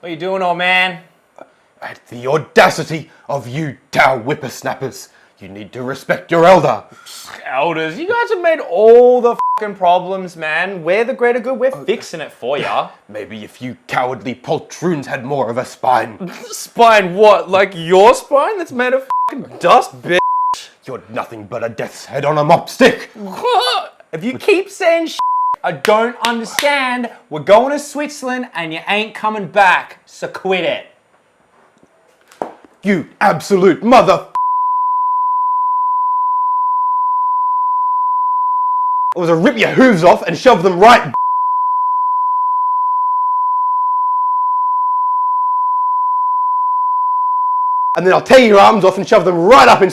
What you doing, old man? At the audacity of you Tau whippersnappers, you need to respect your elder. Elders, you guys have made all the fucking problems, man. We're the greater good, we're fixing it for ya. Maybe if you cowardly poltroons had more of a spine. Spine what? Like your spine that's made of fucking dust, bitch? You're nothing but a death's head on a mop stick. If you keep saying shit I don't understand, we're going to Switzerland and you ain't coming back, so quit it. You absolute mother. I was to rip your hooves off and shove them right. And then I'll tear your arms off and shove them right up in.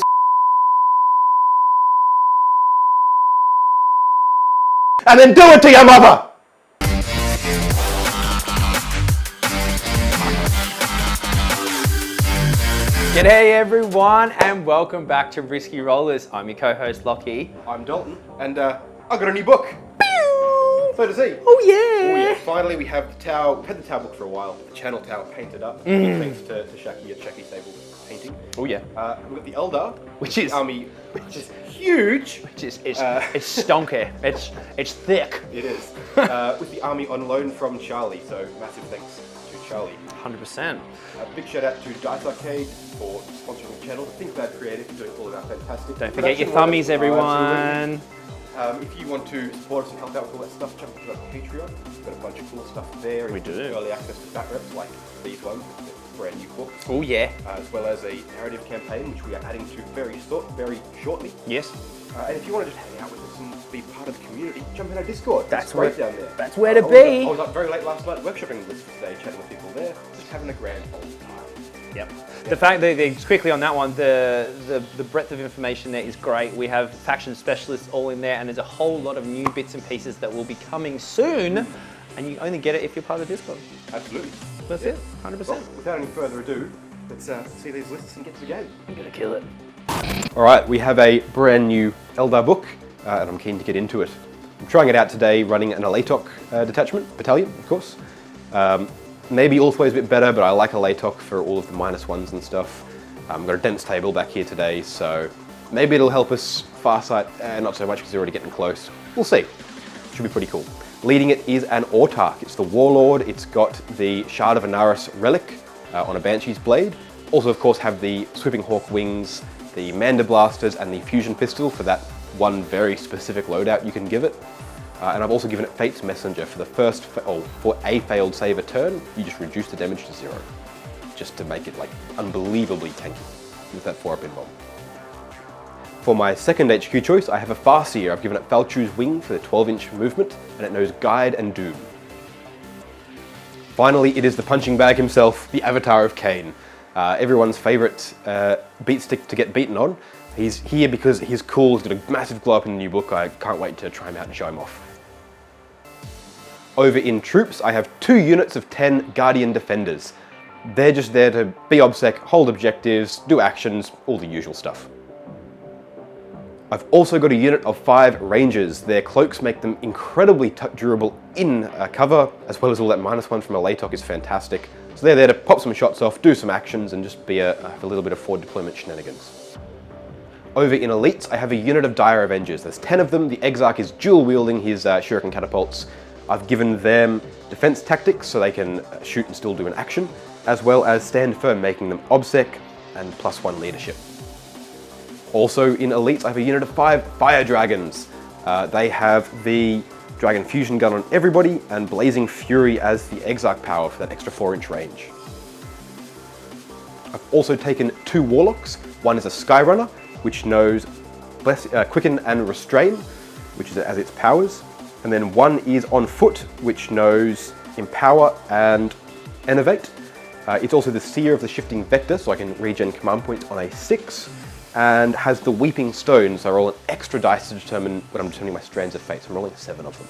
And then do it to your mother. G'day everyone and welcome back to Risky Rollers. I'm your co-host Locky. I'm Dalton and I got a new book. So to see. Oh yeah. Finally we have the Tau, we've had the Tau book for a while, the Channel Tau painted up. Thanks to Shaky at Shaky Sable Painting. Oh yeah. We've got the Eldar, Which is army, which is huge. Which is it's stonky. It's thick. It is. With the army on loan from Charlie, so massive thanks to Charlie. 100%. A big shout out to Dice Arcade for sponsoring the channel. Think Bad Creative for doing all of our fantastic. Don't forget your thummies, everyone. If you want to support us and help out with all that stuff, jump into our Patreon. We've got a bunch of cool stuff there. We do. Early access to fat reps like these ones, brand new books. Oh yeah. As well as a narrative campaign, which we are adding to very shortly. Yes. And if you want to just hang out with us and be part of the community, jump in our Discord. That's great where, down there. That's where to be. I was up very late last night workshopping this today, chatting with people there, just having a grand old time. Yep. The fact that just quickly on that one, the breadth of information there is great. We have faction specialists all in there, and there's a whole lot of new bits and pieces that will be coming soon, and you only get it if you're part of the Discord. Absolutely. That's it. 100%. Well, without any further ado, let's see these lists and get to the game. I'm gonna kill it. All right, we have a brand new Eldar book, and I'm keen to get into it. I'm trying it out today, running an Alaitoc battalion, of course. Maybe Ulthway's a bit better, but I like Alaitoc for all of the -1s and stuff. I've got a dense table back here today, so maybe it'll help us Farsight, not so much because they're already getting close. We'll see. Should be pretty cool. Leading it is an Autarch. It's the Warlord. It's got the Shard of Anaris relic on a Banshee's blade. Also, of course, have the Sweeping Hawk wings, the Manda blasters, and the fusion pistol for that one very specific loadout you can give it. And I've also given it Fate's Messenger for the for a failed save a turn. You just reduce the damage to 0, just to make it like unbelievably tanky with that 4-up bomb. For my second HQ choice, I have a Farseer. I've given it Falchu's Wing for the 12-inch movement, and it knows Guide and Doom. Finally, it is the punching bag himself, the Avatar of Khaine. Everyone's favourite beat stick to get beaten on. He's here because he's cool, he's got a massive glow up in the new book. I can't wait to try him out and show him off. Over in troops, I have 2 units of 10 Guardian Defenders. They're just there to be obsec, hold objectives, do actions, all the usual stuff. I've also got a unit of 5 Rangers. Their cloaks make them incredibly durable in cover, as well as all that -1 from Alaitoc is fantastic. So they're there to pop some shots off, do some actions, and just be a little bit of forward deployment shenanigans. Over in Elites, I have a unit of Dire Avengers. There's 10 of them. The Exarch is dual wielding his Shuriken catapults. I've given them defense tactics so they can shoot and still do an action, as well as stand firm, making them obsec and +1 leadership. Also in Elites, I have a unit of 5 Fire Dragons. They have the Dragon Fusion Gun on everybody and Blazing Fury as the Exarch power for that extra 4-inch range. I've also taken 2 Warlocks. One is a Skyrunner, which knows Quicken and Restrain, which is as its powers. And then one is on foot, which knows Empower and Innovate. It's also the Seer of the Shifting Vector, so I can regen command points on a 6, and has the Weeping Stone, so I roll an extra dice to determine when I'm determining my Strands of Fate, so I'm rolling 7 of them.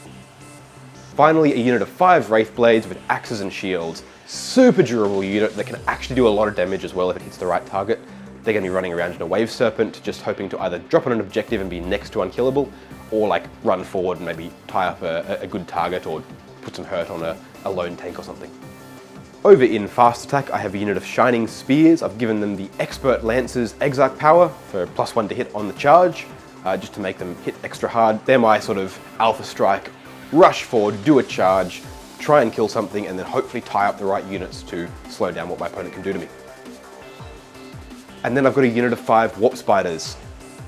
Finally, a unit of 5 Wraith Blades with axes and shields. Super durable unit that can actually do a lot of damage as well if it hits the right target. They're going to be running around in a Wave Serpent, just hoping to either drop on an objective and be next to unkillable, or like run forward and maybe tie up a good target or put some hurt on a lone tank or something. Over in Fast Attack, I have a unit of Shining Spears. I've given them the Expert Lance's Exarch power for +1 to hit on the charge, just to make them hit extra hard. They're my sort of Alpha Strike, rush forward, do a charge, try and kill something, and then hopefully tie up the right units to slow down what my opponent can do to me. And then I've got a unit of 5 Warp Spiders.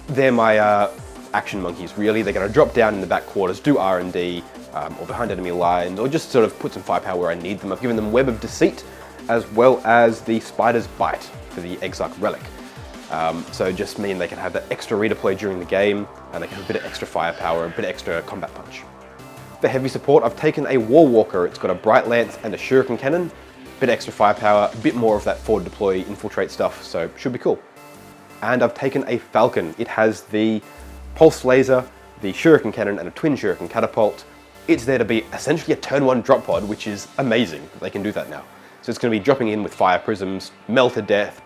They're my action monkeys, really. They're going to drop down in the back quarters, do R&D, or behind enemy lines, or just sort of put some firepower where I need them. I've given them Web of Deceit, as well as the Spider's Bite for the Exarch Relic. So just mean they can have that extra redeploy during the game, and they can have a bit of extra firepower, a bit of extra combat punch. For heavy support, I've taken a War Walker. It's got a Bright Lance and a Shuriken Cannon, a bit extra firepower, a bit more of that forward deploy infiltrate stuff, so should be cool. And I've taken a Falcon. It has the Pulse Laser, the Shuriken Cannon, and a Twin Shuriken Catapult. It's there to be essentially a turn 1 drop pod, which is amazing that they can do that now. So it's going to be dropping in with Fire Prisms, Melt to Death,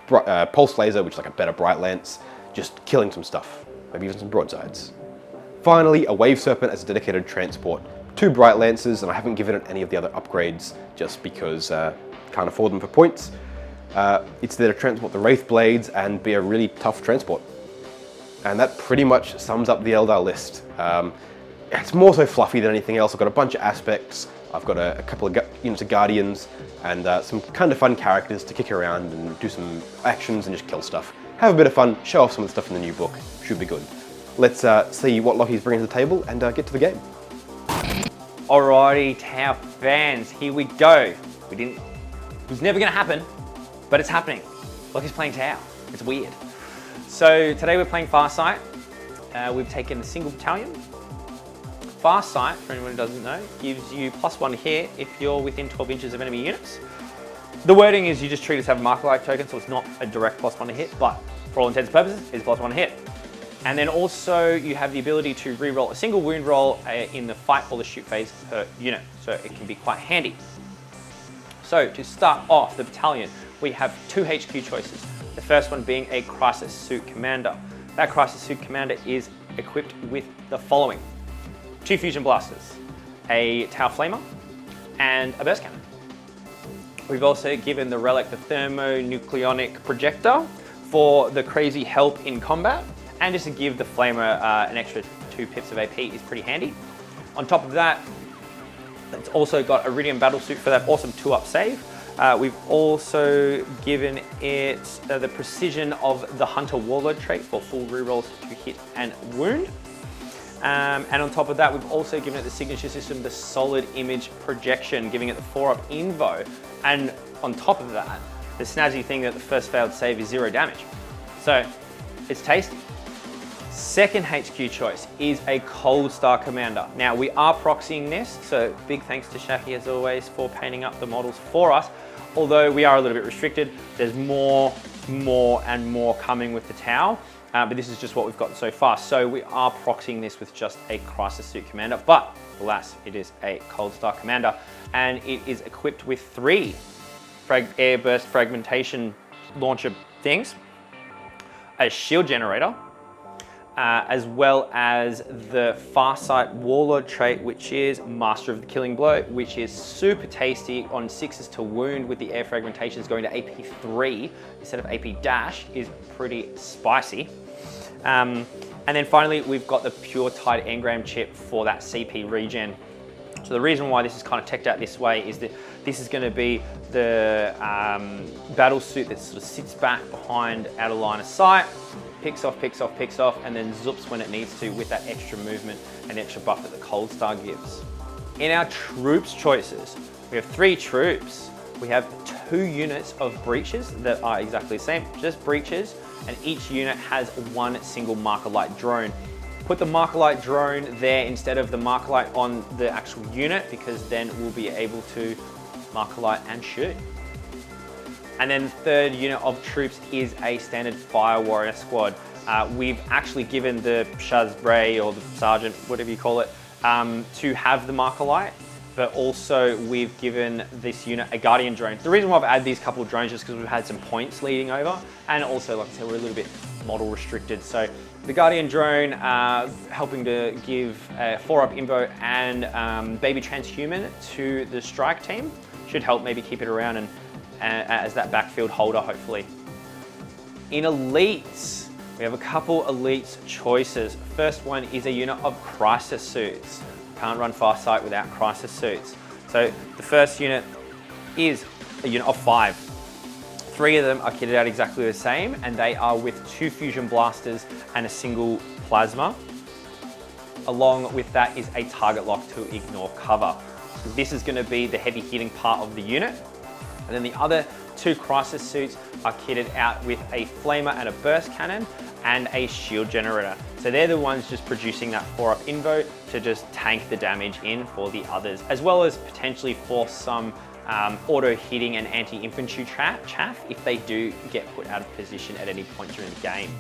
Pulse Laser, which is like a better Bright Lance, just killing some stuff, maybe even some broadsides. Finally, a Wave Serpent as a dedicated transport. 2 Bright Lances, and I haven't given it any of the other upgrades just because can't afford them for points. It's there to transport the Wraith Blades and be a really tough transport. And that pretty much sums up the Eldar list. It's more so fluffy than anything else. I've got a bunch of aspects. I've got a couple of units of Guardians and some kind of fun characters to kick around and do some actions and just kill stuff. Have a bit of fun, show off some of the stuff in the new book. Should be good. Let's see what Locky's bringing to the table and get to the game. Alrighty, Tau fans, here we go. It was never gonna happen, but it's happening. Locky's playing Tau. It's weird. So today we're playing Farsight. We've taken a single battalion. Farsight, for anyone who doesn't know, gives you +1 to hit if you're within 12 inches of enemy units. The wording is you just treat it as a marker-like token, so it's not a direct +1 to hit, but for all intents and purposes, it's +1 to hit. And then also you have the ability to re-roll a single wound roll in the fight or the shoot phase per unit, so it can be quite handy. So to start off the battalion, we have 2 HQ choices. The first one being a Crisis Suit Commander. That Crisis Suit Commander is equipped with the following: 2 Fusion Blasters, a Tau Flamer, and a Burst Cannon. We've also given the Relic the Thermonucleonic Projector for the crazy help in combat, and just to give the Flamer an extra 2 pips of AP is pretty handy. On top of that, it's also got Iridium Battlesuit for that awesome 2-up save. We've also given it the precision of the Hunter Warlord trait for full rerolls to hit and wound. And on top of that, we've also given it the signature system, the Solid Image Projection, giving it the 4-up invo. And on top of that, the snazzy thing that the first failed save is 0 damage. So it's tasty. Second HQ choice is a Cold Star Commander. Now we are proxying this, so big thanks to Shaky as always for painting up the models for us. Although we are a little bit restricted, there's more and more coming with the Tau, but this is just what we've got so far. So we are proxying this with just a Crisis Suit Commander, but alas, it is a Cold Star Commander, and it is equipped with 3 Airburst Fragmentation Launcher things, a Shield Generator, as well as the Farsight Warlord trait, which is Master of the Killing Blow, which is super tasty on 6s to wound with the air fragmentations going to AP 3 instead of AP dash is pretty spicy. And then finally, we've got the Pure Tide Engram chip for that CP regen. So the reason why this is kind of teched out this way is that this is going to be the battle suit that sort of sits back behind out of line of sight, picks off, and then zoops when it needs to with that extra movement and extra buff that the Cold Star gives. In our troops choices, we have 3 troops. We have 2 units of breaches that are exactly the same, just breaches, and each unit has 1 single Marker Light drone. Put the Marker Light drone there instead of the Marker Light on the actual unit, because then we'll be able to Marker Light and shoot. And then the third unit of troops is a standard Fire Warrior squad. We've actually given the Shazbray or the Sergeant, whatever you call it, to have the Marker Light, but also we've given this unit a Guardian drone. The reason why I've added these couple of drones is because we've had some points leading over, and also, like I said, we're a little bit model restricted. So the Guardian drone helping to give a 4-up invo and baby transhuman to the strike team should help maybe keep it around and as that backfield holder, hopefully. In elites, we have a couple elites choices. First one is a unit of crisis suits. Can't run Farsight without crisis suits. So the first unit is a unit of 5. 3 of them are kitted out exactly the same, and they are with 2 fusion blasters and a single plasma. Along with that is a target lock to ignore cover. So this is going to be the heavy hitting part of the unit. And then the other 2 crisis suits are kitted out with a flamer and a burst cannon and a shield generator. So they're the ones just producing that 4-up invo to just tank the damage in for the others, as well as potentially force some auto hitting and anti-infantry chaff if they do get put out of position at any point during the game.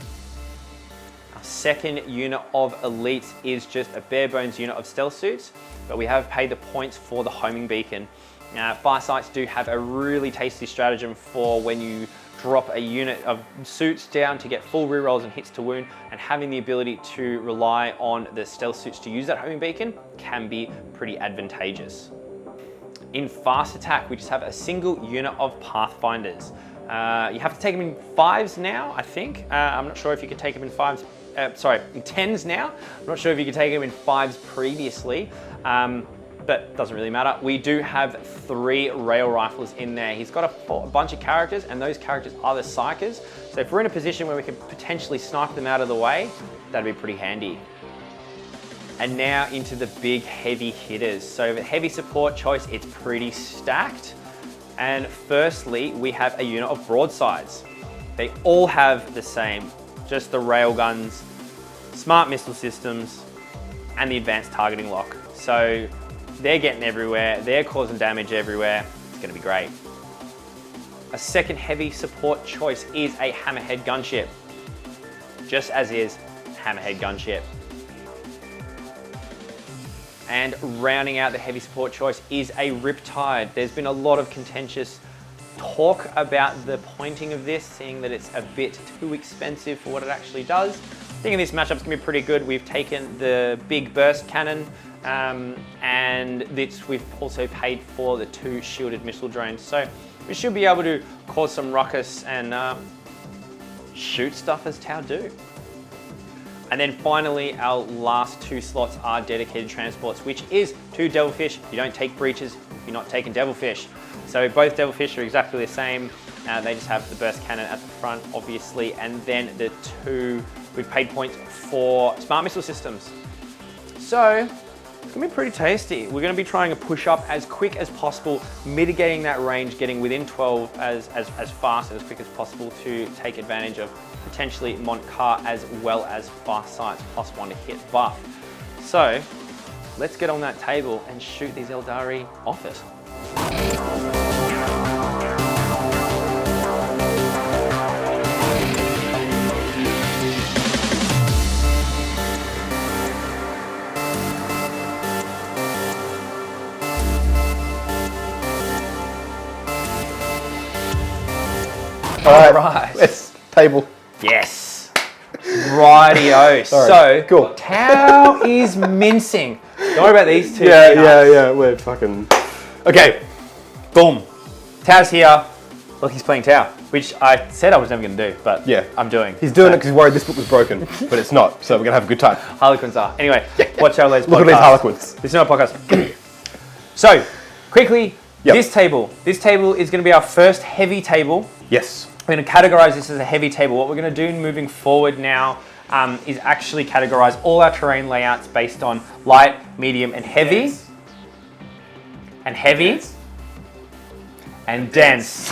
Our second unit of elites is just a bare bones unit of stealth suits, but we have paid the points for the homing beacon. Now, Farsights do have a really tasty stratagem for when you drop a unit of suits down to get full rerolls and hits to wound, and having the ability to rely on the stealth suits to use that homing beacon can be pretty advantageous. In fast attack, we just have a single unit of Pathfinders. You have to take them in 5s now, I think. I'm not sure if you could take them in 5s, in 10s now. I'm not sure if you could take them in 5s previously. But doesn't really matter. We do have 3 rail riflers in there. He's got a bunch of characters, and those characters are the psychers. So if we're in a position where we can potentially snipe them out of the way, that'd be pretty handy. And now into the big heavy hitters. So the heavy support choice, it's pretty stacked. And firstly, we have a unit of broadsides. They all have the same, just the rail guns, smart missile systems, and the advanced targeting lock. So they're getting everywhere, they're causing damage everywhere. It's gonna be great. A second heavy support choice is a hammerhead gunship. Just as is, hammerhead gunship. And rounding out the heavy support choice is a Riptide. There's been a lot of contentious talk about the pointing of this, seeing that it's a bit too expensive for what it actually does. I think this matchup's gonna be pretty good. We've taken the big burst cannon, and we've also paid for the 2 shielded missile drones. So we should be able to cause some ruckus and shoot stuff as Tau do. And then finally, our last 2 slots are dedicated transports, which is 2 Devilfish. You don't take breaches if you're not taking Devilfish. So both Devilfish are exactly the same. They just have the burst cannon at the front, obviously, and then the 2, we've paid points for smart missile systems. So it's gonna be pretty tasty. We're gonna be trying to push up as quick as possible, mitigating that range, getting within 12 as fast and as quick as possible to take advantage of potentially Montcar as well as Farsight's +1 to hit buff. So let's get on that table and shoot these Aeldari off it. All right. Let's table. Yes. Rightio. So, cool. Tau is mincing. Don't worry about these 2. Yeah. We're fucking... Okay. Boom. Tau's here. Locky's playing Tau, which I said I was never going to do, but yeah, I'm doing. He's doing it because he's worried this book was broken, but it's not, so we're going to have a good time. Harlequins are. Anyway, watch our latest podcast. Look at these Harlequins. This is our podcast. So, quickly, this table. This table is going to be our first heavy table. Yes. We're going to categorize this as a heavy table. What we're going to do moving forward now is actually categorize all our terrain layouts based on light, medium, and heavy. Dense. And heavy. Dense. And dense.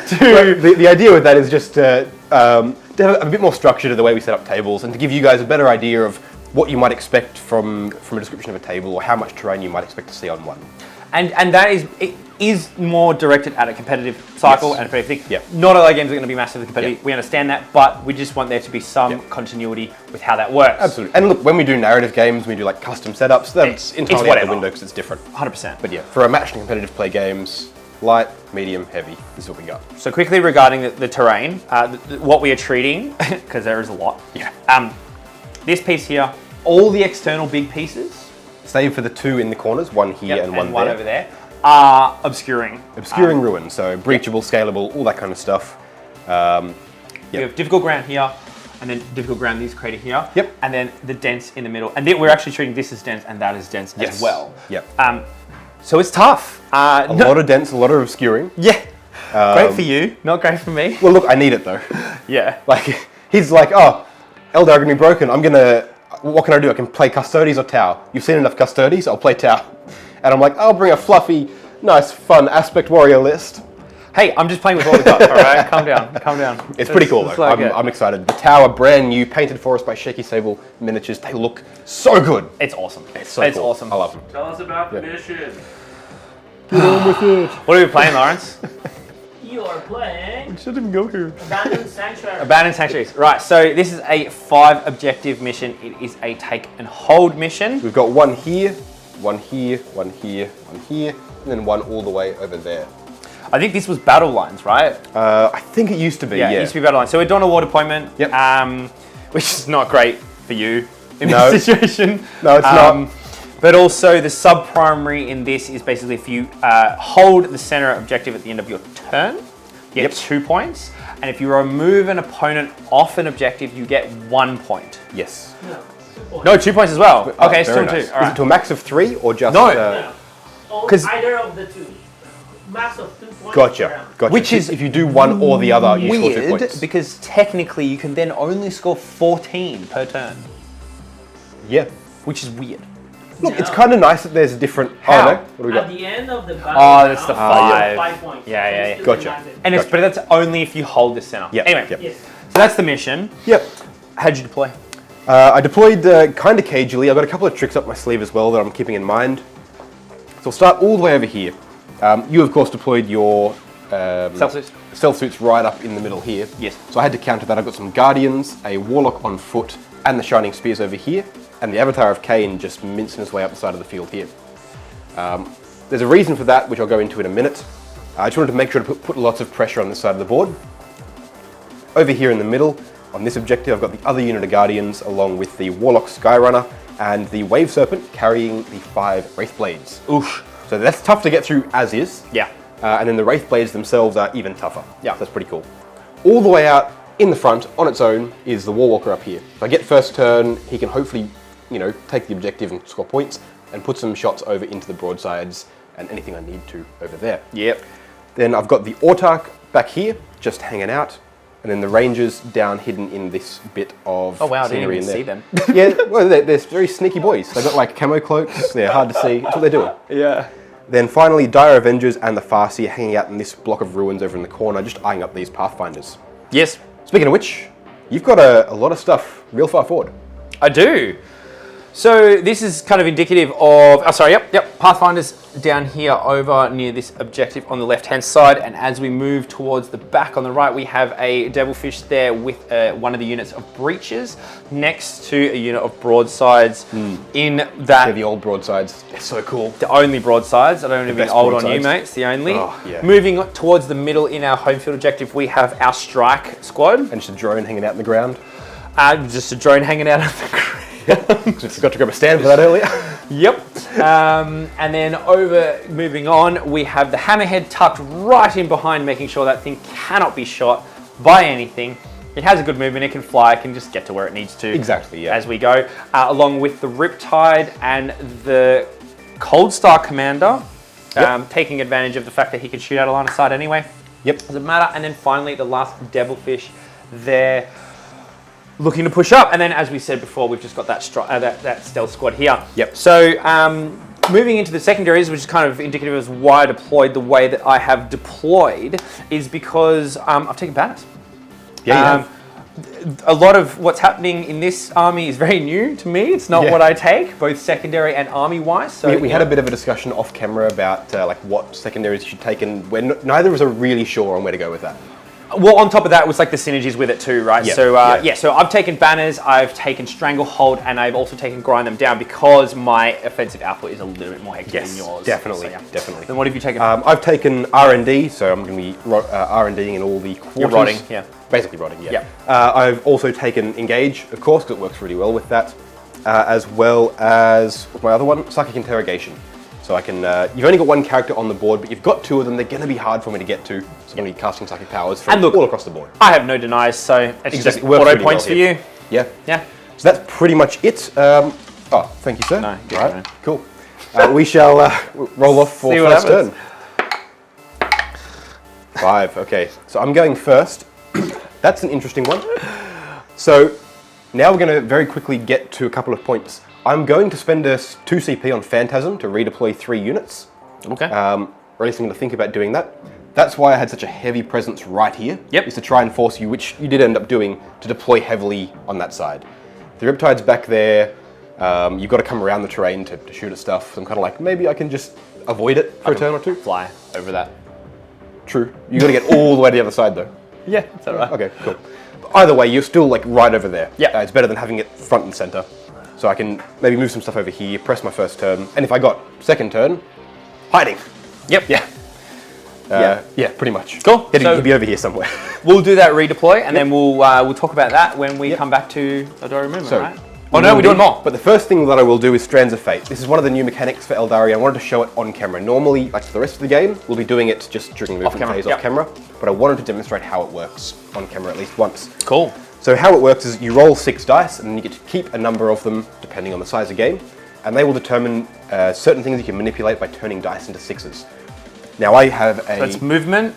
The idea with that is just to have a bit more structure to the way we set up tables and to give you guys a better idea of what you might expect from a description of a table or how much terrain you might expect to see on one. And that is more directed at a competitive cycle and a competitive thing. Yeah. Not all our games are going to be massively competitive. We understand that, but we just want there to be some continuity with how that works. Absolutely. And look, when we do narrative games, we do like custom setups, that's entirely out the window because it's different. 100%. But yeah, for a matched and competitive play games, light, medium, heavy, this is what we got. So quickly regarding the terrain, what we are treating, because there is a lot. Yeah. This piece here, all the external big pieces save for the 2 in the corners, one here and one there. over there, are obscuring. Obscuring ruins, so breachable, scalable, all that kind of stuff. We have difficult ground here, and then difficult ground this crater here. Yep. And then the dense in the middle. And then we're actually treating this as dense and that as dense as well. Yep. So it's tough. A lot of dense, a lot of obscuring. Yeah. Great for you, not great for me. Well, look, I need it though. Yeah. Like, he's like, oh, Eldar are gonna be broken. What can I do? I can play Custodes or Tau. You've seen enough Custodes, I'll play Tau. And I'm like, I'll bring a fluffy, nice, fun Aspect Warrior list. Hey, I'm just playing with what we got, all right? Calm down. It's pretty cool though. I'm excited. The Tower, brand new, painted for us by Shaky Sable Miniatures. They look so good. It's awesome. It's cool. Awesome. I love them. Tell us about the mission. Get on with it. What are we playing, Lawrence? You are playing Shouldn't even go here. Abandoned Sanctuary. Abandoned Sanctuaries. Right, so this is a 5 objective mission. It is a take and hold mission. We've got one here, one here, one here, one here, and then one all the way over there. I think this was battle lines, right? I think it used to be, yeah. It used to be battle lines. So we're doing a war deployment, Yep. which is not great for you in No. this situation. No, it's not. But also the sub-primary in this is basically if you hold the center objective at the end of your turn, you get 2 points. And if you remove an opponent off an objective, you get 1 point. Yes. No, 2 points. No, 2 points as well. Oh, Okay, very still nice. 2. All Is right. it to a max of 3 or just... No. No. Or 'Cause- either of the 2. Max of 2 points. per Gotcha. round. Gotcha. Which is if you do one or the other, you score 2 Weird, points. because technically you can then only score 14 per turn, Yeah. which is weird. Look, it's kind of nice that there's a different... How? Oh, no. What do we At got? the end of the battle, Oh, that's the round, five. 5 points. Yeah, yeah, So yeah. it's still Gotcha. demanded. And Gotcha. but that's only if you hold the center. Yep, Anyway, yep. Yes. so that's the mission. Yep. How'd you deploy? I deployed kind of cagely. I've got a couple of tricks up my sleeve as well that I'm keeping in mind. So I'll start all the way over here. You, of course, deployed your... Self-suits. stealth suits right up in the middle here. Yes. So I had to counter that. I've got some Guardians, a Warlock on foot, and the Shining Spears over here, and the Avatar of Cain just mincing his way up the side of the field here. There's a reason for that, which I'll go into in a minute. I just wanted to make sure to put lots of pressure on this side of the board. Over here in the middle, on this objective, I've got the other unit of Guardians, along with the Warlock Skyrunner, and the Wave Serpent carrying the 5 Wraithblades. Oof. So that's tough to get through as is. Yeah. And then the Wraithblades themselves are even tougher. Yeah. So that's pretty cool. All the way out in the front, on its own, is the Warwalker up here. If I get first turn, he can hopefully, take the objective and score points, and put some shots over into the broadsides and anything I need to over there. Yep. Then I've got the Autarch back here, just hanging out, and then the Rangers down hidden in this bit of Oh wow, I didn't scenery even in see there. them. Yeah, well, they're very sneaky boys. They've got like camo cloaks, they're hard to see. That's what they're doing. Yeah. Then finally, Dire Avengers and the Farseer hanging out in this block of ruins over in the corner, just eyeing up these Pathfinders. Yes, Speaking of which, you've got a lot of stuff real far forward. I do. So this is kind of indicative of, Pathfinder's down here over near this objective on the left-hand side, and as we move towards the back on the right, we have a Devilfish there with one of the units of breaches next to a unit of broadsides in that... They're the old broadsides. They're so cool. The only broadsides. I don't want to be best old on you, broadsides. mates. The only. Oh, yeah. Moving towards the middle in our home field objective, we have our strike squad. And just a drone hanging out in the ground. Just a drone hanging out of the ground. Just forgot to grab a stand for that earlier. Yep. And then moving on, we have the hammerhead tucked right in behind, making sure that thing cannot be shot by anything. It has a good movement, it can fly, it can just get to where it needs to. Exactly, yeah. As we go, along with the Riptide and the Cold Star Commander, taking advantage of the fact that he can shoot out a line of sight anyway. Yep. Doesn't matter. And then finally, the last Devilfish there, looking to push up. And then, as we said before, we've just got that stealth squad here. Yep. So moving into the secondaries, which is kind of indicative of why I deployed the way that I have deployed, is because I've taken banners. Yeah, you have. A lot of what's happening in this army is very new to me. It's not what I take, both secondary and army-wise. So We had a bit of a discussion off camera about like what secondaries you should take, and when neither of us are really sure on where to go with that. Well, on top of that, it was like the synergies with it too, right? Yeah, So so I've taken banners, I've taken stranglehold, and I've also taken grind them down because my offensive output is a little bit more hectic than yours. Definitely, So, yeah. definitely. Then what have you taken? I've taken R&D, so I'm going to be R&Ding in all the quarters. You're rotting, yeah. Basically rotting, yeah. Yep. I've also taken Engage, of course, because it works really well with that. as well as my other one, Psychic Interrogation. So I can, you've only got one character on the board, but you've got two of them. They're going to be hard for me to get to. So I'm going to be casting Psychic Powers from all across the board. I have no denies, so it's just Works auto really points well for you. Yeah. Yeah. So that's pretty much it. Oh, thank you, sir. No, good, All right, man. cool. We shall roll off for See what first turn. happens. 5, okay. So I'm going first. That's an interesting one. So now we're going to very quickly get to a couple of points. I'm going to spend a 2 CP on Phantasm to redeploy 3 units. Okay. Or at least I'm going to think about doing that. That's why I had such a heavy presence right here. Yep. Is to try and force you, which you did end up doing, to deploy heavily on that side. The Riptide's back there. You've got to come around the terrain to shoot at stuff. So I'm kind of like, maybe I can just avoid it for a turn or two. Fly over that. True. You got to get all the way to the other side though. Yeah, that's all right. Okay, cool. Either way, you're still like right over there. Yeah. It's better than having it front and center. So I can maybe move some stuff over here, press my first turn, and if I got second turn, hiding. Yep. Yeah. Yeah, pretty much. Cool. He'd be over here somewhere. We'll do that redeploy, and then we'll talk about that when we come back to Aeldari movement, So, right? Oh no, we're doing more. But the first thing that I will do is Strands of Fate. This is one of the new mechanics for Aeldari. I wanted to show it on camera. Normally, like the rest of the game, we'll be doing it just during the movement camera, phase yep. off camera. But I wanted to demonstrate how it works on camera at least once. Cool. So how it works is you roll 6 dice, and then you get to keep a number of them depending on the size of game, and they will determine certain things you can manipulate by turning dice into 6s. Now I have a. So it's movement.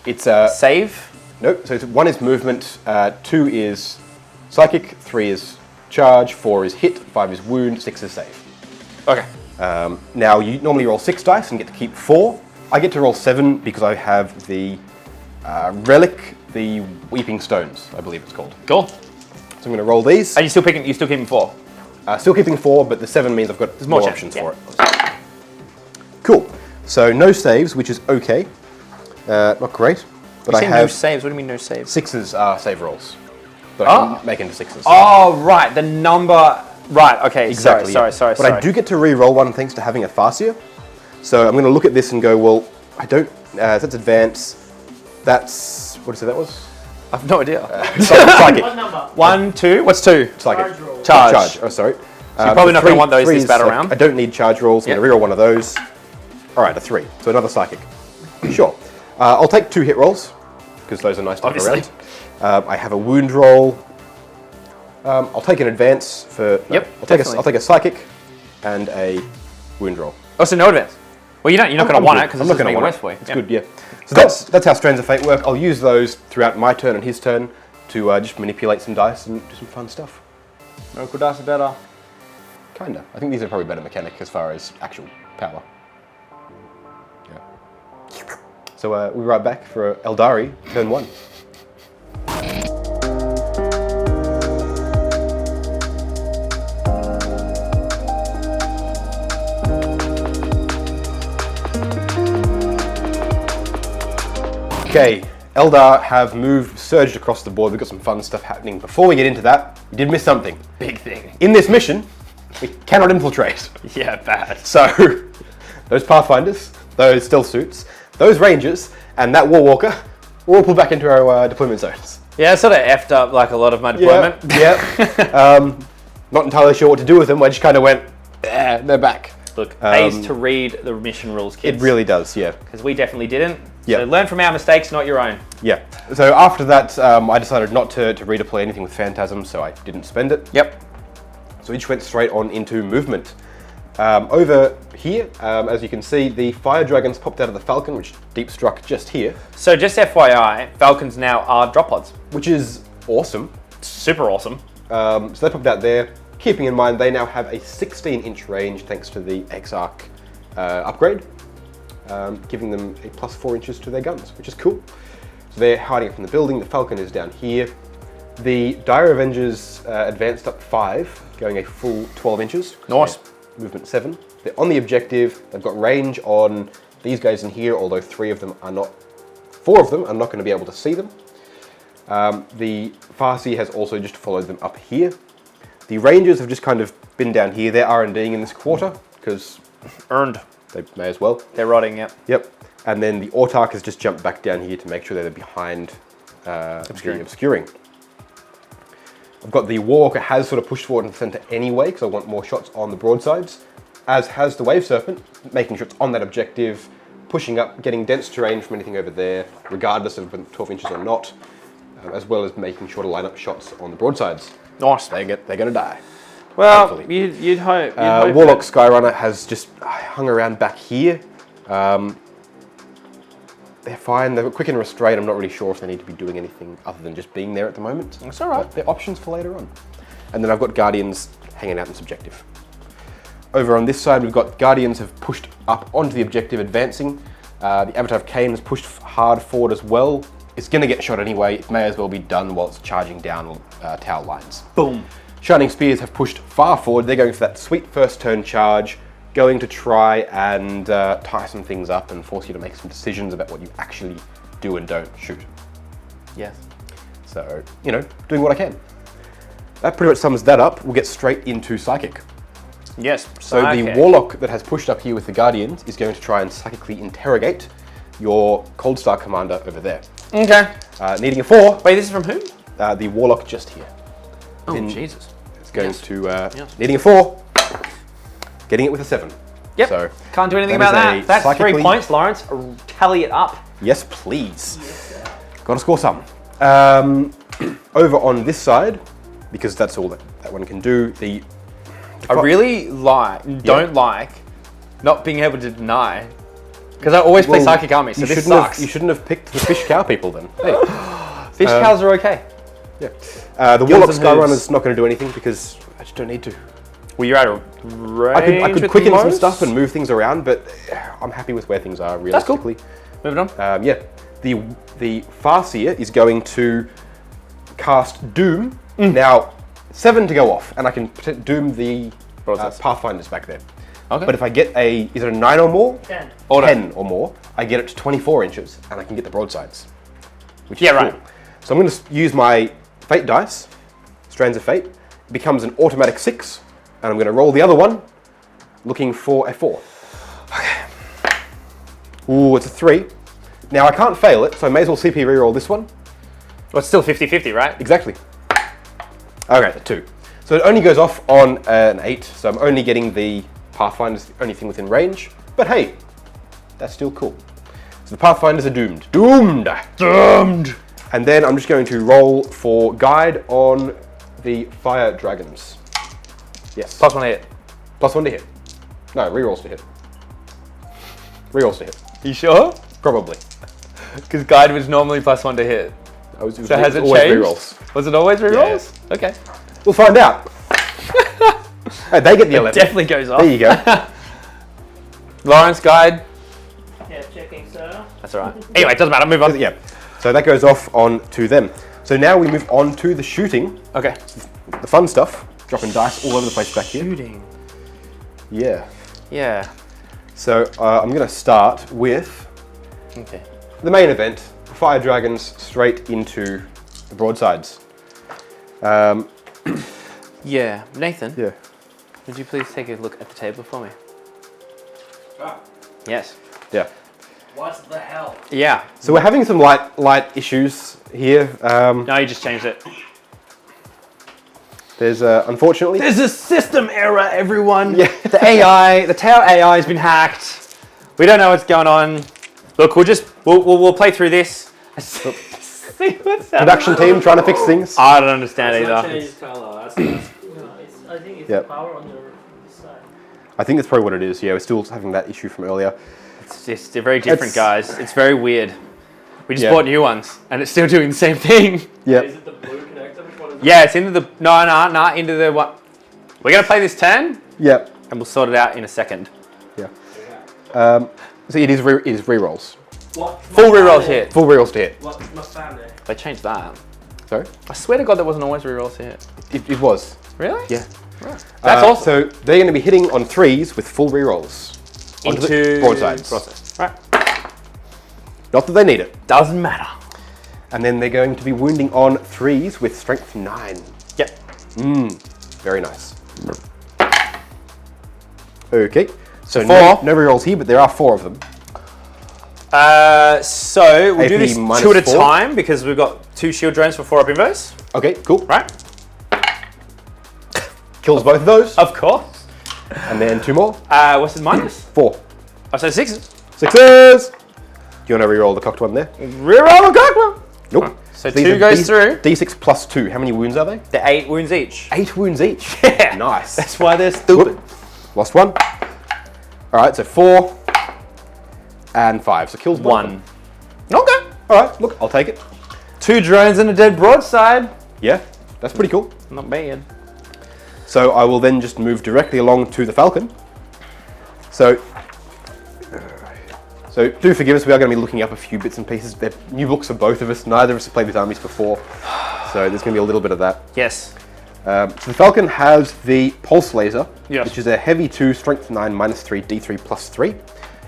It's a Save. Nope. So 1 is movement, 2 is psychic, 3 is charge, 4 is hit, 5 is wound, 6 is save. Okay. Now you normally roll 6 dice and get to keep 4. I get to roll 7 because I have the relic, the Weeping Stones, I believe it's called. Cool. So I'm going to roll these. Are you still picking? You still keeping 4? Still keeping 4, but the 7 means I've got more chance, options yeah. for it. Cool. So no saves, which is okay. Not great, but I no have saves. What do you mean no saves? 6s are save rolls. That I can make into 6s. Oh right, the number. Right. Okay. Exactly. Sorry. But I do get to re-roll one thanks to having a Farseer. So I'm going to look at this and go, well, I don't. That's advance. That's what did I say that was? I have no idea. Psychic. What number? 1, 2. What's 2? Psychic. Charge roll. Charge. Oh, sorry. So you're probably not going to want those this battle round. I don't need charge rolls. I'm going to reroll one of those. All right, a 3. So another psychic. Sure. I'll take 2 hit rolls because those are nice to have Obviously. around. I have a wound roll. I'll take an advance for. No, Yep, I'll take a psychic and a wound roll. Oh, so no advance. Well, you're not going to want it because I'm it's not just going to making want worse for you. It's good, yeah. So that's how Strands of Fate work. I'll use those throughout my turn and his turn to just manipulate some dice and do some fun stuff. Miracle dice are better. Kinda. I think these are probably better mechanic as far as actual power. Yeah. So we'll be right back for Aeldari, turn 1. Okay, Eldar have surged across the board. We've got some fun stuff happening. Before we get into that, we did miss something. Big thing. In this mission, we cannot infiltrate. Yeah, bad. So, those Pathfinders, those Stealth Suits, those Rangers, and that Warwalker were all pulled back into our deployment zones. Yeah, it sort of effed up like a lot of my deployment. Yeah. Not entirely sure what to do with them. I just kind of went, they're back. Look, pays to read the mission rules, kids. It really does, yeah. Because we definitely didn't. Yeah. So learn from our mistakes, not your own. Yeah. So after that, I decided not to redeploy anything with Phantasm, so I didn't spend it. Yep. So each went straight on into movement. Over here, as you can see, the Fire Dragons popped out of the Falcon, which deep struck just here. So just FYI, Falcons now are drop pods. Which is awesome. Super awesome. So they popped out there. Keeping in mind, they now have a 16-inch range thanks to the Exarch upgrade, giving them a plus 4 inches to their guns, which is cool. So they're hiding from the building. The Falcon is down here. The Dire Avengers advanced up 5, going a full 12 inches. Nice. Movement 7. They're on the objective. They've got range on these guys in here, although 4 of them are not going to be able to see them. The Farsi has also just followed them up here. The Rangers have just kind of been down here. They're R&Ding in this quarter, because Earned. they may as well. They're rotting, yep. Yep. And then the Autarch has just jumped back down here to make sure they're behind the obscuring. I've got the Warwalker has sort of pushed forward in the center anyway, because I want more shots on the broadsides, as has the Wave Serpent, making shots on that objective, pushing up, getting dense terrain from anything over there, regardless of 12 inches or not, as well as making sure to line up shots on the broadsides. Nice. They're going to die. Well, hopefully. you'd hope. You'd Warlock Skyrunner has just hung around back here. They're fine. They're quick and restrained. I'm not really sure if they need to be doing anything other than just being there at the moment. That's all right. But they're options for later on. And then I've got Guardians hanging out in subjective. Over on this side, we've got Guardians have pushed up onto the objective, advancing. The Avatar of Cain has pushed hard forward as well. It's going to get shot anyway. It may as well be done while it's charging down tower lines. Boom. Shining Spears have pushed far forward. They're going for that sweet first turn charge, going to try and tie some things up and force you to make some decisions about what you actually do and don't shoot. Yes. So, you know, doing what I can. That pretty much sums that up. We'll get straight into Psychic. Yes. So the Warlock that has pushed up here with the Guardians is going to try and psychically interrogate your Cold Star commander over there. Okay. Needing a 4. Wait, this is from whom? The Warlock just here. Oh, Then Jesus. It's going to, needing a 4, getting it with a 7. Yep. So can't do anything that about is that. That's 3 psychically- points, Lawrence. Tally it up. Yes, please. Got to score some. Over on this side, because that's all that one can do, I really don't like not being able to deny. Because I always play Psychic Army, so this sucks. You shouldn't have picked the Fish Cow people then. Hey. Fish cows are okay. Yeah. The Warlock Skyrunner's not going to do anything because I just don't need to. Well, you're out of range. I could quicken some stuff and move things around, but I'm happy with where things are realistically. That's cool. Moving on. Yeah. The Farseer is going to cast Doom. Now, 7 to go off, and I can doom the Pathfinders back there. Okay. But if I get is it a 9 or more? 10. 10 or more, I get it to 24 inches, and I can get the broadsides. Which is right. cool. So I'm going to use my Fate dice, Strands of Fate. It becomes an automatic 6, and I'm going to roll the other one, looking for a 4. Okay. Ooh, it's a 3. Now I can't fail it, so I may as well CP reroll this one. Well, it's still 50-50, right? Exactly. Okay, a 2. So it only goes off on an 8, so I'm only getting the Pathfinders, the only thing within range. But hey, that's still cool. So the Pathfinders are doomed. Doomed! Doomed! And then I'm just going to roll for Guide on the Fire Dragons. Yes. +1 to hit. +1 to hit. No, rerolls to hit. Rerolls to hit. You sure? Probably. Because Guide was normally +1 to hit. So has it always changed? Rerolls. Was it always rerolls? Yeah. Okay. We'll find out. Hey, they get the 11. Definitely goes off. There you go. Lawrence, Guide. Yeah, checking, sir. That's all right. Anyway, it doesn't matter. Move on. Yeah. So that goes off on to them. So now we move on to the shooting. Okay. The fun stuff. Dropping dice all over the place back here. Shooting. Yeah. Yeah. So I'm going to start with the main event. Fire Dragons straight into the broadsides. Yeah. Nathan. Yeah. Would you please take a look at the table for me? Ah, Yes. Yeah. what the hell? Yeah. So we're having some light issues here. No, you just changed it. There's unfortunately. There's a system error, everyone. Yeah. The tower AI has been hacked. We don't know what's going on. Look, we'll play through this. See what's happening. Production team trying to fix things. I don't understand It's not either. change color. I think it's Yep. the power on this side. I think that's probably what it is. Yeah, we're still having that issue from earlier. They're very different, guys. It's very weird. We just Yeah. bought new ones, and it's still doing the same thing. Yeah. Is it the blue connector? Which one is Yeah, it's into the into the what? We're gonna play this turn, Yep. and we'll sort it out in a second. Yeah. So it is rerolls. What? Full rerolls hit. Full rerolls to hit. What must stand there? They changed that. Sorry. I swear to God, that wasn't always rerolls to hit. It was. Really? Yeah. That's awesome. So they're going to be hitting on 3s with full rerolls onto the broadsides. Right. Not that they need it. Doesn't matter. And then they're going to be wounding on 3s with strength 9. Yep. Very nice. Okay. So 4. no rerolls here, but there are 4 of them. So we'll do AP this minus 2 at a 4. time because we've got 2 shield drones for 4 up invos. Okay, cool. Right. Kills both of those. Of course. And then 2 more. What's his minus? 4. Oh, so 6. 6s! Do you want to reroll the cocked one there? Reroll the cocktail. Nope. So these 2 are goes through. D6 plus 2. How many wounds are they? They're 8 wounds each. 8 wounds each. Yeah. Nice. That's why they're stupid. Whoop. Lost 1. Alright, so 4 and 5. So kills 1. Okay. Alright, look, I'll take it. 2 drones and a dead broadside. Yeah, that's pretty cool. Not bad. So I will then just move directly along to the Falcon. So do forgive us, we are going to be looking up a few bits and pieces. They're new books for both of us. Neither of us have played with armies before. So there's going to be a little bit of that. Yes. So the Falcon has the Pulse Laser, Yes. which is a heavy 2, strength 9, -3, D3 plus 3.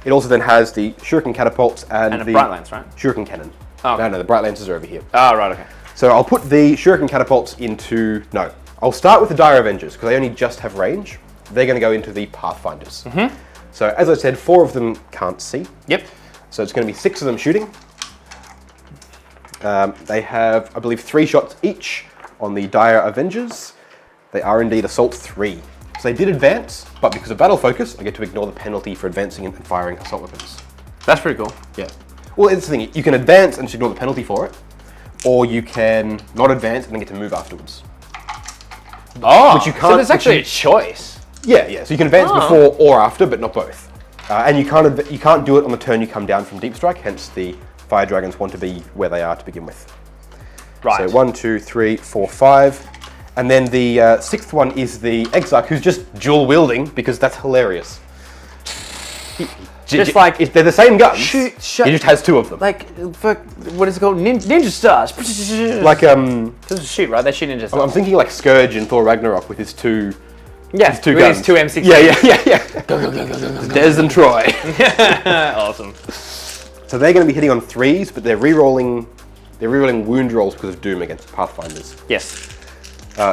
It also then has the Shuriken Catapults and a the Bright Lance, right? Shuriken Cannon. Oh, okay. No, the Bright Lances are over here. Oh, right, okay. So I'll put the Shuriken Catapults into... No, I'll start with the Dire Avengers, because they only just have range. They're going to go into the Pathfinders. Mm-hmm. So as I said, 4 of them can't see. Yep. So it's going to be 6 of them shooting. They have, I believe, 3 shots each on the Dire Avengers. They are indeed Assault 3. So they did advance, but because of battle focus, I get to ignore the penalty for advancing and firing assault weapons. That's pretty cool. Yeah. Well, it's the thing, you can advance and just ignore the penalty for it, or you can not advance and then get to move afterwards. Oh, Which you so can't- there's actually a choice. Yeah. So you can advance before or after, but not both. And you can't do it on the turn you come down from Deep Strike, hence the Fire Dragons want to be where they are to begin with. Right. So 1, 2, 3, 4, 5. And then the 6th one is the Exarch, who's just dual wielding, because that's hilarious. Just like- they're the same guns, Shoot, he just has 2 of them. Like, for, what is it called? Ninja stars. Like, Doesn't shoot, right? They shoot ninja stars. I'm thinking like Scourge in Thor Ragnarok with his 2 Yeah, his 2 with guns. his 2 M16. Yeah. Des and Troy. Awesome. So they're going to be hitting on 3s, but they're re-rolling wound rolls because of Doom against Pathfinders. Yes.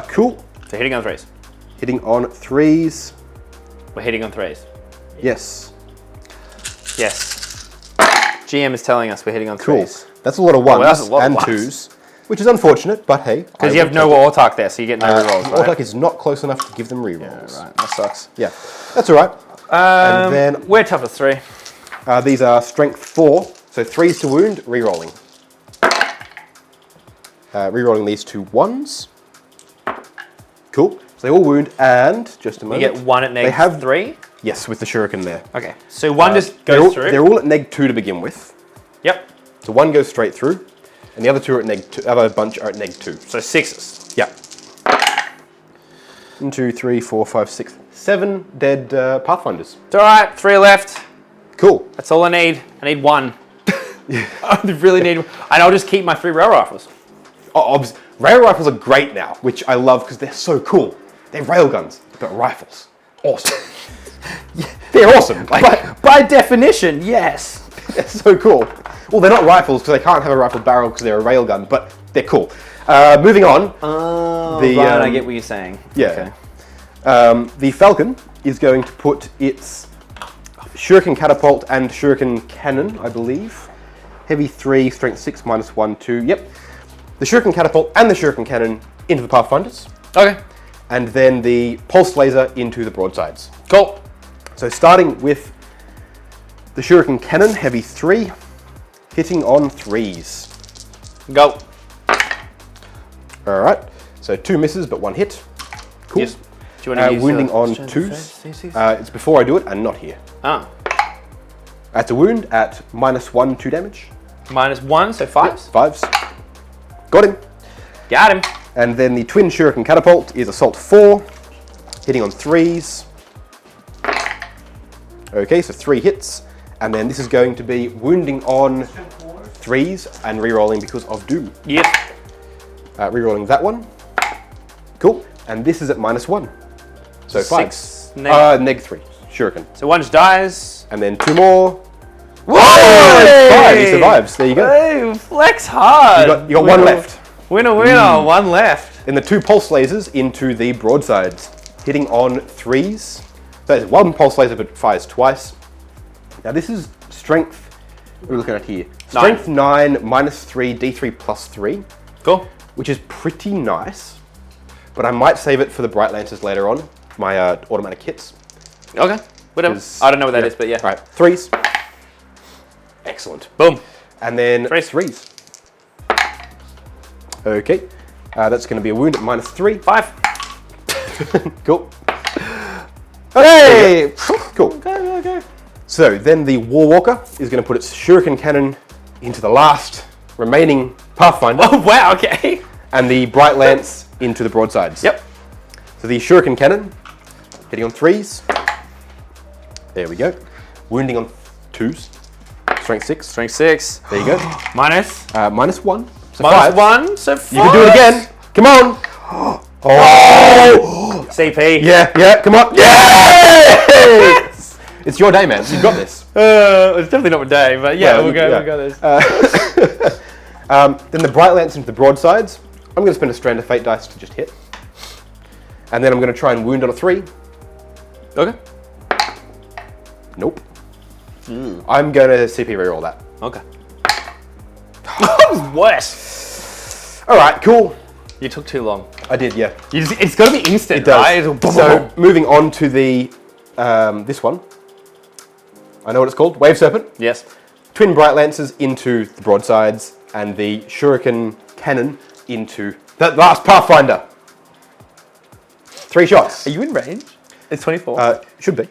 Cool. So hitting on 3s. Hitting on 3s. We're hitting on 3s. Yes. Yes. GM is telling us we're hitting on 3s. Cool. That's a lot of 1s that's a lot of and 1s. 2s, which is unfortunate, but hey. Because you have no Autarch there, so you get no rerolls, right? Autarch is not close enough to give them rerolls. Yeah, right. That sucks. Yeah, that's all right. And then We're tough as 3. these are strength 4, so 3s to wound, rerolling. Rerolling these 2 1s. Cool. So they all wound, and just a You moment. get 1 at They have negative 3. Yes, with the shuriken there. Okay. So 1 just They're goes all, through. They're all at neg 2 to begin with. Yep. So 1 goes straight through, and the other 2 are at neg 2. The other bunch are at neg 2. So 6s. Yeah. 1, 2, 3, 4, 5, 6, 7 dead Pathfinders. It's alright, 3 left. Cool. That's all I need. I need 1. I really need 1. And I'll just keep my 3 rail rifles. Rail rifles are great now, which I love because they're so cool. They're railguns, but rifles. Awesome. They're awesome. Like, By definition, yes. they're so cool. Well, they're not rifles because they can't have a rifled barrel because they're a railgun, but they're cool. Moving on. Oh, The, right, I get what you're saying. Yeah. Okay. The Falcon is going to put its Shuriken Catapult and Shuriken Cannon, I believe. Heavy 3, strength 6, -1, 2. Yep. The Shuriken Catapult and the Shuriken Cannon into the Pathfinders. Okay. And then the Pulse Laser into the broadsides. Cool. So starting with the Shuriken Cannon, heavy 3, hitting on 3s. Go. All right. So 2 misses, but 1 hit. Cool. Yes. Do you want to use wounding on strength 2s. first? It's before I do it and not here. Ah. That's a wound at -1, 2 damage. -1, so 5s. 5s. Got him. Got him. And then the Twin Shuriken Catapult is Assault 4, hitting on 3s. Okay, so 3 hits. And then this is going to be wounding on 3s and rerolling because of Doom. Yep. Rerolling that one. Cool. And this is at -1. So 5. 6, neg 3. Shuriken. So 1 just dies. And then 2 more. Whoa! 5. He survives. There you go. Hey, flex hard. You got 1 left. Winner, winner. 1 left. Then the 2 pulse lasers into the broadsides, hitting on 3s. So it's 1 pulse laser but fires twice. Now this is strength, what are we looking at here? Strength 9, -3, D3 +3, Cool. which is pretty nice. but I might save it for the Bright Lancers later on, my automatic hits. Okay, whatever. I don't know what that is, but yeah. All right, 3s. Excellent. Boom. And then Threes. 3s. Okay, that's going to be a wound at -3. 5. Cool. Hey! Cool. Okay. So then the Warwalker is going to put its Shuriken Cannon into the last remaining Pathfinder. Oh, wow, okay. And the Bright Lance into the broadsides. Yep. So the Shuriken Cannon, hitting on 3s. There we go. Wounding on 2s. Strength 6. Strength 6. There you go. Minus. -1. So Minus 5. 1, so 5. You can do it again. Come on. Oh! CP. Yeah, come on. Yeah! It's your day, man. You've got this. It's definitely not my day, but yeah, Well, we'll go. yeah. We'll go this. Then the Bright Lance into the broadsides. I'm going to spend a Strand of Fate dice to just hit. And then I'm going to try and wound on a 3. Okay. Nope. I'm going to CP reroll that. Okay. That was worse. All right, cool. You took too long. I did, yeah. It's got to be instant, It does. right? So moving on to the this one. I know what it's called. Wave Serpent. Yes. Twin Bright Lances into the broadsides, and the Shuriken Cannon into the last Pathfinder. 3 shots. Are you in range? It's 24. Should be.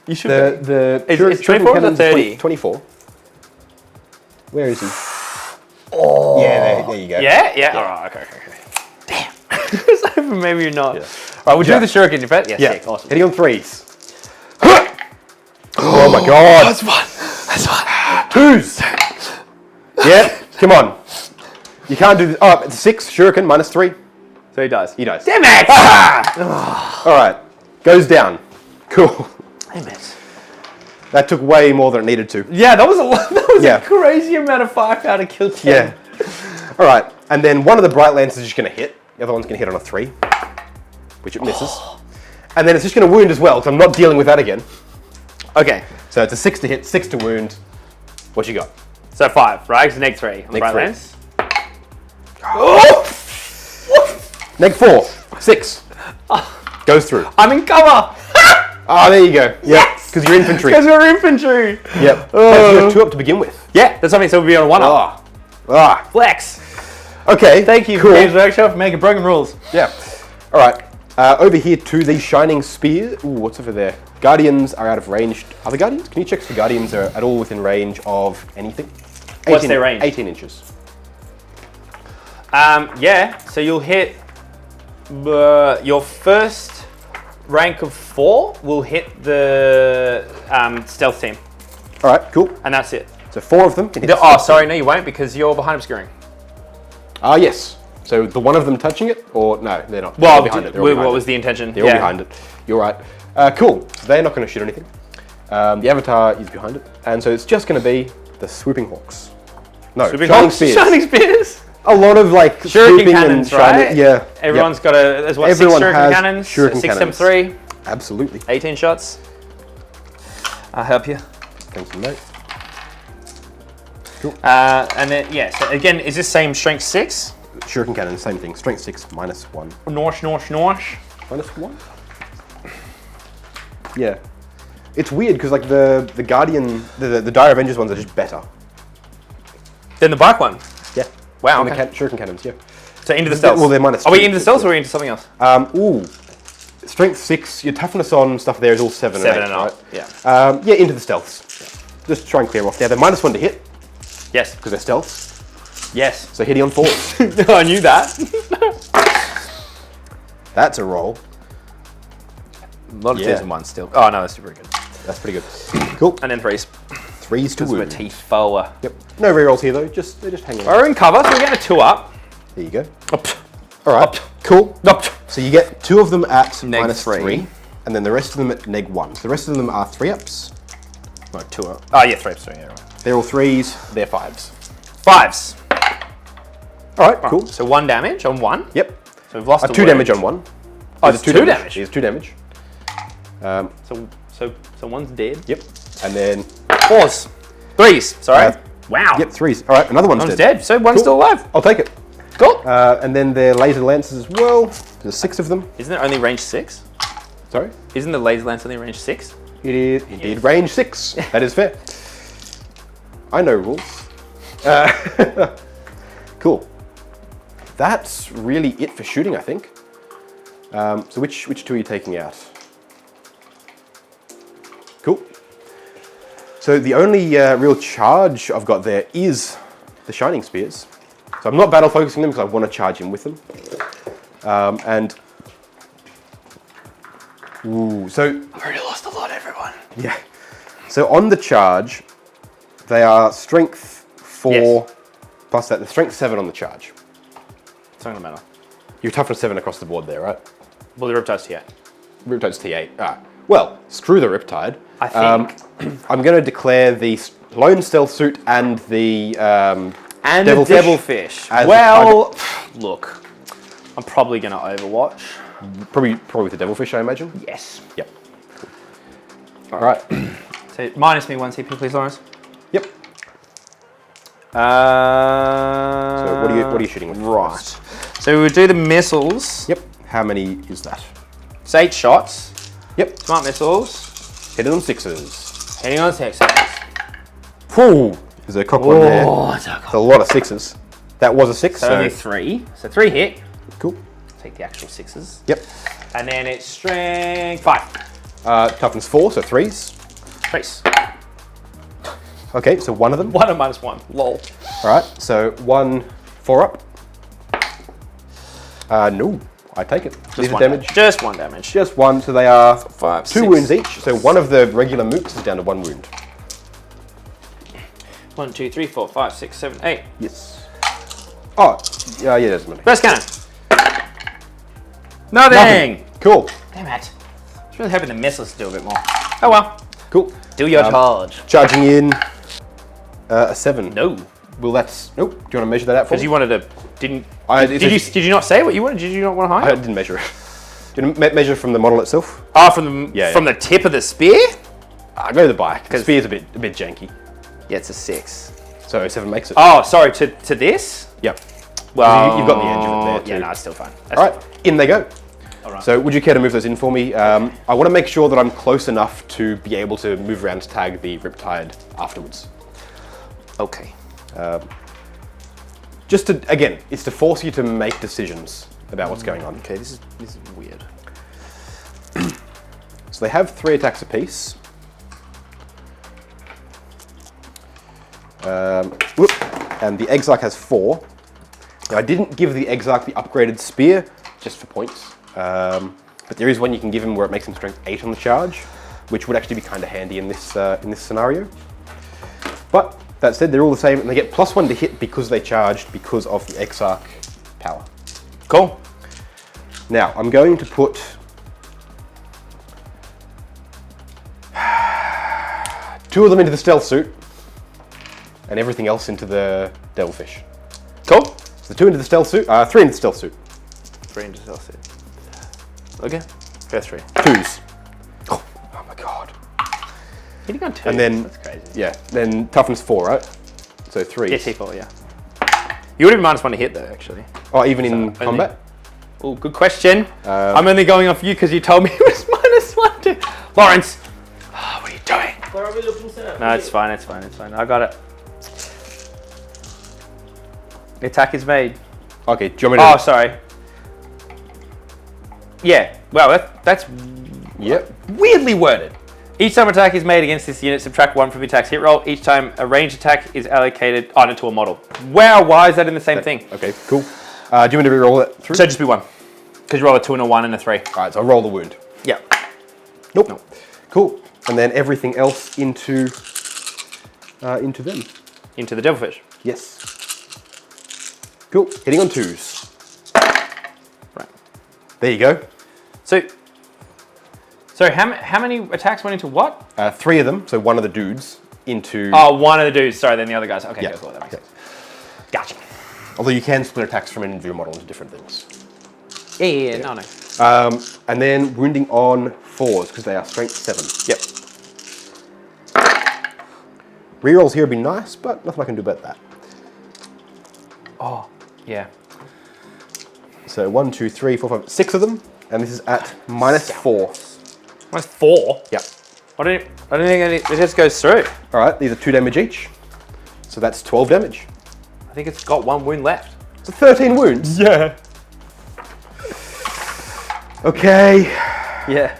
You should be. The It's Shuriken 24 or Cannon's 30? 24. Where is he? Oh. Yeah, there you go. Yeah? All right, okay. Damn. So maybe you're not. Yeah. All right, we'll do the shuriken, you bet? Yes, Yeah. sick, awesome. Hitting on 3s. Oh my god. That's one. 2s. Yeah, come on. You can't do this. Oh, it's 6, Shuriken, -3. So he dies. He dies. Damn it! All right, goes down. Cool. Damn it. That took way more than it needed to. Yeah, that was a lot. That was Yeah. a crazy amount of firepower to kill 10. Yeah. All right, and then one of the Bright Lances is just going to hit. The other one's going to hit on a 3, which it misses. And then it's just going to wound as well, because I'm not dealing with that again. Okay, So it's a 6 to hit, 6 to wound. What you got? so 5, right? So neg 3 on the Neg right 3. lance. Neg 4, 6. Goes through. I'm in cover! Ah, there you go. Yep. Yes! Because you're infantry. Because we're infantry! Yep. But you have 2 up to begin with. Yeah, that's what I mean, so we'll be on a 1-up. Ah. Flex! Okay. Thank you, cool. Games Workshop, for making broken rules. Yeah. All right. Over here to the Shining Spear. Ooh, what's over there? Guardians are out of range. Are the Guardians? Can you check if the Guardians are at all within range of anything? What's their range? 18 inches. Yeah, so you'll hit your first rank of 4 will hit the stealth team, All right, cool. and that's it. So 4 of them can hit. Oh, sorry, no, you won't because you're behind obscuring. Ah, yes. So the one of them touching it, or no, they're not. Well, They're behind it. They're all what behind was it. the intention? They're all behind it. You're right. Cool. So they're not going to shoot anything. The Avatar is behind it, and so it's just going to be the Swooping Hawks. No, Swooping Shining Hawks? Spears. Shining Spears. A lot of like Shuriken swooping cannons, and shining. right? Yeah. Everyone's got a. There's what, Everyone 6 shuriken has cannons. shuriken 6, cannons. 7, 3. Absolutely. 18 shots. I'll help you. Thank you, mate. And then so again, is this same strength 6? Shuriken cannon, same thing. Strength 6, -1. Norsh. -1? Yeah. It's weird because like the Guardian, the Dire Avengers ones are just better. Then the bike one. Yeah. Wow. And Okay. the Shuriken cannons, yeah. So into the stealth. Well, they're -2. Are we into the stealth or are we into something else? Ooh. Strength 6, your toughness on stuff there is all 7 and 8, 7 and right? up. Yeah. Yeah, into the stealths. Just try and clear off. Yeah, they're -1 to hit Yes. because they're stealths. Yes. So hitting on 4s. I knew that. That's a roll. A lot of Yeah. 2s and 1s still. Oh no, that's super good. That's pretty good. Cool. And then 3s. 3s to Because we're wound. teeth forward. Yep. No rerolls here though. They're just hanging. We're in cover, so we're getting a 2 up. There you go. Up. All right. Up. Cool. Up. So you get 2 of them at Neg -3, and then the rest of them at -1. So the rest of them are 3-ups. No, 2 up. Oh yeah, 3 ups. Sorry, yeah, right. They're all 3s. They're 5s. 5s. All right. Cool. So 1 damage on 1. Yep. So we've lost a 2 wound. damage on 1. Oh, there's 2 damage. There's 2 damage. So one's dead. Yep. And then 4s. 3s. Sorry. Uh, Wow. yep, 3s. All right. Another one's One's dead. dead. So one's Cool. still alive. I'll take it. Cool. And then their laser lances as well. There's 6 of them. Isn't it only range 6? Sorry? Isn't the laser lance only range 6? It is indeed range 6. That is fair. I know rules. Cool. That's really it for shooting, I think. So which 2 are you taking out? Cool. So the only real charge I've got there is the Shining Spears. So I'm not battle focusing them because I want to charge in with them. So I've already lost a lot, everyone. yeah. So on the charge, they are strength 4 Yes. plus that. The strength 7 on the charge. It's not gonna matter. You're toughness 7 across the board there, right? Well, the Riptide's T8. Riptide's T8. Ah, well, screw the Riptide. I think. I'm going to declare the lone stealth suit and the And Devilfish the Devilfish. as Well, look, I'm probably gonna Overwatch. probably with the Devilfish, I imagine. Yes. Yep. All right. So minus me 1 CP, please, Lawrence. Yep. So So what are you shooting with? Right. first? So we'll do the missiles. Yep. How many is that? It's 8 shots. Yep. Smart missiles. Hitting on 6s. Hitting on 6. Whew. There's a cock one there. It's a That's a lot of 6s. That was a 6. So only 3. So 3 hit. Cool. Take the actual 6s. Yep. And then it's strength 5. Toughness 4, so 3s. Trace. Okay, so one of them. 1 and minus 1. Lol. All right, so 1 4 up. No, I take it. These are damage. Just 1 damage. Just 1, so they are 5, 2 6. wounds each. So one of the regular mooks is down to 1 wound. 1, 2, 3, 4, 5, 6, 7, 8. Yes. Oh, yeah, doesn't matter. Burst cannon. Nothing. Cool. Damn it. I was really hoping the missiles do a bit more. Oh well. Cool. Do your charge. Charging in a 7. No. Well, that's nope. Do you want to measure that out for Because me? you wanted to. Didn't. Did Did you not say what you wanted? Did you not want to I hide? didn't measure it. Did you measure from the model itself? Oh, from the Yeah, from the tip of the spear. I go to the bike. The spear's a bit janky, Yeah, it's a 6. so 7 makes it. Oh, sorry. To this. Yep. Well, you've got the edge of it there too. Yeah, no, it's still fine. That's All right, in they go. All right. So would you care to move those in for me? I want to make sure that I'm close enough to be able to move around to tag the Riptide afterwards. Okay. Just to, again, it's to force you to make decisions about what's going on. Okay. This is weird. So they have 3 attacks apiece. And the Exarch has 4. Now I didn't give the Exarch the upgraded spear, just for points. But there is one you can give him where it makes him strength 8 on the charge, which would actually be kind of handy in this scenario. But that said, they're all the same, and they get +1 to hit because they charged because of the Exarch power. Cool. Now I'm going to put 2 of them into the stealth suit, and everything else into the Devilfish. Cool. So 2 into the stealth suit, 3 into the stealth suit. 3 into stealth suit. Okay. First 3. 2s. Oh my god. Hitting on 2. And then, That's crazy. yeah, then toughness 4, right? So 3. Yeah, T4. Yeah. You would have -1 to hit though, actually. Oh, even in only- combat? Oh, good question. I'm only going off you because you told me it was -1 to. Lawrence, what are you doing? Where are we looking, sir? No, it's fine. It's fine. It's fine. I got it. The attack is made. Okay, do you want me to... Oh, sorry. Yeah. Well, that's Yep. weirdly worded. Each time attack is made against this unit, subtract 1 from the attack's hit roll. Each time a ranged attack is allocated to a model. Wow, why is that in the same thing? Okay, cool. Do you want me to re-roll that through? So just be 1. Because you roll a 2 and a 1 and a 3. Alright, so I'll roll the wound. Yeah. Nope. No. Cool. And then everything else into them. Into the Devilfish. Yes. Cool. Hitting on 2s. Right. There you go. So how many attacks went into what? 3 of them, so one of the dudes, into... Oh, one of the dudes. Sorry, then the other guys. Okay, Yeah. cool. That makes Okay. sense. Gotcha. Although you can split attacks from an individual model into different things. Yeah. No. And then wounding on 4s, because they are strength 7. Yep. Rerolls here would be nice, but nothing I can do about that. Oh, yeah. So 1, 2, 3, 4, 5, 6 of them, and this is at -4. -4? Yep. I don't think it just goes through. All right, these are 2 damage each. So that's 12 damage. I think it's got 1 wound left. So 13 wounds. Yeah. Okay. Yeah.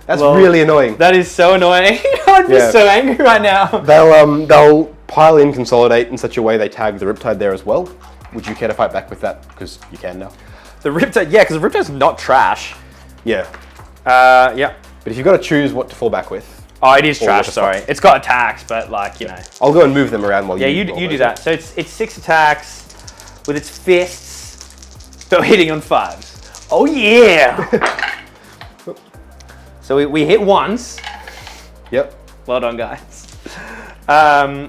That's really annoying. That is so annoying. I'd be so angry right now. They'll pile in, consolidate in such a way they tag the Riptide there as well. Would you care to fight back with that? Because you can now. The Riptide, yeah, because the Riptide's not trash. Yeah. Yeah. But if you've got to choose what to fall back with. Oh, it is or trash, what to sorry. fight. It's got attacks, but like, you know. I'll go and move them around while you Yeah, roll you do those. that. So it's 6 attacks with its fists, but hitting on 5s. Oh yeah! So we hit once. Yep. Well done, guys.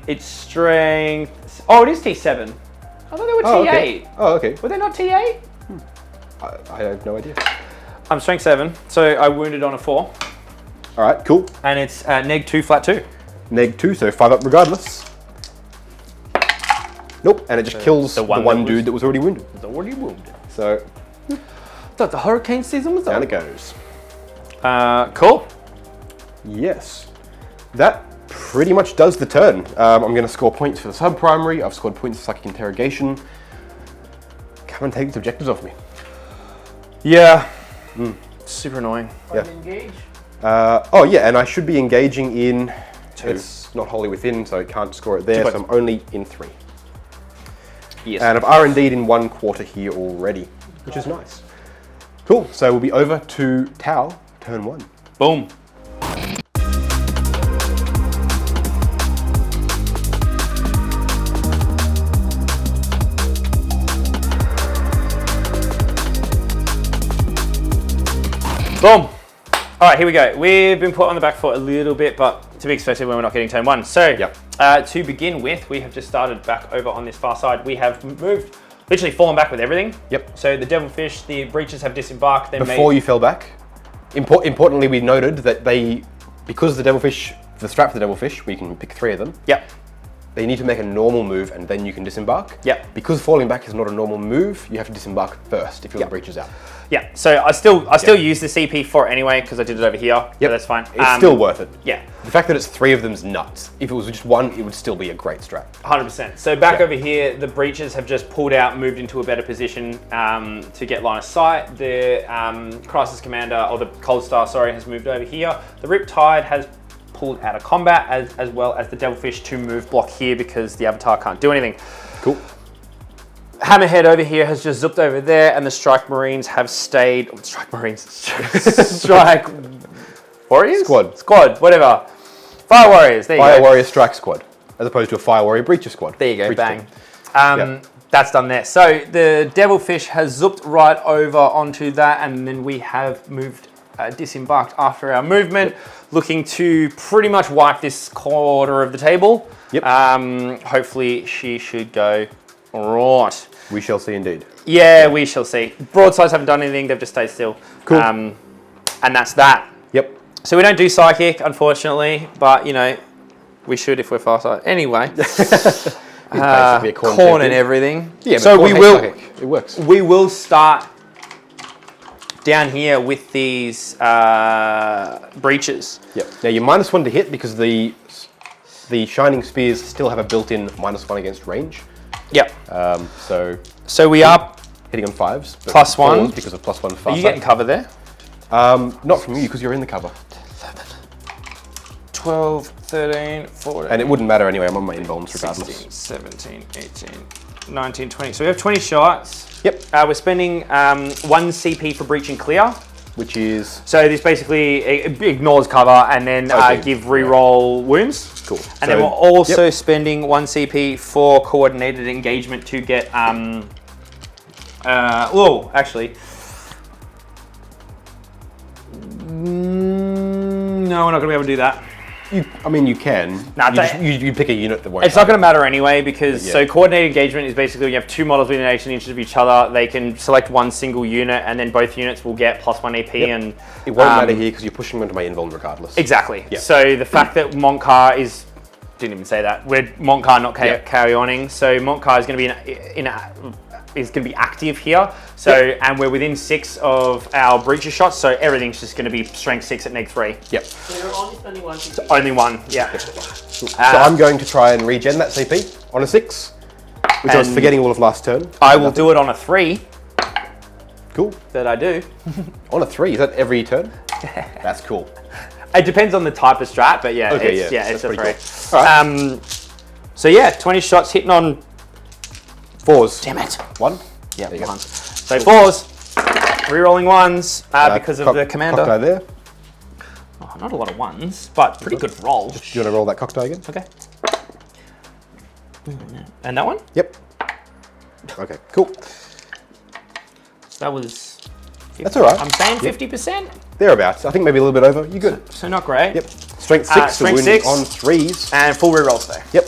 Its strength. Oh, it is T7. I thought they were T8. Okay. Oh, okay. Were they not T8? I have no idea. I'm strength 7, so I wounded on a 4, All right, cool. and it's -2 flat 2. -2, so 5 up regardless. Nope, and it just kills the one dude that was already wounded. Already wounded. So Thought the hurricane season was down on. it goes. Cool. Yes. That pretty much does the turn. I'm going to score points for the sub-primary. I've scored points for psychic interrogation. Come and take these objectives off me. Yeah. Super annoying. Yeah. Engage. Oh yeah, and I should be engaging in 2. It's not wholly within, so I can't score it there, 2 so I'm only in 3. Yes. And I've R&D'd in 1 quarter here already, which is nice. Cool, so we'll be over to Tau, turn 1. Boom. Boom. All right, here we go. We've been put on the back foot a little bit, but to be expected when we're not getting turn 1. So to begin with, we have just started back over on this far side. We have moved, literally fallen back with everything. Yep. So the Devilfish, the Breaches have disembarked. Before you fell back, importantly, we noted that because the Devilfish, the strat for the Devilfish, we can pick 3 of them. Yep. They need to make a normal move and then you can disembark. Yep. Because falling back is not a normal move, you have to disembark first if your breach is out. Yeah, so I still use the CP for it anyway because I did it over here. Yeah, that's fine. It's still worth it. Yeah. The fact that it's 3 of them's nuts. If it was just 1, it would still be a great strat. 100%. So back over here, the Breaches have just pulled out, moved into a better position to get line of sight. The Crisis Commander, or the Cold Star, sorry, has moved over here. The Riptide has pulled out of combat as well as the Devilfish to move block here because the Avatar can't do anything. Cool. Hammerhead over here has just zipped over there, and the Strike Marines have stayed. Strike Marines, Strike Warriors, Squad, whatever. Fire Warriors. There you go. Fire Warrior Strike Squad, as opposed to a Fire Warrior Breacher Squad. There you go. Breach Bang. team. That's done there. So the Devilfish has zipped right over onto that, and then we have moved, disembarked after our movement, looking to pretty much wipe this quarter of the table. Yep. Hopefully she should go right. We shall see indeed. Yeah, we shall see. Broadsides haven't done anything, they've just stayed still. Cool. And that's that. Yep. So we don't do Psychic, unfortunately, but you know, we should if we're farsighted. Anyway. Basically a corn and everything. Yeah, so we will. Psychic. It works. We will start down here with these breaches. Yep. Now you're -1 to hit because the Shining Spears still have a built-in -1 against range. Yep. So we are hitting on 5s. But +1 because of +1 Are you getting cover there? Not from you because you're in the cover. 12, 13, 14. And it wouldn't matter anyway. I'm on my invulns regardless. 16, 17, 18, 19, 20. So we have 20 shots. Yep. We're spending 1 CP for breach and clear. Which is So this basically ignores cover and then give reroll wounds. cool. And then we're also spending 1 CP for coordinated engagement to get actually. No, we're not gonna be able to do that. I mean, you can. Nah, you pick a unit that won't. It's not going to matter anyway because Yeah. so coordinated engagement is basically when you have 2 models within 18 inches of each other. They can select 1 single unit, and then both units will get +1 AP. And It won't matter here because you're pushing them into my invuln regardless. exactly. Yeah. So the fact that Montcar is didn't even say that we're Montcar not carry-oning. So Montcar is going to be in is going to be active here. So, and we're within 6 of our breacher shots, so everything's just going to be strength 6 at neg3. Yep. So you're only spending 1 CP? Only one, yeah. So I'm going to try and regen that CP on a 6, which I was forgetting all of last turn. I will do it on a 3. Cool. That I do. On a 3, is that every turn? That's cool. It depends on the type of strat, but yeah, Okay, it's a 3. Cool. All right. So yeah, 20 shots hitting on 4s. Damn it. 1? Yeah, There you go. 1. So 4s, re-rolling 1s because of the commander. Cock die there. Oh, not a lot of 1s, but pretty good roll. Do you want to roll that cock die again? Okay. And that one? Yep. Okay, cool. That was... 50. That's all right. I'm saying 50%. Thereabouts. I think maybe a little bit over. You good? So not great. Yep. Strength 6 to strength wound 6. on 3s. And full re-rolls though. Yep.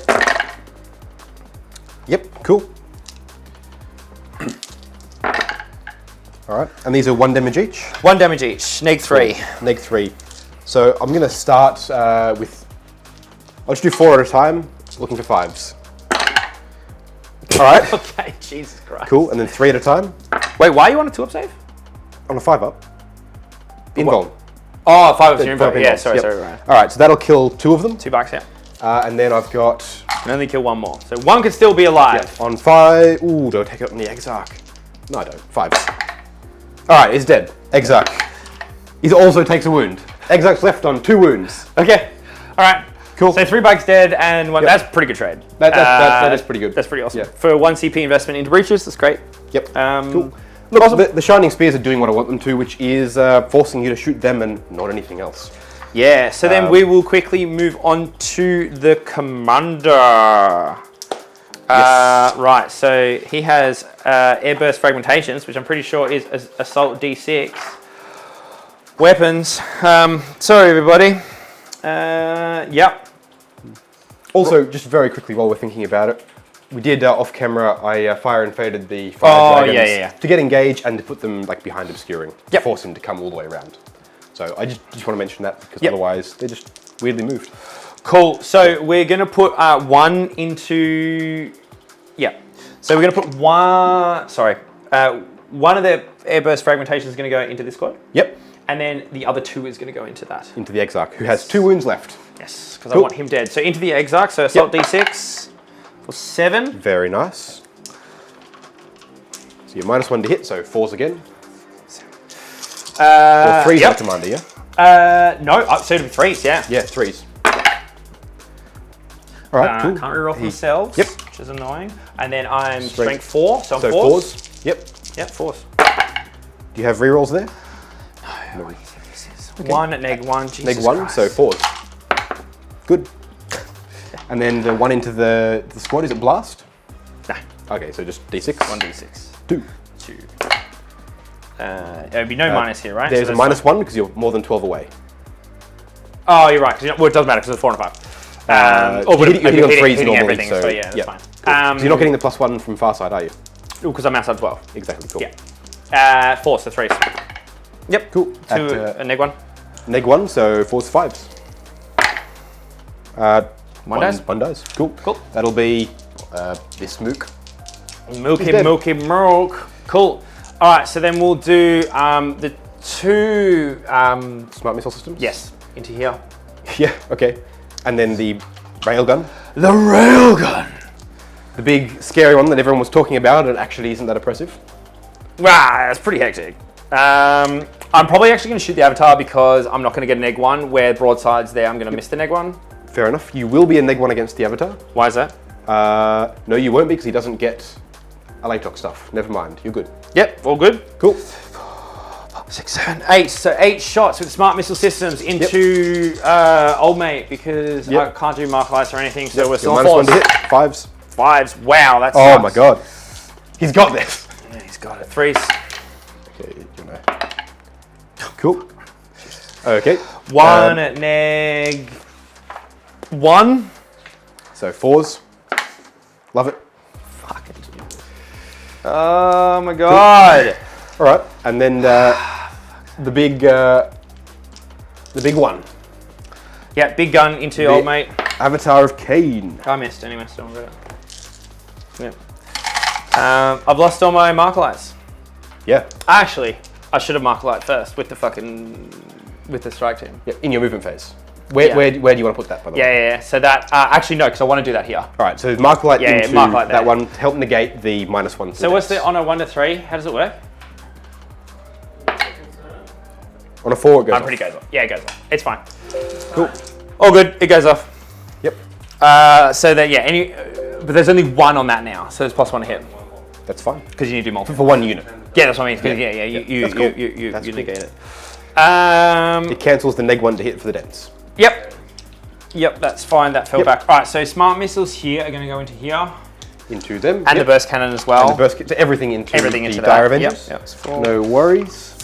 Yep, cool. All right, and these are 1 damage each? 1 damage each, neg 3. Neg 3. So I'm gonna start with, I'll just do 4 at a time, looking for 5s. All right, Okay, Jesus Christ. cool, and then 3 at a time, Wait, why you want a 2-up save? on a 5-up. Invuln. Oh, 5 ups, you're Five Yeah, invulns, sorry, yep. sorry, right. All right, so that'll kill 2 of them, $2, yeah. and then I've got, And only kill 1 more. So 1 could still be alive. on 5, ooh, do I take it on the Exarch? No, I don't, 5s. All right, he's dead. Exarch. He also takes a wound. Exarch's left on 2 wounds. Okay, all right. Cool. So 3 bucks dead and 1. Yep. That's pretty good trade. That is pretty good. That's pretty awesome. Yeah. For 1 CP investment into breaches, that's great. Yep. Cool. Look, the Shining Spears are doing what I want them to, which is forcing you to shoot them and not anything else. Yeah, so then we will quickly move on to the commander. Right, so he has airburst fragmentations, which I'm pretty sure is assault D6. Weapons. Sorry, everybody. Yep. Also, just very quickly while we're thinking about it, we did off camera. I fire and faded the fire dragons yeah. to get engaged and to put them like behind obscuring, to Yep. force him to come all the way around. So I just want to mention that because Yep. otherwise they're just weirdly moved. Cool. So we're going to put 1 into... Yeah. So we're going to put 1... Sorry. 1 of the airburst fragmentation is going to go into this squad. Yep. And then the other 2 is going to go into that. Into the Exarch, who has 2 wounds left. Yes, because I Cool. want him dead. So into the Exarch, so assault D6 for 7. Very nice. So you're -1 to hit, so 4s again. Or 3s yep. on commander, yeah? No, so it'll be 3s, yeah. Yeah, 3s. All right, cool. Can't reroll themselves, Yep. which is annoying. And then I'm Strength. strength 4, so I'm So 4s. 4s. Yep. Yep, 4s. Do you have rerolls there? No. 1 at neg 1, Jesus Neg 1, Christ. so 4s. Good. And then the 1 into the squad, is it blast? Nah, Okay, so just D6. 1d6. 2. 2. There'd be no minus here, right? There's So a that's -1 because you're more than 12 away. Oh, you're right. Well, it doesn't matter because it's 4 and a 5. You're but hitting on 3s hitting normally, everything, so, so yeah, that's yeah. fine. So you're not getting the +1 from far side, are you? Because I'm outside 12. Exactly, cool. Yeah. 4, so 3s. Yep. Cool. 2 At, a neg 1. Neg 1, so 4s, 5s. 1 dice. 1 dice. Cool. Cool. That'll be this mook. Milky, dead. milky, milk. Cool. All right, so then we'll do the 2. Smart missile systems? Yes, into here. Yeah, okay. And then the railgun. The railgun. The big scary one that everyone was talking about and actually isn't that oppressive. Wow, that's pretty hectic. I'm probably actually going to shoot the Avatar because I'm not going to get a neg 1 where broadside's there. I'm going to miss the neg 1. Fair enough. You will be a neg 1 against the Avatar. Why is that? No, you won't be because he doesn't get Alaitoc stuff. Never mind. You're good. Yep, all good. Cool. 6, 7, 8. So 8 shots with smart missile systems into old mate because I can't do mark lights or anything. So we're still on -1 to 4s. hit. 5s. 5s. Wow, that's. Oh my god. He's got this. Yeah, he's got it. 3s. Okay, you know. Cool. Okay. 1 at neg 1. So 4s. Love it. Fucking. Oh my god. All right, and then the big one, Yeah, big gun into old mate. Avatar of Cain. I missed anyway, still got it. Yeah. I've lost all my Markalites. Yeah. Actually, I should have Markalite first with the strike team. Yeah. In your movement phase. Where do you want to put that, by the way? Yeah. So that, actually no, because I want to do that here. All right, so Markalite into Markalite that one to help negate the -1. So what's the, on a 1 to 3, how does it work? On a 4 it goes I'm off. pretty goes off. Yeah, it goes off. It's fine. Cool. All good, it goes off. Yep. So that, but there's only 1 on that now, so it's +1 to hit. That's fine. Because you need to do multiple. For 1 unit. Yeah, that's what I mean. That's cool. You negate it. It cancels the -1 to hit for the dents. Yep, that's fine. That fell back. All right, so smart missiles here are going to go into here. Into them. And the burst cannon as well. And the burst, so everything into the Dire Avengers. Yep. It's 4. No worries.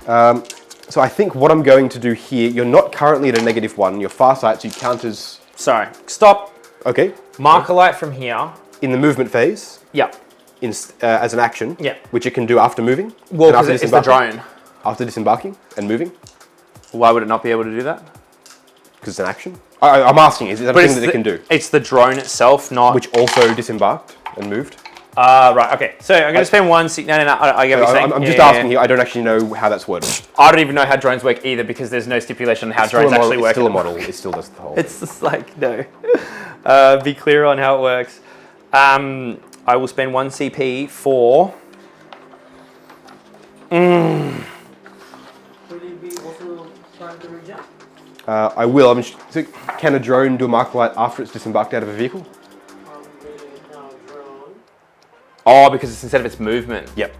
So I think what I'm going to do here, you're not currently at a -1. Your far sight, so you count as... Sorry, stop. Okay. Markalite from here. In the movement phase. Yep. As an action. Yeah. Which it can do after moving. Well, because it's the drone. After disembarking and moving. Why would it not be able to do that? Because it's an action. I'm asking, is it a thing that it can do? It's the drone itself, not... Which also disembarked and moved. Right, okay. So I'm going to spend 1... No, I get what you're saying. I'm just asking here, I don't actually know how that's worded. I don't even know how drones work either because there's no stipulation on how drones actually work. It's still a model, it still does the whole... It's just like, no. Be clear on how it works. I will spend 1 CP for... I will. So can a drone do a Markalite after it's disembarked out of a vehicle? Oh, because it's instead of its movement. Yep.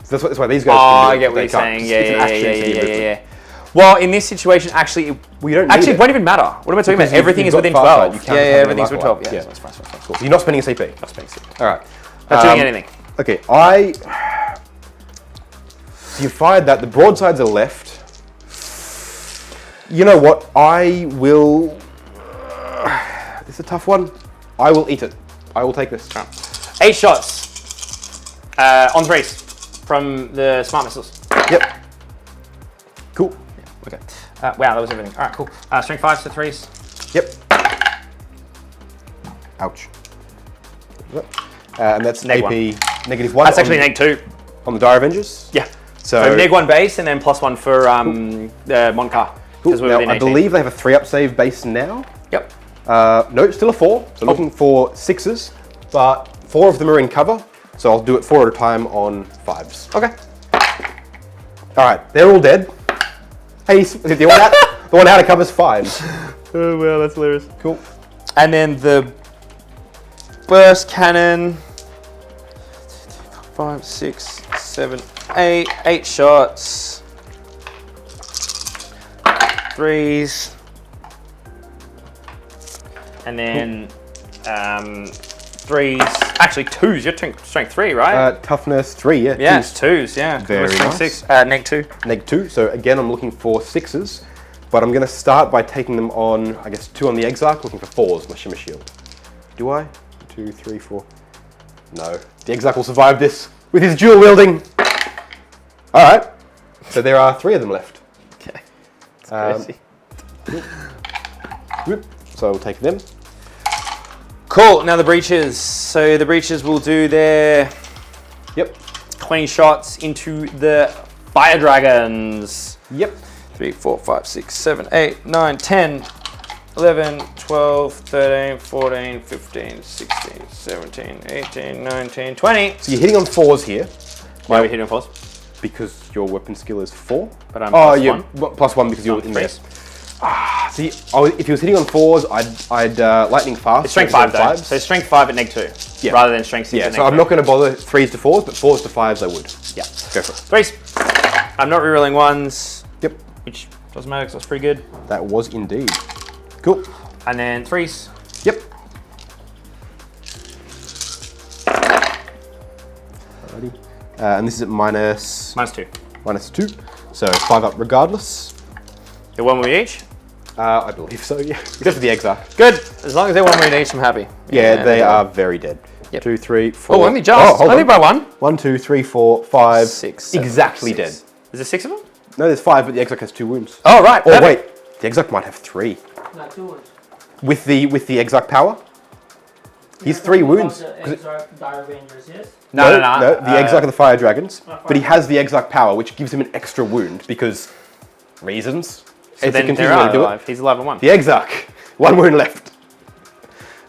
So that's why these guys can do it. I get what you're saying. Yeah. Movement. Well, in this situation, actually, we don't it won't even matter. What am I talking about? Everything is within 12. Yeah, everything's within 12. Yeah, that's fine. Cool. So you're not spending a CP? Not spending CP. All right. Not doing anything. Okay, you fired that. The broadsides are left. You know what? I will... This is a tough one. I will eat it. I will take this. 8 shots on 3s from the smart missiles. Yep. Cool. Yeah, okay. Wow, that was everything. All right, cool. Strength 5s to 3s. Yep. Ouch. And that's Neg AP -1. -1. That's actually -2. On the Dire Avengers? Yeah. So -1 base and then +1 for Moncar. Cool. Now, I believe they have a 3-up save base now. Yep. No, still a 4. So looking for 6s, but 4 of them are in cover. So I'll do it 4 at a time on 5s. Okay. All right, they're all dead. Hey, the one out of cover's fine. Oh, wow, that's hilarious. Cool. And then the burst cannon. 5, 6, 7, 8. 8 shots. 3s. And then 3s. Actually, 2s. You're strength 3, right? Toughness 3, yeah. Yeah, it's 2s, yeah. Very strength nice. 6. -2. -2. So again, I'm looking for 6s, but I'm going to start by taking them on, I guess, 2 on the Exarch, looking for 4s, my Shimmer Shield. Do I? 2, 3, 4. No. The Exarch will survive this with his dual wielding. All right. So there are 3 of them left. Okay. That's crazy. So I'll take them. Cool. Now the breaches. So the breaches will do their 20 shots into the fire dragons. Yep. 3, 4, 5, 6, 7, 8, 9, 10, 11, 12, 13, 14, 15, 16, 17, 18, 19, 20. So you're hitting on 4s here. Why are we hitting on 4s? Because your weapon skill is 4. But I'm +1. +1 because you're in there. See, if he was hitting on 4s, I'd lightning fast. It's strength 5 though. So strength 5 at -2. Rather than strength 6 at -2. So I'm not going to bother 3s to 4s, but 4s to 5s I would. Yeah. Go for it. 3s. I'm not rerolling 1s. Yep. Which doesn't matter because that's pretty good. That was indeed. Cool. And then 3s. Yep. Alrighty. And this is at -2. -2. So 5 up regardless. You're 1 with each? I believe so, yeah. Except for the Exarch. Good. As long as they're 1 with each, I'm happy. Yeah, they are very dead. Yep. 2, 3, 4. Oh, only just. hold only on. by 1. 1, 2, 3, 4, 5. 6. 7, exactly 6. dead. Is there 6 of them? No, there's 5, but the Exarch has 2 wounds. Oh, right. Oh, wait. The Exarch might have 3. Not 2 ones. With the Exarch power? He's 3 wounds. Dire Rangers, yes? No. The Exarch of the Fire Dragons. But he has the Exarch power, which gives him an extra wound because reasons. So then they're alive. He's alive at 1. The Exarch, 1 wound left.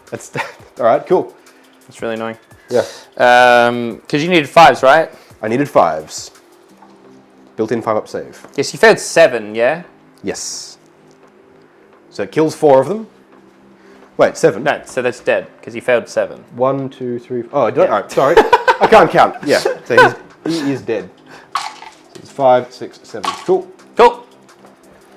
That's all right. Cool. That's really annoying. Yeah. Because you needed 5s, right? I needed 5s. Built-in 5-up save. Yes, you failed 7, yeah? Yes. So it kills 4 of them. Wait, 7? No, so that's dead because he failed 7. 1, 2, 3. Oh, did I? Oh, sorry. I can't count. Yeah. So he is dead. So it's 5, 6, 7. Cool. Cool.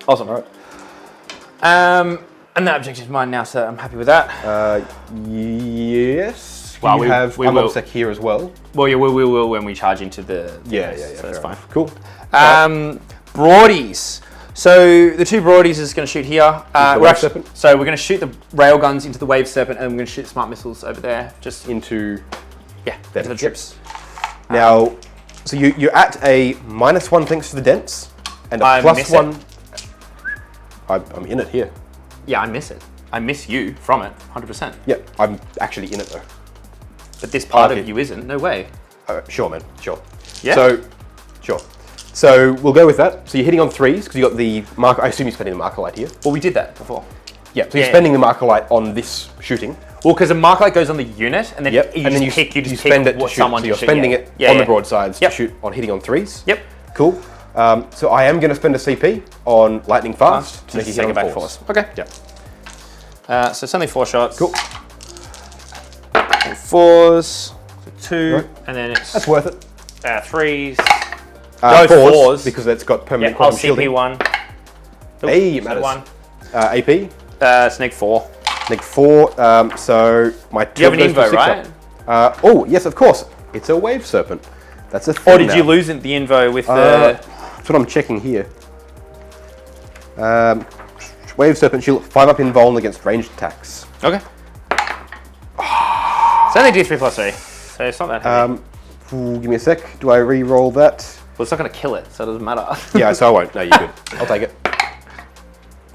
Awesome. All right. And that objective's mine now, so I'm happy with that. Yes. Well, you have Unobsec here as well. Well, yeah, we will when we charge into the... Yeah. So that's fine. Enough. Cool. Broadies. So the 2 broadies is going to shoot here. Serpent. So we're going to shoot the railguns into the wave serpent, and we're going to shoot smart missiles over there, just Into into the troops. Now, so you're at a -1 thanks to the dents, and a I miss +1. I'm in it here. Yeah, I miss it. I miss you from it, 100%. Yeah, I'm actually in it though. But this part Okay. of you isn't. No way. Sure, man. Sure. Yeah? So, sure. So we'll go with that. So you're hitting on 3s because you got the marker. I assume you're spending the marker light here. Well, we did that before. Yeah. So you're spending the marker light on this shooting. Well, because the marker light goes on the unit, and then Yep. you and then just you pick spend it to what shoot. someone So you're to shoot. spending it on the broadsides Yep. to shoot on hitting on 3s. Yep. Cool. So I am going to spend a CP on lightning fast to make you hit take on it back 4s. Okay. Yeah. So it's only 4 shots. Cool. 4s, so 2, Right. and then it's That's worth it. 3s. 4s because it's got permanent I'll quantum CP shielding. 1. Hey, it So matters. 1. AP. Snake 4. Neg 4. So my 2 You have an goes to invo, 6 right? up. Oh yes, of course. It's a wave serpent. That's a thing. Or did now. you lose the invo with the... That's what I'm checking here. Wave serpent shield 5-up invuln against ranged attacks. Okay. It's only D3 plus 3, so it's not that heavy. Give me a sec. Do I re-roll that? Well, it's not going to kill it, so it doesn't matter. Yeah, so I won't. No, you're good. I'll take it.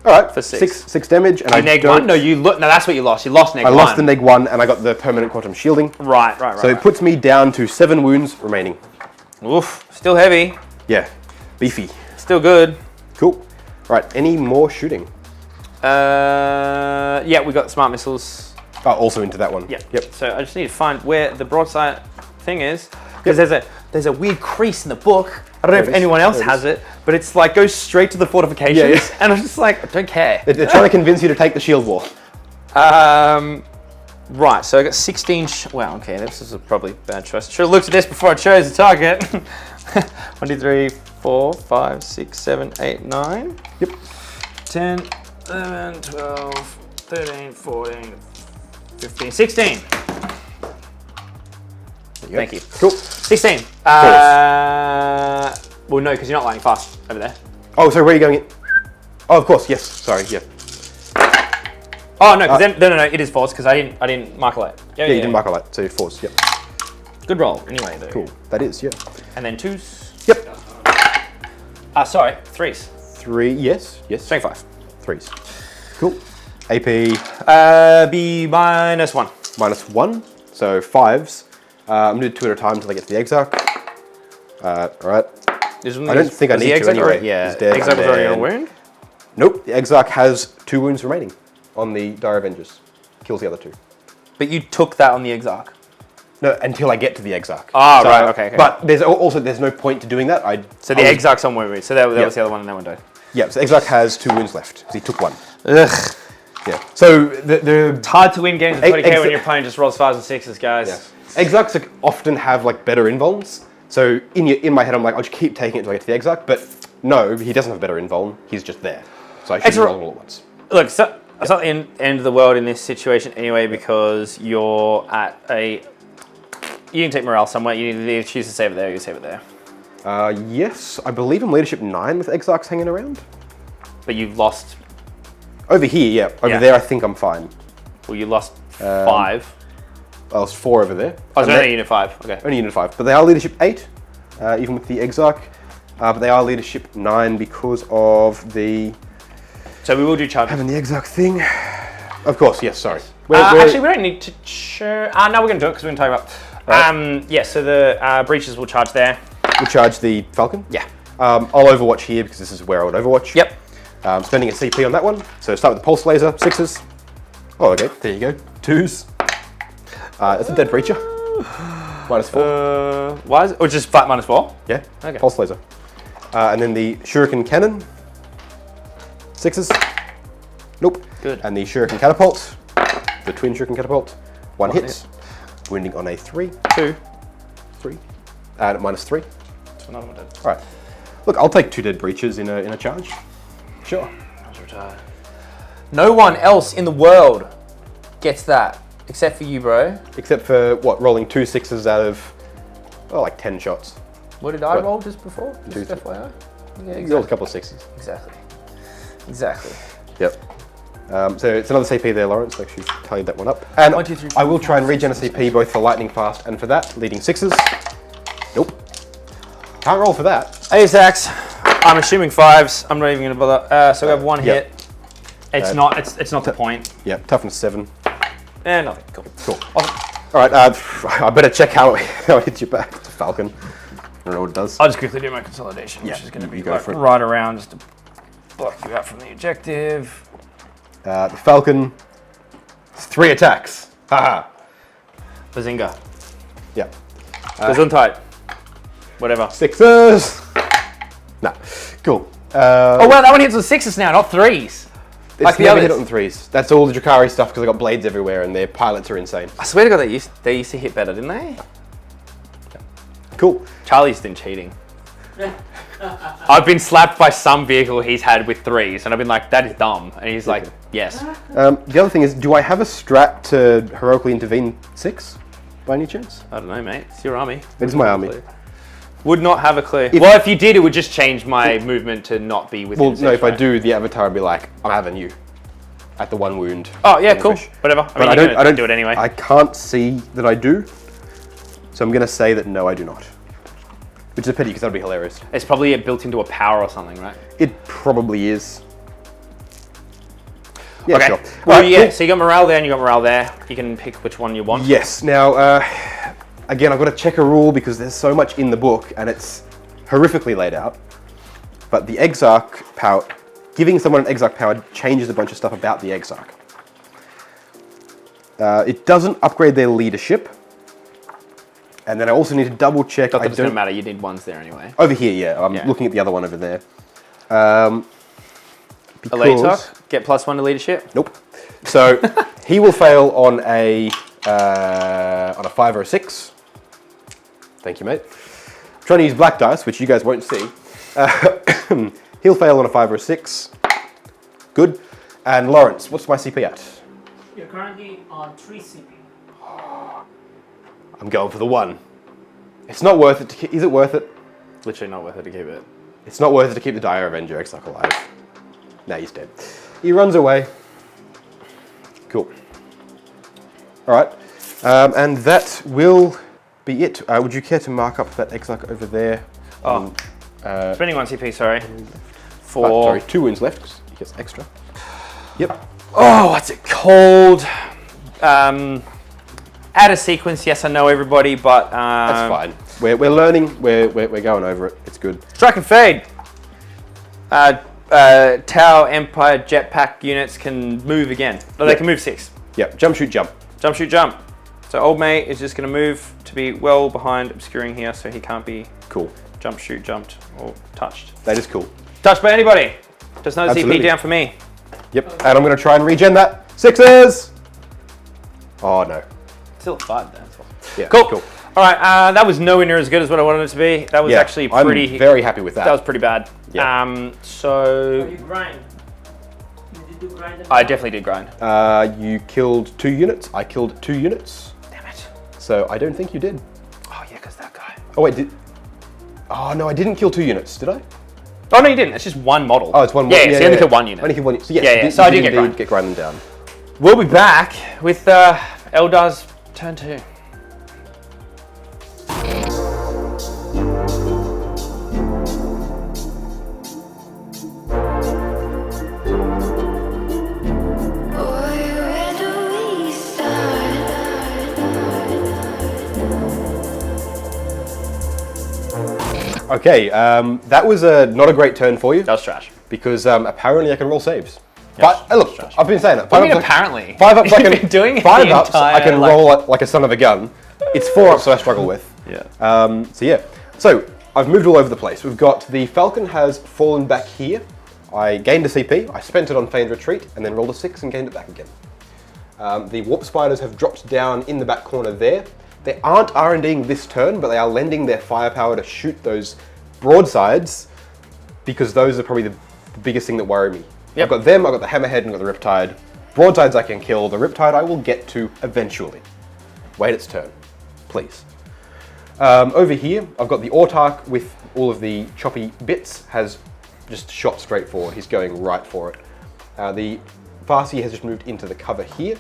All right. For 6. 6 damage, and You I neg don't. 1? No, no, that's what you lost. You lost neg 1. I lost the neg 1, and I got the permanent quantum shielding. Right. So it puts me down to 7 wounds remaining. Oof, still heavy. Yeah, beefy. Still good. Cool. Right. Any more shooting? Yeah, we got smart missiles. Oh, also into that one. Yep. Yep. So I just need to find where the broadside thing is, because there's a weird crease in the book. I don't know if anyone else has it, but it's like goes straight to the fortifications, Yeah. and I'm just like, I don't care. They're trying to convince you to take the shield wall. Right, so I got 16. Wow, okay, this is probably a bad choice. Should have looked at this before I chose the target. 1, 2, 3, 4, 5, 6, 7, 8, 9. Yep. 10, 11, 12, 13, 14, 15, 16. Thank you. Cool. 16. Well, no, because you're not lightning fast over there. Oh, so where are you going in? Oh, of course. Yes. Sorry. Yeah. Oh no, because no, it is false because I didn't mark a light. Yeah, you didn't mark a light, so 4s. Yep. Good roll. Anyway, though. Cool. That is. Yeah. And then 2s. Yep. Sorry, 3s. 3. Yes. Yes. Strength 5. 3s. Cool. AP B minus 1. -1. So 5s. I'm gonna do 2 at a time until I get to the Exarch. All right. I don't think I need to anyway. Yeah. He's dead, Exarch was already on a and wound. Nope. The Exarch has 2 wounds remaining on the Dire Avengers. Kills the other 2. But you took that on the Exarch. No, until I get to the Exarch. Ah, right. Okay. But there's no point to doing that. So the Exarch's on wound. So that was the other one, and that one died. Yeah. So Exarch has 2 wounds left because he took 1. Ugh. Yeah. So the It's hard to win games with 20k when your opponent just rolls 5s and 6s, guys. Yeah. Exarchs often have like better invulns. So in my head, I'm like, I'll just keep taking it until I get to the Exarch. But no, he doesn't have better invuln. He's just there. So I should roll all at once. Look, it's not the end of the world in this situation anyway, because you're at a... You can take morale somewhere. You either choose to save it there or you save it there. Yes, I believe I'm leadership 9 with Exarchs hanging around. But you've lost... Over here, yeah. Over there, I think I'm fine. Well, you lost 5. I lost 4 over there. Oh, it's only unit 5. Okay. Only unit 5. But they are leadership 8, even with the Exarch. But they are leadership 9 because of the... So we will do charges. Having the Exarch thing. Of course, yes, sorry. Actually, we don't need to. No, we're going to do it because we're going to talk about. Right. Yeah. So the breaches will charge there. We'll charge the Falcon. Yeah. I'll Overwatch here because this is where I would Overwatch. Yep. Spending a CP on that one. So start with the Pulse Laser, 6s. Oh, okay. There you go. 2s. It's a dead breacher. -4. Why is it? Or just flat -4? Yeah. Okay. Pulse Laser. And then the Shuriken Cannon. 6s. Nope. Good. And the Shuriken Catapult. The Twin Shuriken Catapult. One hit. Wounding on a 3. 2. 3. And -3. So another one dead. All right. Look, I'll take 2 dead breaches in a charge. Sure. No one else in the world gets that except for you, bro. Except for what? Rolling 2 6s out of like 10 shots. What did I roll just before? Just 2, FYI. Yeah, You rolled a couple of 6s. Exactly. Yep. So it's another CP there, Lawrence. Actually, tallied that one up. And 1, 2, 3, 4, I will try and 5, regen a 6, CP both for lightning fast and for that, leading 6s. Nope. Can't roll for that. Ace Axe. I'm assuming 5s. I'm not even going to bother. So we have 1 hit. It's not. It's not the point. Yep. Toughness 7. Nothing. Cool. Awesome. All right. I better check how it hits you back. It's a Falcon. I don't know what it does. I'll just quickly do my consolidation, which is going to be go for it. right around just to block you out from the objective. The Falcon. 3 attacks. Haha. Bazinga. Yeah. Gesundheit. Whatever. 6s. Nah. Cool. Oh wow, that one hits with 6s now, not 3s. Like the other hit on 3s. That's all the Drakari stuff because I got blades everywhere and their pilots are insane. I swear to God, they used to hit better, didn't they? Cool. Charlie's been cheating. I've been slapped by some vehicle he's had with 3s, and I've been like, that is dumb. And he's like, yes. The other thing is, do I have a strat to heroically intervene 6 by any chance? I don't know, mate. It's your army. It is my army. Would not have a clue. Well, if you did, it would just change my movement to not be within. Well, no, if I do, the avatar would be like, I'm having you at the 1 wound. Oh, yeah, cool. Whatever. I mean, I don't do it anyway. I can't see that I do. So I'm going to say that no, I do not. Which is a pity because that would be hilarious. It's probably built into a power or something, right? It probably is. Yeah, okay. sure. Well, right, yeah, cool. so you got morale there and you got morale there. You can pick which one you want. Yes. Now, again, I've got to check a rule because there's so much in the book and it's horrifically laid out. But the Exarch power, giving someone an Exarch power changes a bunch of stuff about the Exarch. It doesn't upgrade their leadership. And then I also need to double check. Not that it's going to matter, you need ones there anyway. Over here, yeah. I'm looking at the other one over there. Alaitoc, get +1 to leadership? Nope. So he will fail on a 5 or a 6. Thank you, mate. I'm trying to use black dice, which you guys won't see. He'll fail on a 5 or a 6. Good. And Lawrence, what's my CP at? You're currently on 3 CP. I'm going for the 1. It's not worth it to keep. Is it worth it? Literally not worth it to keep it. It's not worth it to keep the Dire Avenger Exarch alive. Now he's dead. He runs away. Cool. All right. And that will be it. Would you care to mark up that Exarch over there? Spending 1 CP, sorry. Sorry, 2 wounds left. 'Cause he gets extra. Yep. Oh, what's it called? Add a sequence, yes, I know everybody, but... That's fine. We're learning, we're going over it. It's good. Strike and fade. Tau Empire jetpack units can move again. No, they can move 6. Yep, jump, shoot, jump. Jump, shoot, jump. So old mate is just going to move to be well behind obscuring here, so he can't be cool. Jump, shoot, jumped, or touched. That is cool. Touched by anybody. Just no Absolutely. CP down for me. Yep, and I'm going to try and regen that. 6s! Oh, no. Still 5 then. Yeah, cool. All right, that was nowhere near as good as what I wanted it to be. That was actually pretty... I'm very happy with that. That was pretty bad. Yeah. So you grind. Did you do grind? I definitely did grind. You killed 2 units. I killed 2 units. Damn it. So I don't think you did. Oh, yeah, because that guy. Oh, wait, Oh, no, I didn't kill 2 units, did I? Oh, no, you didn't. It's just 1 model. Oh, it's 1 model. Yeah, so you only killed 1 unit. Only killed 1 unit. So yes, so I did get grinding down. We'll be back with Eldar's turn 2. Where do we Okay, that was not a great turn for you. That was trash. Because apparently I can roll saves. But look, I've been saying it. I mean, apparently. 5 ups I You've can been doing it 5 the ups I can entire, roll like a son of a gun. It's 4 ups that I struggle with. Yeah. So yeah. So I've moved all over the place. We've got the Falcon has fallen back here. I gained a CP, I spent it on Feigned Retreat, and then rolled a 6 and gained it back again. The Warp Spiders have dropped down in the back corner there. They aren't R&Ding this turn, but they are lending their firepower to shoot those broadsides, because those are probably the biggest thing that worry me. Yep. I've got them, I've got the Hammerhead, and I've got the Riptide. Broadsides I can kill, the Riptide I will get to eventually. Wait its turn, please. Over here, I've got the Autarch with all of the choppy bits, has just shot straight forward. He's going right for it. The Farsi has just moved into the cover here.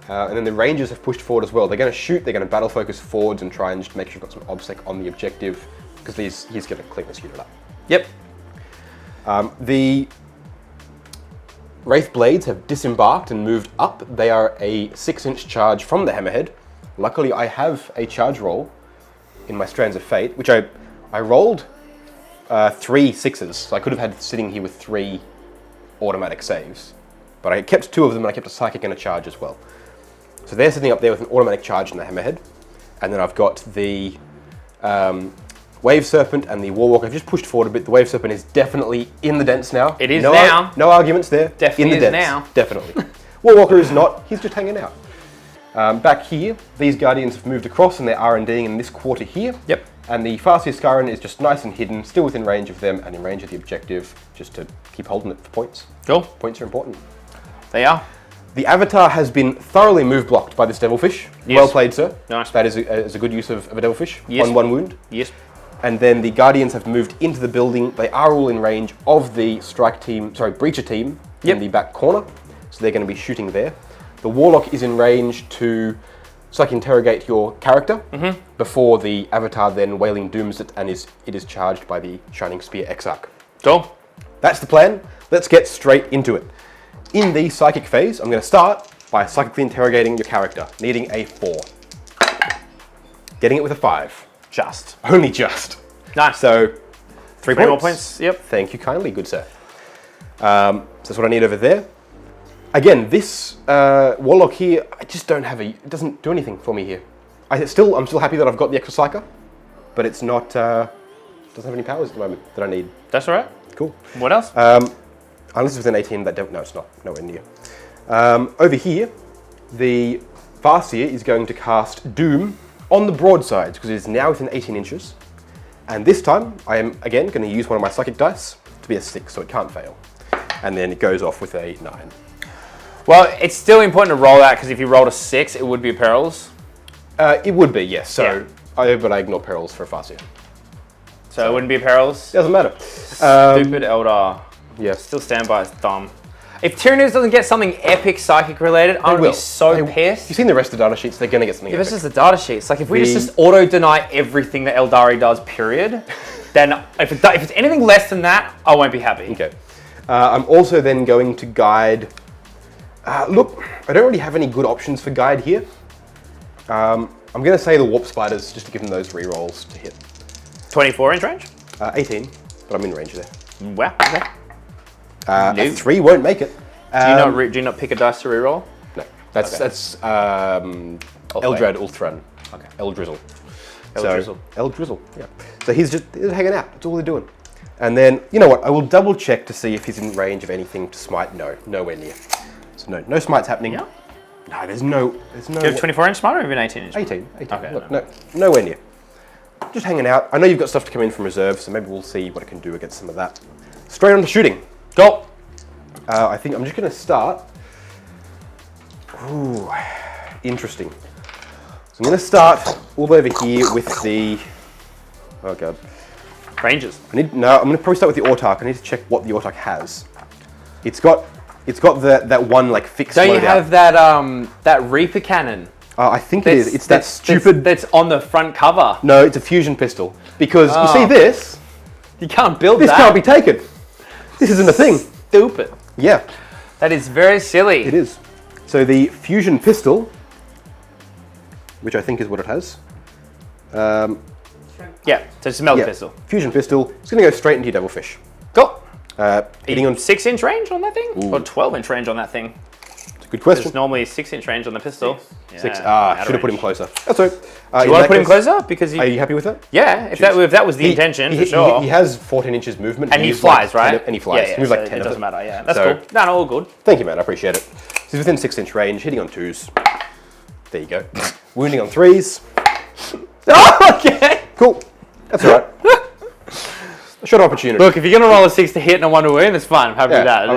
And then the Rangers have pushed forward as well. They're going to shoot, they're going to battle focus forwards and try and just make sure you've got some obsec on the objective, because he's going to clean this unit up. Yep. The Wraith Blades have disembarked and moved up. They are a 6-inch charge from the Hammerhead. Luckily, I have a charge roll in my Strands of Fate, which I rolled 3 6s, so I could have had sitting here with 3 automatic saves. But I kept 2 of them, and I kept a Psychic and a charge as well. So they're sitting up there with an automatic charge in the Hammerhead. And then I've got the Wave Serpent and the Warwalker. I've just pushed forward a bit. The Wave Serpent is definitely in the dents now. It is now. No arguments there. Definitely in the is dents. now. Definitely. Warwalker is not. He's just hanging out. Back here, these Guardians have moved across and they're R&Ding in this quarter here. Yep. And the Farseer Skyran is just nice and hidden, still within range of them and in range of the objective, just to keep holding it for points. Cool. Points are important. They are. The Avatar has been thoroughly move blocked by this Devilfish. Yes. Well played, sir. Nice. That is a good use of a Devilfish. Yes. On 1 wound. Yes. And then the Guardians have moved into the building. They are all in range of the Breacher team in the back corner. So they're going to be shooting there. The Warlock is in range to interrogate your character before the Avatar then Wailing Dooms it, and it is charged by the Shining Spear Exarch. Cool. That's the plan. Let's get straight into it. In the Psychic phase, I'm going to start by psychically interrogating your character, needing a 4. Getting it with a 5. Just. Only just. Nice. So, 3 more points. Yep. Thank you kindly, good sir. So that's what I need over there. Again, this Warlock here, I just don't have it doesn't do anything for me here. I'm still happy that I've got the extra Psyker, but it's not, doesn't have any powers at the moment that I need. That's all right. Cool. What else? Unless it's within 18, no, it's not, nowhere near. Over here, the Farseer is going to cast Doom on the broadsides, because it is now within 18 inches. And this time, I am, again, going to use one of my Psychic dice to be a 6, so it can't fail. And then it goes off with a 9. Well, it's still important to roll that, because if you rolled a 6, it would be perils. It would be, yes. So, but I ignore perils for a Farseer. So it wouldn't be perils? Doesn't matter. Stupid Eldar. Yeah. Still stand by his thumb. If Tyrannus doesn't get something epic psychic related, I'm going to be so pissed. You've seen the rest of the data sheets, they're going to get something If epic. it's just the data sheets, like if we just auto-deny everything that Aeldari does, period, then if it's anything less than that, I won't be happy. Okay. I'm also then going to guide... look, I don't really have any good options for guide here. I'm going to say the Warp Spiders, just to give them those rerolls to hit. 24-inch range? 18, but I'm in range there. Wow, okay. A 3 won't make it. Do you not pick a dice to reroll? No, that's Eldrad Ulthran. Okay. Eldrizzle. Eldrizzle. Eldrizzle, yeah. So he's just hanging out. That's all they're doing. And then, you know what? I will double check to see if he's in range of anything to smite. No, nowhere near. So no smite's happening. Yeah. No, there's no. Do you have 24-inch smite or even 18-inch? 18. Okay. Look, no, nowhere near. Just hanging out. I know you've got stuff to come in from reserve, so maybe we'll see what it can do against some of that. Straight on to shooting. Go. I think I'm just going to start. Ooh, interesting. So I'm going to start all over here with the. Oh god. Rangers. I'm going to probably start with the Autarch. I need to check what the Autarch has. It's got that one like fixed. Don't you have that Reaper cannon? I think it is. It's that stupid. That's on the front cover. No, it's a fusion pistol. Because you see this. You can't build This that. can't be taken. This isn't a thing. Stupid. Yeah. That is very silly. It is. So the fusion pistol, which I think is what it has. Yeah, so it's a melta pistol. Fusion pistol. It's going to go straight into your devilfish. Cool. Hitting on 6-inch range on that thing? Ooh. Or 12-inch range on that thing? It's a good question. There's normally a 6-inch range on the pistol. Yeah, 6. Should have put him closer. That's right. Do you want to put him closer? Because are you happy with that? Yeah, if that was the intention, for sure. He has 14 inches movement. And he flies, right? And he flies. Yeah, he moves so like 10 it of doesn't them. matter, yeah. That's cool. No, all good. Thank you, man. I appreciate it. So he's within 6-inch range, hitting on 2s. There you go. Wounding on 3s. Oh, okay. Cool. That's all right. A shot opportunity. Look, if you're going to roll a 6 to hit and a 1 to wound, that's fine. I'm happy with that.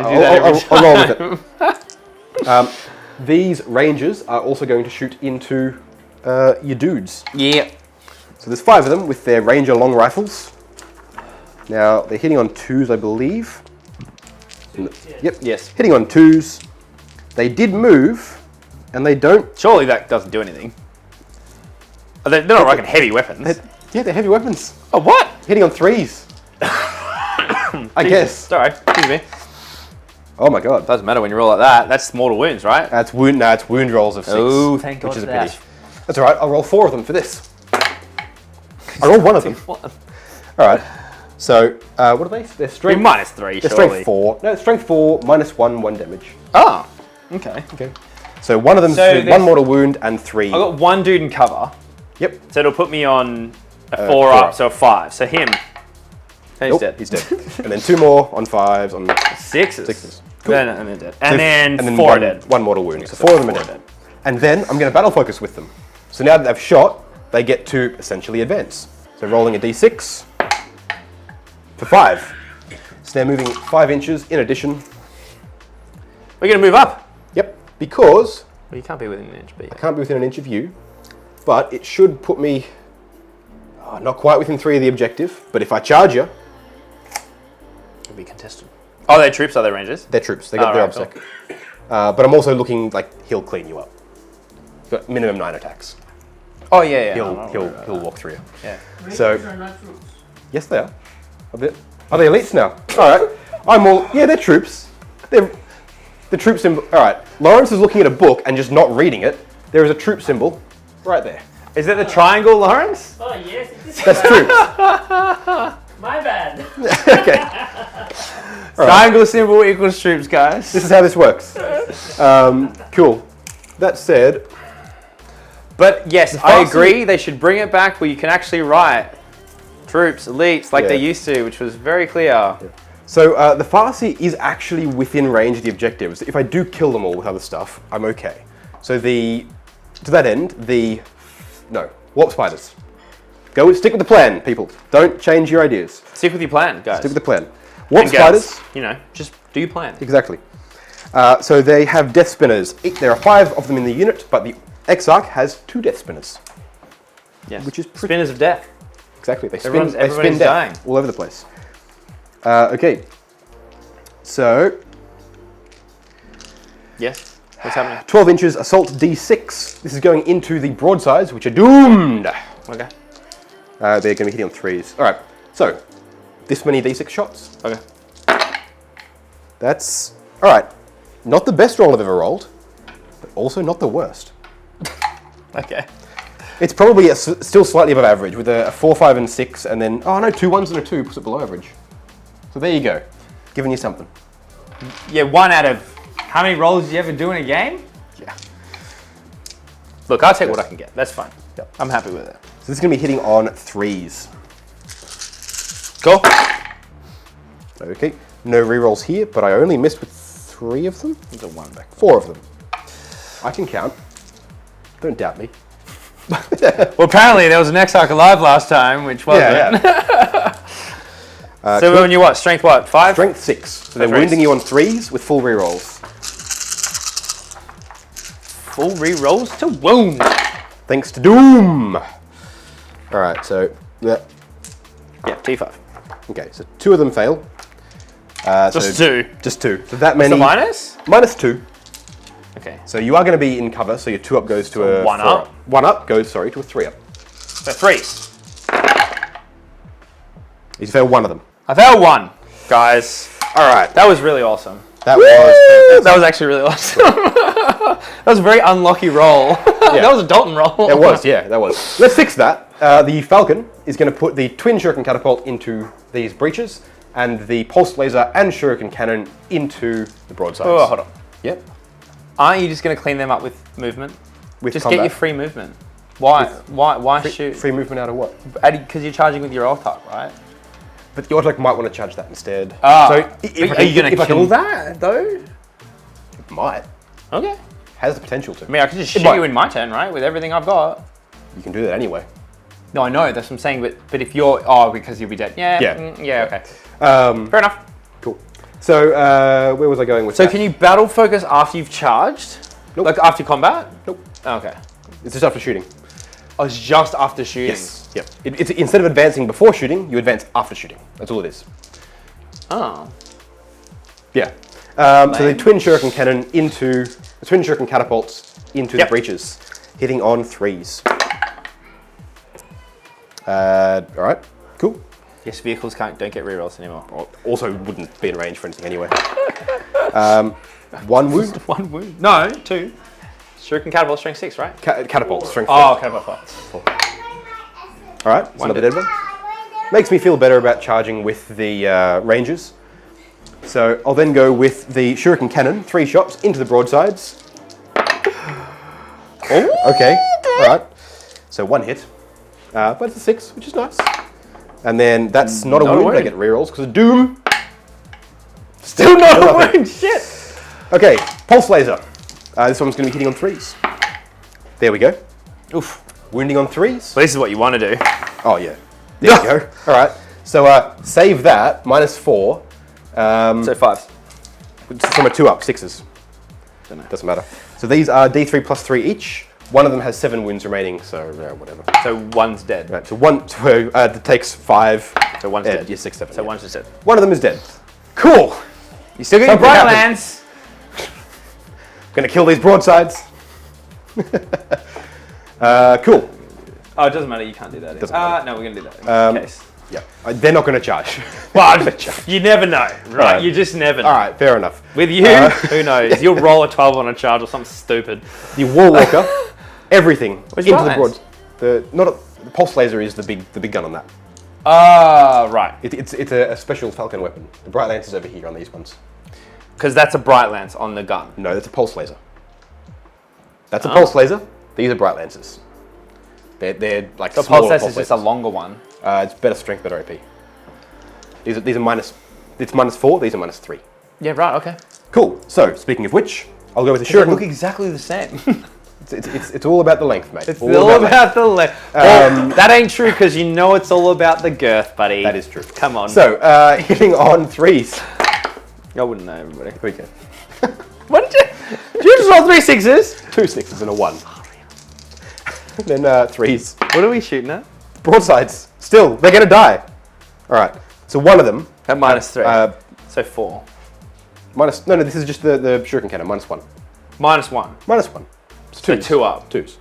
I'll roll with it. These rangers are also going to shoot into your dudes. Yeah. So there's 5 of them with their ranger long rifles. Now they're hitting on 2s, I believe. Yep. Yes. Hitting on 2s. They did move, and they don't. Surely that doesn't do anything. They're not like heavy weapons. They're heavy weapons. Oh, what? Hitting on 3s. I guess. Sorry, excuse me. Oh my god. Doesn't matter when you roll like that. That's mortal wounds, right? That's wound. No, it's wound rolls of 6. Oh, thank God which is for a that. pity. That's all right. I'll roll 4 of them for this. I rolled 1 of them. All right. So what are they? They're strength. -3, They're surely. strength 4. No, strength 4 -1, 1 damage. Oh, okay. Okay. So one of them, So 1 mortal wound and 3. I've got 1 dude in cover. Yep. So it'll put me on a 4 4 up, up. so a 5. So him. He's Nope, dead. He's dead. And then 2 more on 5s on 6s. 6s. Cool. No, and they're dead. And then 4 4 are dead. 1 mortal wound. So 4 of them are dead. And then I'm going to battle focus with them. So now that they've shot, they get to essentially advance. So rolling a d6 for 5. So they're moving 5 inches in addition. We're going to move up. Yep. Because Well, you can't be within an inch, but I can't be within an inch of you, but it should put me not quite within 3 of the objective. But if I charge you, it'll be contested. Oh, they're troops, are they rangers? they're troops. They got their right, obsec. But I'm also looking like he'll clean you up. Got minimum 9 attacks. Oh, yeah. He'll walk through you. Yeah. So- Rangers are not troops. Yes, they are. Are they elites now? All right. Yeah, they're troops. They're the troop symbol. All right. Lawrence is looking at a book and just not reading it. There is a troop symbol right there. Is that the triangle, Lawrence? Oh, yes, it is. That's troops. My bad. Okay. Triangle symbol equals troops, guys. This is how this works. Cool. That said, But yes, I faster- agree. They should bring it back where you can actually write troops, elites, like Yeah. they used to, which was very clear. so the Farsi is actually within range of the objectives. If I do kill them all with other stuff, I'm okay. So to that end, warp spiders. Stick with the plan, people. Don't change your ideas. Stick with your plan, guys. Stick with the plan. Warp And girls, spiders. just do your plan. Exactly. So they have death spinners. There are 5 of them in the unit, but the Exarch has 2 death spinners. Yes. Which is pretty. Spinners of death. Exactly. They spin. Everybody's death dying. all over the place. Okay. So Yes. What's happening? 12 inches assault D6. This is going into the broadsides, which are doomed. Okay. They're going to be hitting on 3s. All right. So this many D6 shots. Okay. That's all right. Not the best roll I've ever rolled, but also not the worst. Okay. It's probably still slightly above average with a 4, 5, and 6, and then 2 1s and a 2 puts it below average. So there you go, giving you something. Yeah, 1 out of how many rolls do you ever do in a game? Yeah. Look, I'll take what I can get. That's fine. Yep. I'm happy with it. So this is going to be hitting on 3s. Cool. Okay. No rerolls here, but I only missed with 3 of them. There's a 1 back. 4 of them. I can count. Don't doubt me. Well, apparently there was an Exarch alive last time, which wasn't. Yeah. So when you what? Strength what? 5? Strength 6. So they're That's wounding right. you on 3s with full rerolls. Full re-rolls to wound. Thanks to Doom. All right. So Yeah, T5. okay. So 2 of them fail. Just so 2. Just 2. So that many. The minus? Minus 2. Okay. So you are going to be in cover. So your 2 up goes to a 1 4 up. 1 up goes to a 3 up. So 3s. You fail 1 of them. I failed 1, guys. All right. That was really awesome. That was. That was actually really awesome. That was a very unlucky roll. That was a Dalton roll. It was. Yeah, that was. Let's fix that. the Falcon is going to put the twin shuriken catapult into these breaches, and the pulse laser and shuriken cannon into the broadsides. Oh, hold on. Yep. Aren't you just going to clean them up with movement? With just combat. get your free movement. Why shoot? Free movement out of what? Because you're charging with your Autarch, right? But the Autarch might want to charge that instead. Ah. So Are you going to kill that, though? It might. Okay. Has the potential to. I mean, I could just shoot might. you in my turn, right? With everything I've got. You can do that anyway. No, I know. That's what I'm saying. But if you're... Oh, because you'll be dead. Yeah. Yeah. Yeah, okay. Fair enough. Cool. So, where was I going with So that? can you battle focus after you've charged? Nope. Like after combat? Nope. Okay. It's just after shooting. Oh, it's just after shooting. Yes. Yep. It's instead of advancing before shooting, you advance after shooting. That's all it is. Oh. Yeah. So the twin shuriken cannon into the twin shuriken catapults into the breaches, hitting on 3s. All right. Cool. Yes, vehicles don't get rerolls anymore. Also, wouldn't be in range for anything anyway. 1 wound. 1 wound. No, 2. Shuriken catapult strength 6, right? Catapult strength. Oh, catapult 4. All right. It's another dead one. Makes me feel better about charging with the rangers. So I'll then go with the shuriken cannon, 3 shots into the broadsides. Oh, okay. All right. So 1 hit, but it's a 6, which is nice. And then that's not a wound, but I get rerolls because of Doom. Still not a wound. Shit. Okay, pulse laser. This one's going to be hitting on 3s. There we go. Oof. Wounding on 3s. Well, this is what you want to do. Oh yeah. There we go. All right. So save that -4. So 5s. From a 2 up, 6s. Doesn't matter. So these are D3 plus 3 each. One of them has 7 wounds remaining, so whatever. So 1's dead. Right. So that takes 5. So 1's dead. Yeah, 6, 7. So yeah. 1's just dead. One of them is dead. Cool. You still get your bright lands. Gonna kill these broadsides. Cool. Oh, it doesn't matter. You can't do that. Doesn't matter. No, we're gonna do that. In case. Yeah. They're not gonna charge. Well, you never know, right? You just never know. All right. Fair enough. With you, who knows? You'll roll a 12 on a charge or something stupid. The Warwalker, everything Which into bright the broad. The pulse laser is the big gun on that. Right. It's a special Falcon weapon. The bright lance is over here on these ones. Because that's a bright lance on the gun. No, that's a pulse laser. That's a pulse laser. These are bright lances. They're like The smaller pulse lance is just a lasers. longer one. It's better strength, better AP. These are minus. It's -4. These are -3. Yeah, right. Okay. Cool. So speaking of which, I'll go with the They shuriken. look exactly the same. It's all about the length, mate. It's all about the length. That ain't true because you know it's all about the girth, buddy. That is true. Come on. So hitting on 3s. I wouldn't know, everybody. Here we go. What did you just roll 3 6s? 2 6s and a 1. Then 3s. What are we shooting at? Broadsides. Still, they're gonna die. All right. So one of them. At -3. So 4. No, this is just the shuriken cannon. -1. -1. -1. It's So 2s. 2 up. 2s.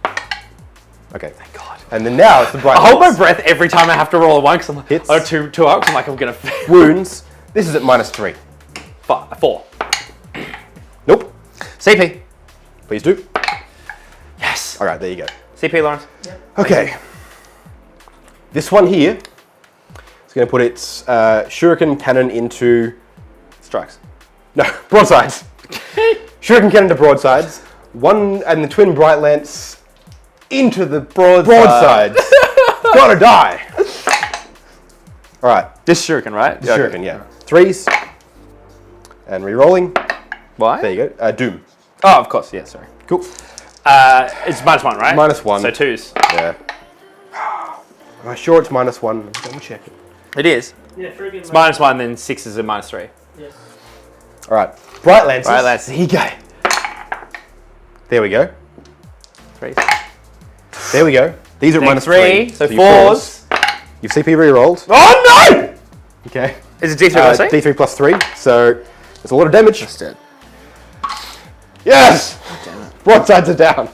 Okay. Thank God. And then now it's the bright. I hold my lance. breath every time I have to roll a 1 because I'm like, Hits. oh, 2 up. I'm like, I'm gonna fail. Wounds. This is at -3. 4. Nope. CP. Please do. Yes. All right. There you go. CP, Lawrence. Okay. This one here is going to put its shuriken cannon into Strikes. no broadsides. Shuriken cannon to broadsides. One and the twin bright lance into the broadsides. Gotta die. All right. This shuriken, right? The shuriken, yeah. 3s. And re-rolling. Why? There you go. Doom. Oh, of course. Yeah, sorry. Cool. It's -1, right? -1. So 2s. Yeah. Am I sure it's -1? Double check it. It is. Yeah, friggin' It's -1, then 6s are -3. Yes. All right. Bright lances. Right, let's here you go. There we go. 3s. There we go. These are Then -3. So you 4s. You've CP re-rolled. Oh no! Okay. Is it D3 plus 3? D3 plus 3. So there's a lot of damage. That's dead. Yes! Damn it. Broadsides are down.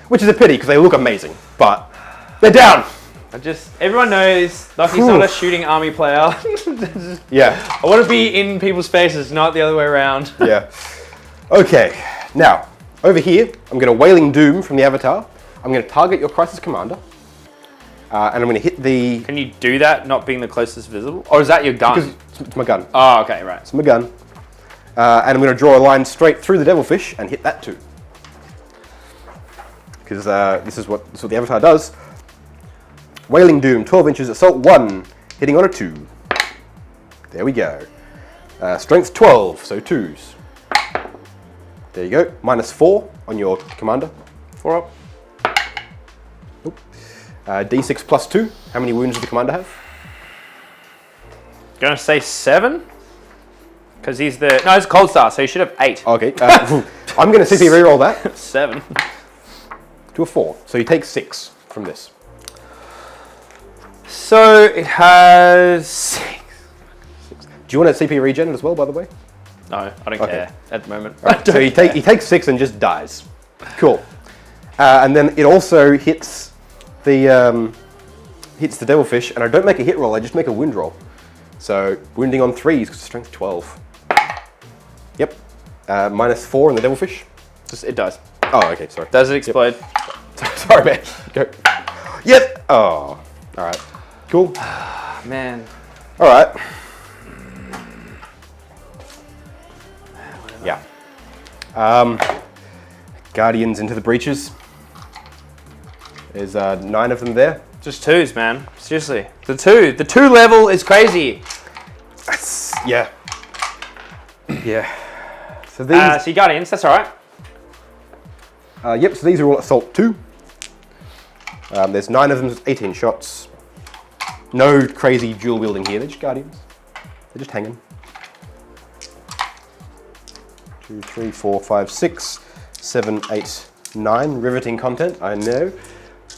Which is a pity because they look amazing. But they're down. Everyone knows Locky's not a shooting army player. Yeah. I want to be in people's faces, not the other way around. Yeah. Okay. Now, over here, I'm going to Wailing Doom from the Avatar. I'm going to target your Crisis Commander. And I'm going to hit the... Can you do that not being the closest visible? Or is that your gun? Because it's my gun. Oh, okay, right. It's my gun. And I'm going to draw a line straight through the devilfish and hit that too. Because this is what the avatar does. Wailing Doom, 12 inches, assault 1, hitting on a 2. There we go. Strength 12, so 2s. There you go. -4 on your commander. 4 up. D6 plus 2. How many wounds does the commander have? Gonna say 7? Because he's the... No, it's Cold Star, so he should have 8. Okay. I'm going to CP reroll that 7. to a 4. So you take 6 from this. So it has 6. Do you want a CP regen as well, by the way? No, I don't care at the moment. Right, so he takes 6 and just dies. Cool. And then it also hits the devilfish, and I don't make a hit roll, I just make a wound roll. So wounding on 3s, strength 12. Yep. -4 on the devilfish. It dies. Oh, okay, sorry. Does it explode? Yep. Sorry, man. Go. Yep. Oh, all right. Cool. Man. All right. Yeah. Guardians into the breaches. There's 9 of them there. Just 2s, man. Seriously. The 2 level is crazy. Yeah. Yeah. So these. So you Guardians, that's alright. Yep. So these are all assault 2. There's 9 of them. 18 shots. No crazy dual wielding here. They're just Guardians. They're just hanging. 2, 3, 4, 5, 6, 7, 8, 9. Riveting content. I know.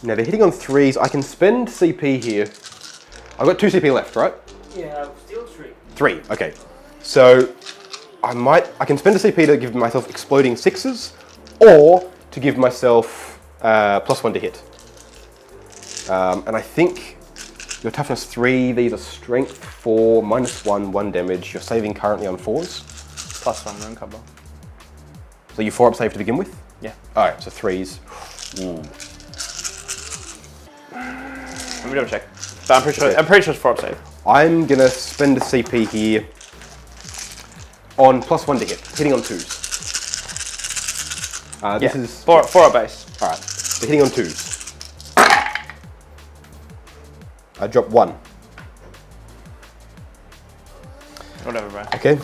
Now they're hitting on 3s. I can spend CP here. I've got 2 CP left, right? Yeah, still 3. 3. Okay. So I can spend a CP to give myself exploding 6s, or to give myself +1 to hit. And I think your toughness 3. These are strength 4, -1, 1 damage. You're saving currently on 4s. +1 room cover. So you 4-up save to begin with? Yeah. All right. So 3s. Ooh. Let me double check. But I'm pretty sure it's 4-up save. I'm gonna spend a CP here on +1 to hit, hitting on 2s. This is 4-up base. all right. So hitting on 2s. I drop 1. Whatever, bro. Okay.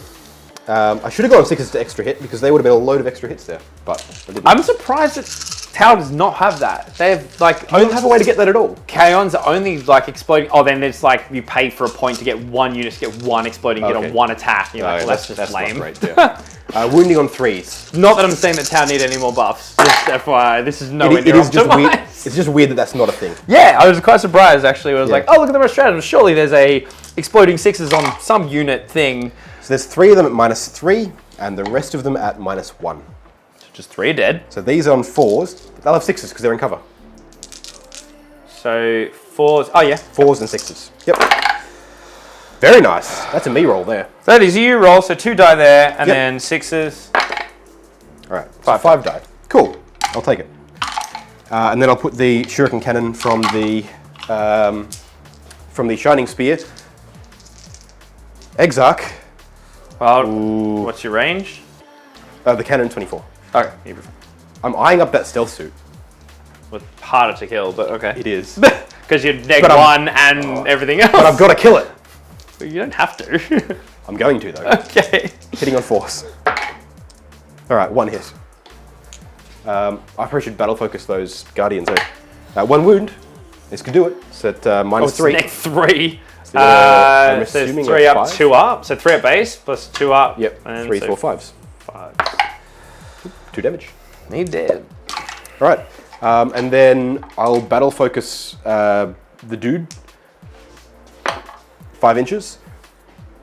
I should have gone 6s to extra hit because they would have been a load of extra hits there, but I didn't. I'm surprised that Tau does not have that. They have like... I don't have a way to get that at all. Kaons are only like exploding. Oh, then it's like you pay for a point to get 1 unit to get 1 exploding unit on 1 attack. You're like, well, that's just lame. Not great, yeah. Wounding on 3s. Not that I'm saying that Tau need any more buffs. Just FYI, this is nowhere near It is just weird. optimized. It's just weird that that's not a thing. Yeah, I was quite surprised actually. When I was Yeah. like, oh, look at the Stratagems. Surely there's a exploding 6s on some unit thing. So there's 3 of them at -3, and the rest of them at -1. Just 3 are dead. So these are on 4s. They'll have 6s because they're in cover. So 4s. Oh yeah. 4s and 6s. Yep. Very nice. That's a me roll there. That is you roll. So 2 die there, and Yep. then 6s. All right. So 5 die. Cool. I'll take it. And then I'll put the shuriken cannon from the shining spear. Exarch. Well, Ooh. what's your range? The cannon 24. Okay. I'm eyeing up that stealth suit. Well, harder to kill, but okay. It is. Because you're neg But 1 and everything else. But I've got to kill it. You don't have to. I'm going to, though. Okay. Hitting on 4s. All right, 1 hit. I probably should battle focus those guardians, though. 1 wound. This could do it. It's at -3. Neg 3. I'm So assuming 3 a up, 5? 2 up. So 3 at base plus 2 up. Yep, And 3, so 4, 5s. 5. 2 damage. He dead. All right, and then I'll battle focus the dude 5 inches,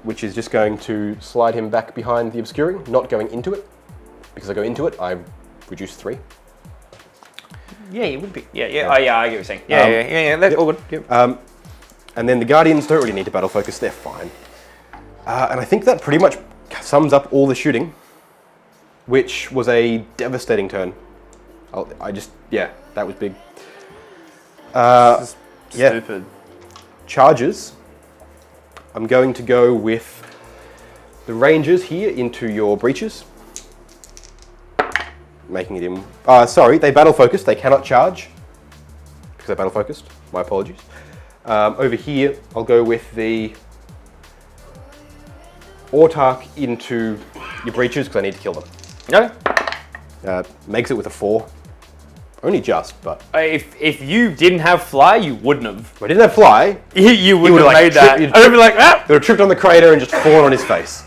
which is just going to slide him back behind the obscuring, not going into it. Because I go into it, I reduce 3. Yeah, you would be. Yeah. Oh, yeah, I get what you're saying. Yeah. That's all good. Yep. And then the guardians don't really need to battle focus, they're fine. And I think that pretty much sums up all the shooting, which was a devastating turn. That was big. Stupid. Charges. I'm going to go with the Rangers here into your breaches. Making it in... sorry, they battle focused. They cannot charge because they're battle focused. My apologies. Over here, I'll go with the Autarch into your breaches because I need to kill them. Okay. Makes it with a 4. Only just, but... If you didn't have fly, you wouldn't have. If I didn't have fly... You wouldn't have made that. I'd be like, ah! They would have tripped on the crater and just fallen on his face.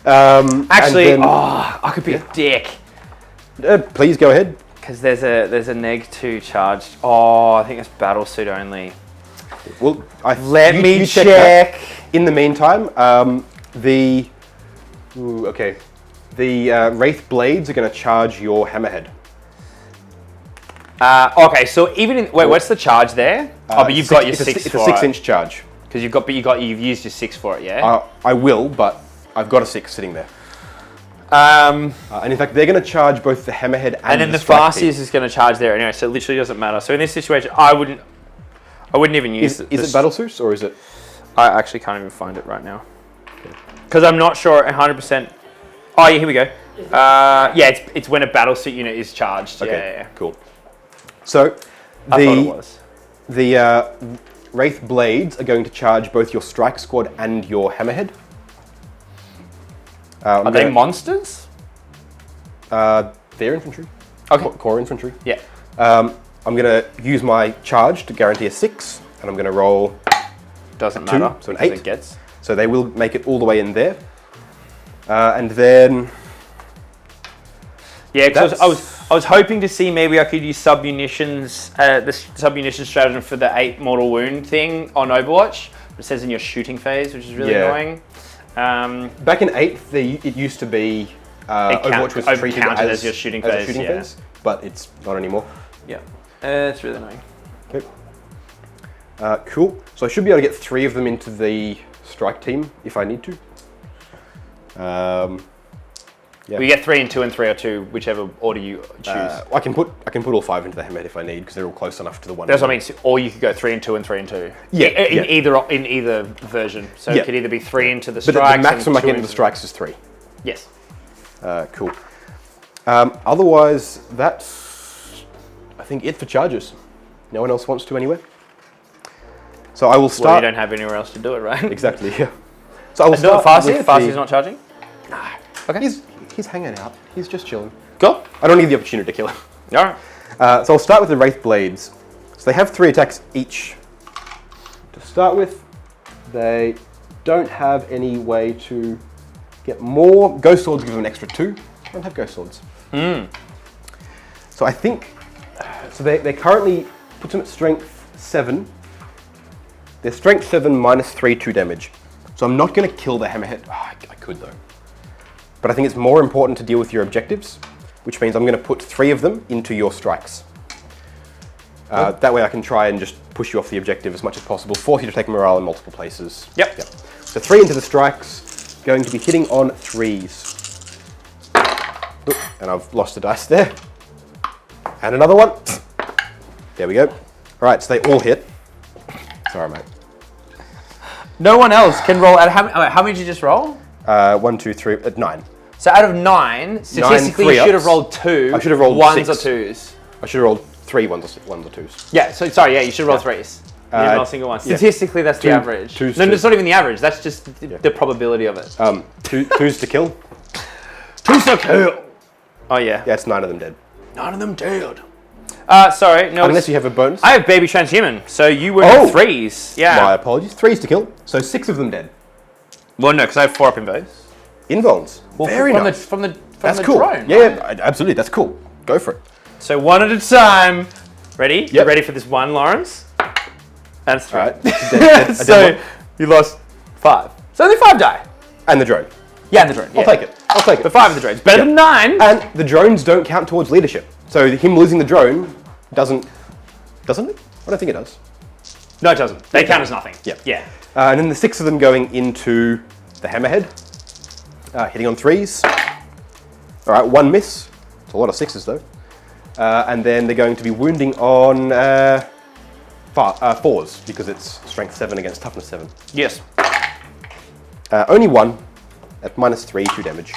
Actually, then, I could be a dick. Please go ahead. Because there's a -2 charged. Oh, I think it's battle suit only. Well, Let me check. In the meantime, the Wraith Blades are going to charge your Hammerhead. Okay, so even in what's the charge there? But you've got your 6 It's for a 6-inch charge. Because you've used your 6 for it, yeah. I will, but I've got a 6 sitting there. And in fact, they're going to charge both the Hammerhead and then the Stratagems. Farseers is going to charge there anyway, so it literally doesn't matter. So in this situation, I wouldn't even use it. Is it Battlesuits or is it? I actually can't even find it right now because I'm not sure 100%. Oh yeah, here we go. Yeah, it's when a battlesuit unit is charged. Okay, yeah. Cool. So I thought it was. The Wraith Blades are going to charge both your Strike Squad and your Hammerhead. Are they monsters? They're infantry. Okay. Core infantry. Yeah. I'm going to use my charge to guarantee a 6, and I'm going to roll Doesn't 2, matter. so an 8. It gets. So they will make it all the way in there. And then... Yeah, because I was hoping to see maybe I could use sub-munitions, the sub-munition stratagem for the 8 mortal wound thing on Overwatch. It says in your shooting phase, which is really annoying. Back in 8th, it used to be Overwatch was treated as your shooting phase, but it's not anymore. Yeah, it's really annoying. Okay. Cool. So I should be able to get 3 of them into the strike team if I need to. We get 3 and 2 and 3 or 2, whichever order you choose. I can put all 5 into the Hammerhead if I need because they're all close enough to the one. That's what I mean. Or you could go 3 and 2 and 3 and 2. Yeah. In either version. So it could either be 3 into the strikes. But the maximum I can get into the strikes is 3. Yes. Cool. Otherwise, that's I think it for charges. No one else wants to anyway. So I will start. Well, you don't have anywhere else to do it, right? Exactly. Yeah. So I will start. Farseer's not charging. No. Okay. He's hanging out. He's just chilling. Cool. I don't need the opportunity to kill him. All right. So I'll start with the Wraith Blades. So they have 3 attacks each. To start with, they don't have any way to get more. Ghost Swords give them an extra 2. I don't have Ghost Swords. So I think, so they currently put them at Strength 7. They're Strength 7 minus 3, 2 damage. So I'm not going to kill the Hammerhead. Oh, I could though. But I think it's more important to deal with your objectives, which means I'm going to put 3 of them into your strikes. That way I can try and just push you off the objective as much as possible, force you to take morale in multiple places. Yep. So 3 into the strikes, going to be hitting on 3s. Oop, and I've lost a dice there. And another one. There we go. All right, so they all hit. Sorry, mate. No one else can roll. How many did you just roll? 1, 2, 3, 9. So out of 9, statistically you should have rolled 2. I should have rolled 1s 6. or 2s. I should have rolled 3 ones or 2s. Yeah, so sorry, you should roll 3s. You didn't roll a single one. Statistically, that's the average. Twos no, it's not even the average. That's just the probability of it. 2s to kill. 2s to kill. Oh yeah. Yeah, it's 9 of them dead. 9 of them dead. Sorry, no. Unless you have a bonus. I have baby transhuman, so you were 3s. Yeah. My apologies. 3s to kill. So 6 of them dead. Well, no, because I have 4 up in both. Invulns. Well, very nice. From the that's cool. drone. Yeah, absolutely. That's cool. Go for it. So 1 at a time. Ready? Yep. You ready for this one, Lawrence? And it's 3. All right. So you lost 5. So only 5 die. And the drone. Yeah, and the drone. I'll take it. I'll take it. But 5 of the drones. Better than 9. And the drones don't count towards leadership. So him losing the drone doesn't it? I don't think it does. No, it doesn't. They count as nothing. Yeah. And then the 6 of them going into the Hammerhead. Hitting on 3s. All right, 1 miss. It's a lot of 6s though. And then they're going to be wounding on 4s because it's strength 7 against toughness 7. Yes. Only 1 at -3, 2 damage.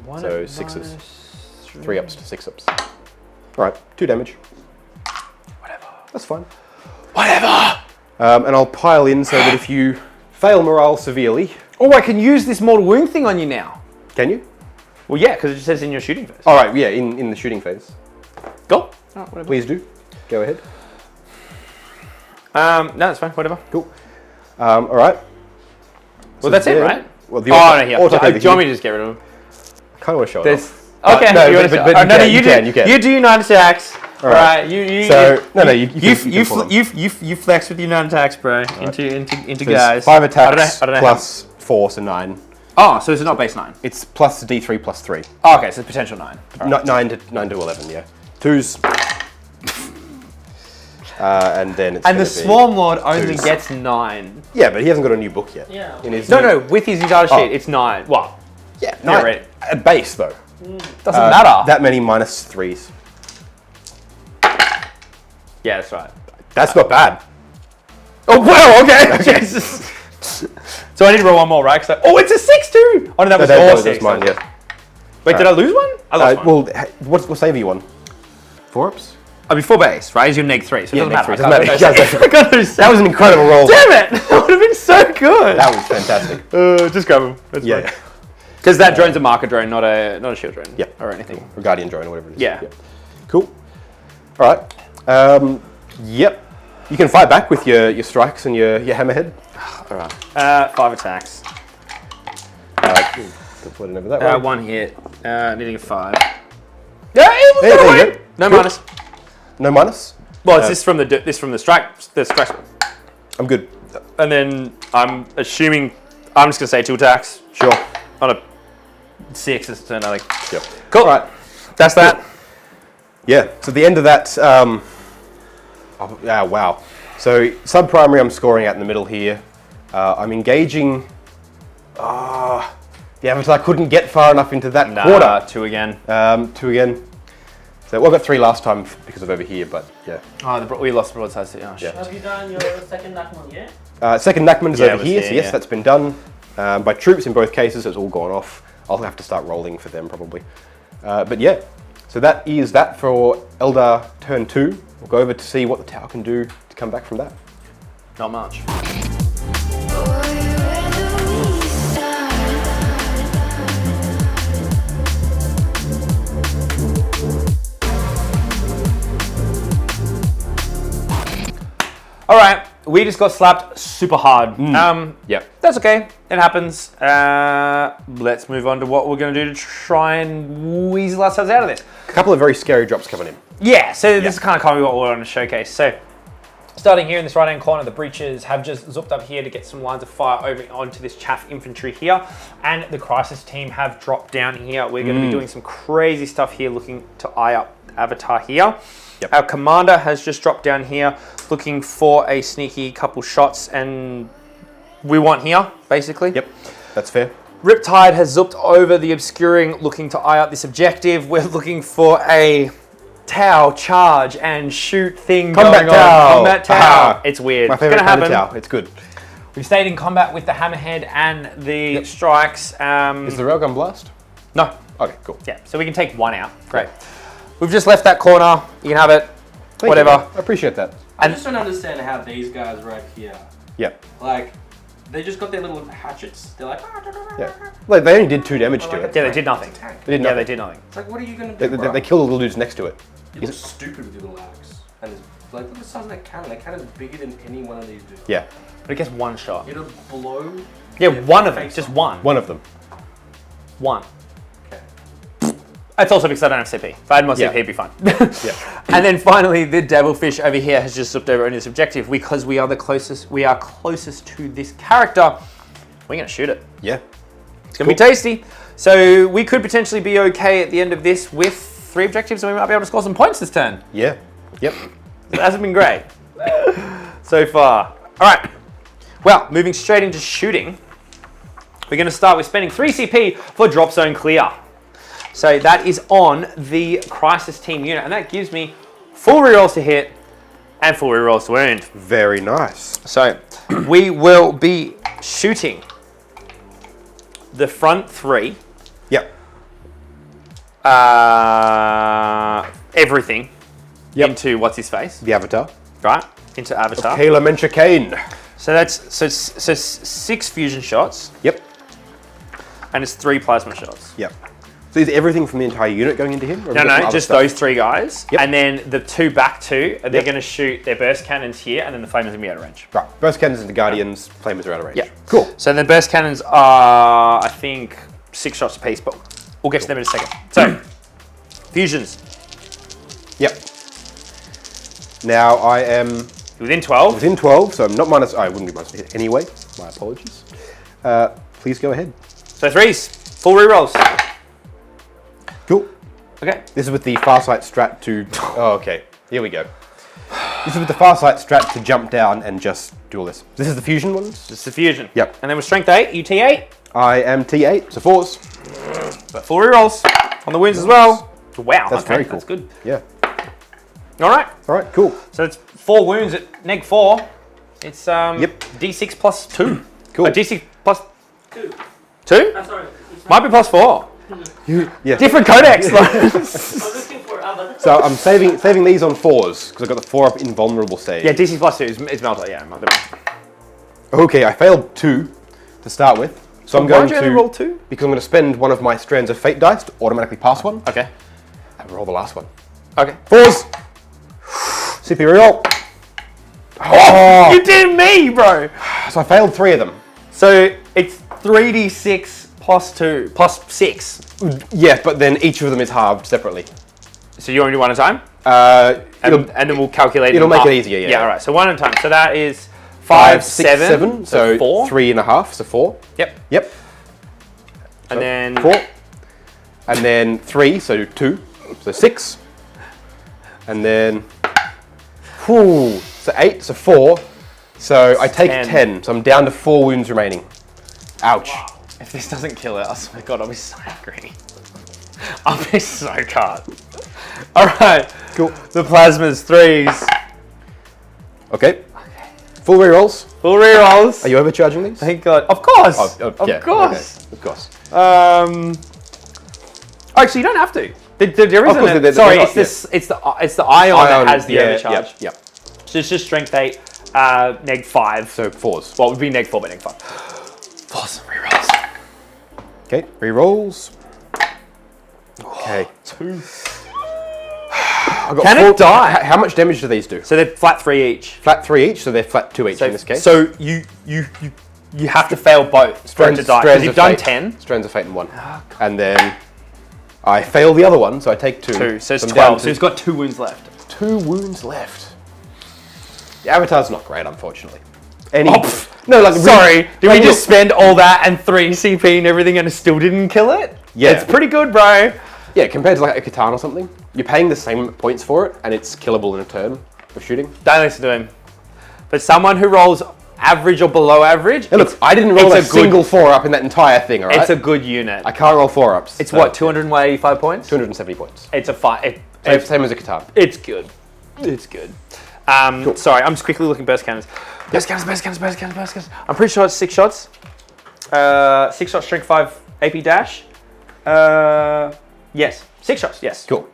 One So at 6s. -3. 3 ups to 6 ups. Alright, 2 damage. Whatever. That's fine. Whatever! And I'll pile in so that if you fail morale severely... Oh, I can use this mortal wound thing on you now. Can you? Well, yeah, because it just says in your shooting phase. Alright, yeah, in the shooting phase. Go. Oh, whatever. Please do. Go ahead. No, that's fine. Whatever. Cool. Alright. Well, that's it, right? Well, Oh, no, here. Autarch Do you want me to just get rid of them? I kind of want to show it There's... off. Okay, no, you but wanna you no, can, you you can. You do United attacks. All right. You So, you can follow. you flex with United attacks, bro. Into So guys. it's 5 attacks I don't know plus 4, so 9. Oh, so it's not base 9. It's plus D3 plus 3. Oh, okay, so it's potential 9. Right. 9 to 11, yeah. 2s. And then it's And the gonna be Swarm Lord only 2s. gets 9. Yeah, but he hasn't got a new book yet. Yeah. In his No, with his data sheet, Oh. it's 9. Well, Yeah, Yeah, 9. right. At base, though. doesn't matter. That many -3s. Yeah, that's right. That's not bad. Oh, wow, okay. Jesus. So I need to roll one more, right? Oh, it's a 6-2. Oh, no, that was your 6. mine, yeah. Wait, did I lose one? I lost one. Well, what save are you on? 4 ups? I mean, full base, right? Is your neg 3, so it doesn't matter. Doesn't matter. I got those That was an incredible roll. Damn it! That would have been so good. That was fantastic. Just grab him. That's Yeah. fine. Because that drone's a marker drone, not a shield drone. Yeah. Or anything. Or Guardian drone or whatever it is. Yeah. Cool. All right. Yep. You can fight back with your strikes and your hammerhead. All right. 5 attacks. Put it over that way. 1 hit. Needing a 5. Yeah, it was There you win. go. No Cool. minus. No minus? Well, it's this from the strike one. I'm good. And then I'm assuming I'm just gonna say 2 attacks Sure. on a 6. It's another. Yep. Cool. All right. That's that. Yeah. So the end of that. Wow. So sub-primary, I'm scoring out in the middle here. I'm engaging. The Avatar couldn't get far enough into that corner. 2 again. 2 again. So well, I got 3 last time because of over here, but yeah. Oh, we lost the broadside. Oh, shit. Have you done your second Nakman yet? Second Nakman is Yeah, it over was here, here, so yes, yeah. that's been done by troops in both cases. It's all gone off. I'll have to start rolling for them probably. But yeah, so that is that for Eldar turn 2. We'll go over to see what the tower can do to come back from that. Not much. All right, we just got slapped super hard. Yep. That's okay. It happens. Let's move on to what we're going to do to try and weasel ourselves out of this. A couple of very scary drops coming in. Yeah, so this is kind of what we're on to showcase. So, starting here in this right-hand corner, the breaches have just zooped up here to get some lines of fire over onto this chaff infantry here. And the crisis team have dropped down here. We're going to be doing some crazy stuff here, looking to eye up Avatar here. Yep. Our commander has just dropped down here, looking for a sneaky couple shots, and we want here, basically. Yep, that's fair. Riptide has zooped over the obscuring, looking to eye out this objective. We're looking for a Tau charge and shoot thing Combat going Tau. on. Combat Tau. Ah. It's weird. My It's favorite gonna kind of happen. tower. It's good. We've stayed in combat with the hammerhead and the strikes. Is the railgun blast? No. Okay, cool. Yeah, so we can take 1 out. Great. We've just left that corner. You can have it. Thank Whatever. you, man. I appreciate that. I just don't understand how these guys right here, Yep. like, they just got their little hatchets. They're like, Yeah. Like they only did 2 damage to it. Yeah, they did nothing. It's a tank. They did Yeah, nothing. they did nothing. It's like, what are you gonna They, do, they, bro? they killed the little dudes next to it. You look stupid with your little axe. And it's like, look at the size of that cannon. That cannon's bigger than any one of these dudes. Yeah. But it gets 1 shot. It'll blow. Yeah, their one of them. face Just off. 1. One of them. 1. Okay. It's also because I don't have CP. If I had more Yeah. CP, it'd be fine. Yeah. And then finally, the devilfish over here has just zooped over on this objective because we are the closest. We are closest to this character. We're gonna shoot it. Yeah. It's gonna be tasty. So we could potentially be okay at the end of this with 3 objectives, and we might be able to score some points this turn. Yeah. Yep. It hasn't been great so far. All right. Well, moving straight into shooting, we're going to start with spending 3 CP for drop zone clear. So that is on the crisis team unit, and that gives me 4 rerolls to hit, And 4 rerolls to wound. Very nice. So, we will be shooting the front 3. Yep. Everything into what's his face, The Avatar. right? Into Avatar. Kayla Menchikane. So that's so 6 fusion shots, Yep. and it's 3 plasma shots. Yep. So is everything from the entire unit going into him? Or No, have we got some no, other just stuff? those 3 guys, Yep. and then the 2 back 2, they're Yep. going to shoot their burst cannons here, and then the flamers are going to be out of range. Right. Burst cannons and the Guardians, flamers are out of range. Yeah, Cool. So the burst cannons are, I think, 6 shots apiece, but we'll get to them in a second. So, fusions. Yep. Now I am Within 12. within 12, so I'm not minus. I wouldn't be minus hit anyway. My apologies. Please go ahead. So 3s, full rerolls. Cool. Okay. This is with the Farsight strat to. Oh, okay. Here we go. This is with the Farsight strat to jump down and just do all this. This is the fusion ones. This is the fusion. Yep. And then with strength 8, you T8. I am T8, so 4s. But full rerolls on the wounds as well. Wow, That's okay, very cool. That's good. Yeah. All right. All right. Cool. So it's 4 wounds at neg 4. It's Yep. D6 plus 2. Cool. D6 plus 2. 2? Sorry. Might be plus 4. Yeah. Different codex. I was looking for Avatar. So I'm saving these on 4s because I've got the 4 up invulnerable stage. Yeah, D6 plus 2 is melter. Yeah, melter. Okay, I failed 2 to start with. So I'm Why going would you only to roll 2? because I'm going to spend one of my strands of fate dice to automatically pass one. Okay. And roll the last one. Okay. 4s. CP reroll. Oh! You did me, bro. So I failed 3 of them. So it's 3d6 plus 2 plus 6. Yeah, but then each of them is halved separately. So you only do one at a time, It'll, and then we'll calculate. it'll in make half. it easier, yeah. Yeah. All right. So one at a time. So that is 5, 7. So 4. 3.5, so 4. Yep. Yep. And then 4. And then 3, so 2. So 6. And then so 8, so 4. So I take 10. So I'm down to 4 wounds remaining. Ouch. If this doesn't kill it, I swear to God, I'll be so angry. I'll be so cut. All right. Cool. The plasmas 3s. Okay. Full rerolls. Full rerolls. Are you overcharging these? Thank God. Of course. Yeah, Of course. Okay. Of course. Actually, you don't have to. There Of isn't. course, A, they're sorry, not, it's the ion that has the overcharge. Yeah. So it's just strength 8, neg 5. So 4s. Well, it would be neg 4, but neg 5. 4s rerolls. Okay. Rerolls. Okay. 2. I've got Can it die? How much damage do these do? So they're flat 3 each. Flat 3 each, so they're flat 2 each in this case. So you have to fail both for it to die. Because you've done 10. Strands of Fate in 1. And then I fail the other one, so I take 2. 2, so it's I'm 12. down So to he's got 2 wounds left. 2 wounds left. The Avatar's not great, unfortunately. No, like Sorry, did we like, just spend all that and 3 CP and everything and it still didn't kill it? Yeah. It's pretty good, bro. Yeah, compared to like a Catan or something, you're paying the same points for it, and it's killable in a turn of shooting. Don't listen to him. But someone who rolls average or below average, Hey, look, I didn't roll a it's a single 4-up in that entire thing, alright? it's a good unit. I can't roll 4-ups. It's what, 285 points? 270 points. It's a fight. Same as a Catan. It's good. It's good. Sorry, I'm just quickly looking burst cannons. Burst cannons. I'm pretty sure it's 6 shots. 6 shots, strength 5, AP dash. Yes, 6 shots, yes. Cool.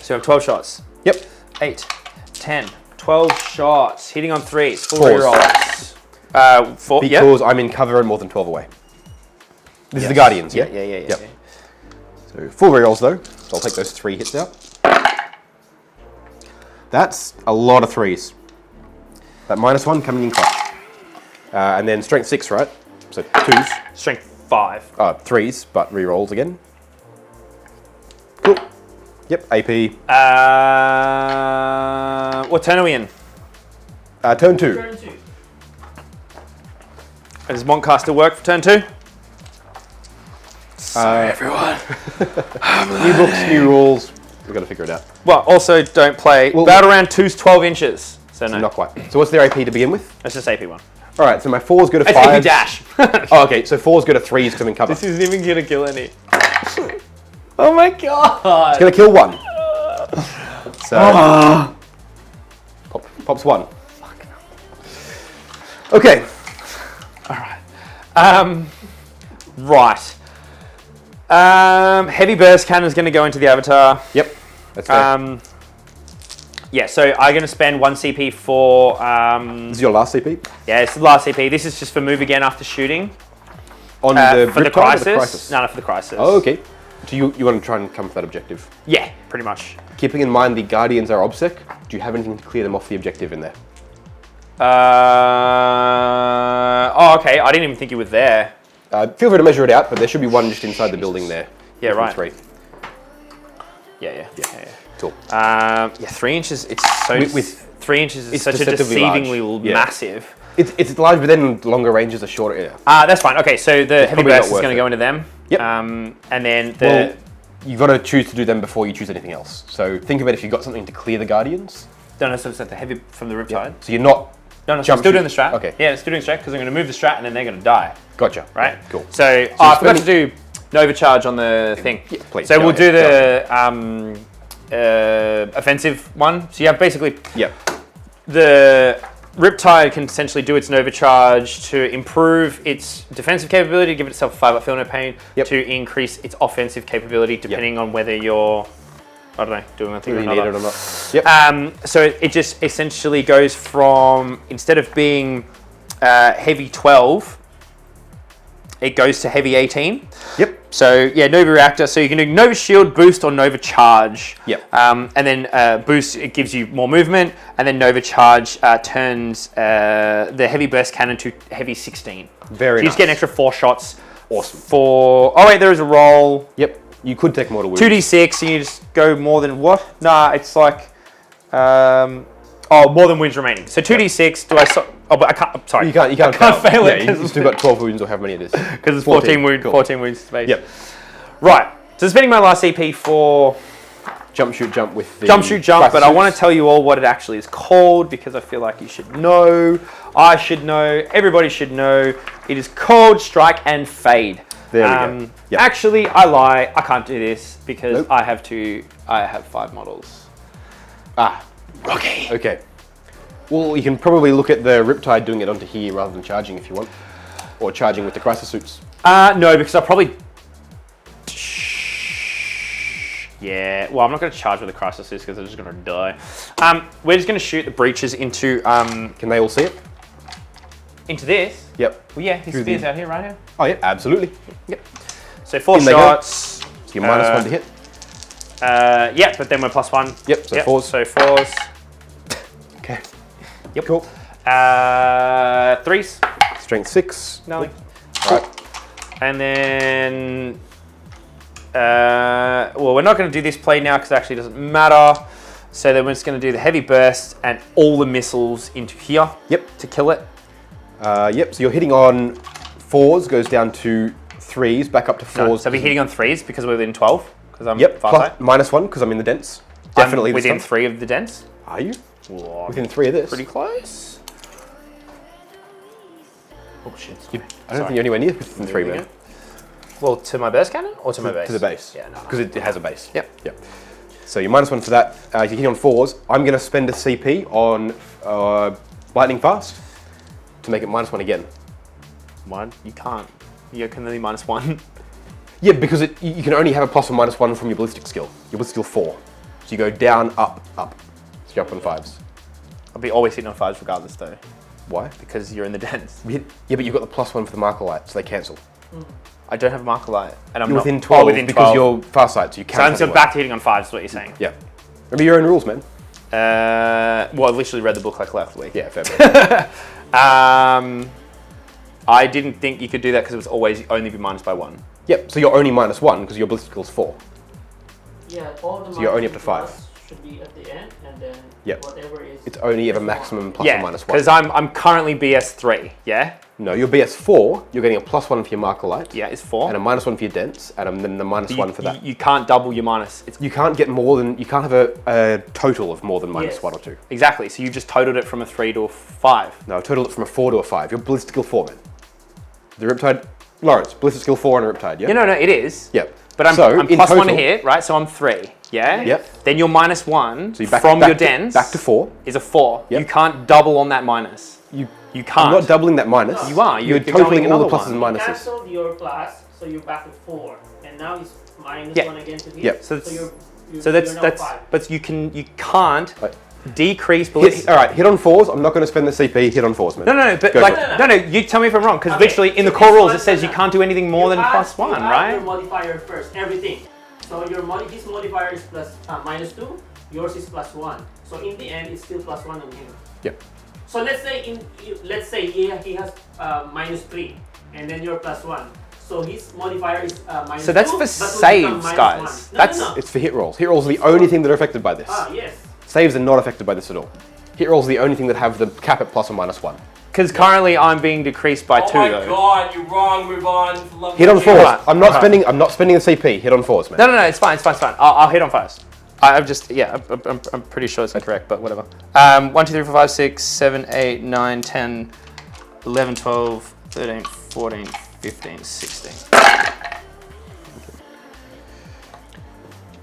So you have 12 shots. Yep. 8, 10, 12 shots. Hitting on 3s. Full 4s. rerolls. 4, yep. Because I'm in cover and more than 12 away. This is the Guardians, yeah? Yeah. Yep. So full rerolls though, so I'll take those 3 hits out. That's a lot of 3s. That -1 coming in clutch. And then strength 6, right? So 2s. Strength 5. 3s, but rerolls again. Cool. Yep, AP. What turn are we in? Turn 2. Turn 2. Does Montcast still work for turn 2? Sorry, everyone. New books, new rules. We've got to figure it out. Well, also don't play. Well, battle round 2's 12 inches. So no. Not quite. So what's their AP to begin with? It's just AP 1. All right, so my 4s go to 5s. It's AP dash. Oh, okay, so 4s go to 3s because I'm in cover. This isn't even going to kill any. Oh my God. It's going to kill 1. So Pops 1. Okay. Right. Heavy burst cannon is going to go into the avatar. Yep. That's fair. Yeah, so I'm going to spend 1 CP for... This is your last CP? Yeah, it's the last CP. This is just for move again after shooting. On the for the Riptide or crisis. No, for the crisis. Oh, okay. So you want to try and come for that objective? Yeah, pretty much. Keeping in mind the Guardians are OBSEC, do you have anything to clear them off the objective in there? Oh, okay. I didn't even think you were there. Feel free to measure it out, but there should be one just inside the building there. Yeah, right. 3. Yeah. Cool. Yeah, 3 inches. It's so with 3 inches is it's such a deceptively deceivingly large. Yeah. massive. It's large, but then longer ranges are shorter. Yeah. That's fine. Okay, so the heavy probably burst not is going to worth go into them. Yep. And then the Well, you've got to choose to do them before you choose anything else. So think about if you've got something to clear the Guardians. no, so it's at the heavy from the Riptide. So you're not... No, so I'm Jump still shoot. doing the strat. Okay. Yeah, still doing the strat because I'm going to move the strat and then they're going to die. Gotcha. Right? Cool. So, I forgot to do Nova Charge on the thing. Yeah, please, so go we'll do ahead, the offensive one. So you have basically Yep. the Riptide can essentially do its Nova Charge to improve its defensive capability, give itself a 5 up Feel No Pain, Yep. to increase its offensive capability depending on whether you're, I don't know, doing one thing or Whether you need another. it or not. Yep. So it just essentially goes from, instead of being heavy 12, it goes to heavy 18. Yep. So yeah, Nova Reactor. So you can do Nova Shield, Boost, or Nova Charge. Yep. And then Boost, it gives you more movement, and then Nova Charge turns the Heavy Burst Cannon to heavy 16. Very So you just get an extra 4 shots. Awesome. Oh wait, there is a roll. Yep. You could take mortal wounds. 2d6, and you just go more than what? Nah, it's like, more than wounds remaining. So 2d6. Do I? Oh, but I can't. I'm sorry. You can't I can't fail it Yeah, you've still got 12 wounds or how many it is. because it's 14 wounds. Cool. 14 wounds space. Yep. Right. So spending my last CP for Jump, shoot, jump with the... jump, shoot, jump, crisis but I want suits. to tell you all what it actually is called because I feel like you should know. I should know. Everybody should know. It is called Strike and Fade. There we go. Yep. Actually, I lie. I can't do this because Nope. I have 5 models. Rocky. Okay. Well, you can probably look at the Riptide doing it onto here rather than charging if you want. Or charging with the crisis suits. No, because I'll probably... Yeah, well, I'm not going to charge with the crisis because they're just going to die. We're just going to shoot the breaches into Can they all see it? this. Yep. Well, yeah, his Through spear's the- out here, right here. Oh, yeah, absolutely. Yep. So 4 In they go. shots. So you're -1 to hit. Yeah, but then we're +1. Yep, so 4s. So 4s. Okay. Yep. Cool. 3s. Strength 6. Nothing. Right. And then... well, we're not going to do this play now because it actually doesn't matter. So then we're just going to do the heavy burst and all the missiles into here. Yep. To kill it. Yep, so you're hitting on 4s, goes down to 3s, back up to 4s. No, so I'll be hitting on 3s because we're within 12. Because I'm Yep, far plus, side. -1 because I'm in the dents. Definitely I'm this within time. 3 of the dents. Are you? Whoa, Within 3 of this? pretty close. Oh shit. I don't think you're anywhere near within 3, man. Well, to my burst cannon or to my base? To the base. Yeah, no. Because it has a base. Yep. Yep. So you're -1 for that. You're hitting on 4s. I'm going to spend a CP on Lightning Fast to make it -1 again. One? You can't. You can only -1. Yeah, because you can only have a plus or -1 from your ballistic skill. Your ballistic skill 4. So you go down, up, up. So you're up on 5s. I'll be always hitting on 5s regardless though. Why? Because you're in the dents. Yeah, but you've got the +1 for the marker light, so they cancel. I don't have a marker light. And I'm You're not within 12 within because 12. you're far sight, so you So cancel. I'm still anyway. back to hitting on 5s is what you're saying. Yeah. Remember your own rules, man. Well, I literally read the book like last week. Yeah, fair bit. I didn't think you could do that because it was always only be minus by 1. Yep, so you're only -1 because your ballistic skill's 4. Yeah, all the So you're only up to minus 5. should be at the end, and then Yep. whatever is. It's only ever maximum plus Yeah, or -1. because I'm currently BS3, yeah? No, your BS4, you're getting a +1 for your marker light. Yeah, it's 4. And a -1 for your dents, and then the -1 for that. You can't double your minus. It's You can't get more than, you can't have a total of more than -1 Yes. or 2. exactly, so you've just totaled it from a 3 to a 5. No, total it from a 4 to a 5. You're ballistic skill 4, man. The Riptide, Lawrence, ballistic skill 4 on a Riptide, yeah? Yeah, no, it is. Yep. But I'm So, +1 in to total- hit, right? So I'm 3. Yeah? Yep. Then your -1 So you're from your dens back to 4. is a 4. Yep. You can't double on that minus. You can't. I'm not doubling that minus. You are. You're You're totaling going all the another pluses and one. minuses. Cancelled your plus, so you're back to 4, and now it's minus Yeah. 1 again to hit. Yep. So, So that's you're now 5. but you can't Right. decrease ballistic. All right, hit on 4s. I'm not going to spend the CP. Hit on 4s, man. No, but Go like, for it. no, you tell me if I'm wrong, because Okay, literally in so the core this rules one- it says you can't do anything more than You +1, add right? your modifier first, everything. So your his modifier is -2, yours is +1. So in the end, it's still +1 on him. Yep. So let's say he has -3, and then you're +1. So his modifier is -2. So that's for but will saves, become guys. -1. No, That's- no, no. It's for hit rolls. Hit rolls are the only thing that are affected by this. Yes. Saves are not affected by this at all. Hit rolls are the only thing that have the cap at +or -1. Because currently I'm being decreased by 2 Oh my though. god, you're wrong. Move on. For love of Hit on Jesus. 4s. Right. I'm not Okay. spending. I'm not spending the CP. Hit on 4s, man. No, it's fine. I'll hit on first. I'm just, I'm pretty sure it's incorrect, but whatever. 1, 2, 3, 4, 5, 6, 7, 8, 9, 10, 11, 12, 13, 14, 15, 16.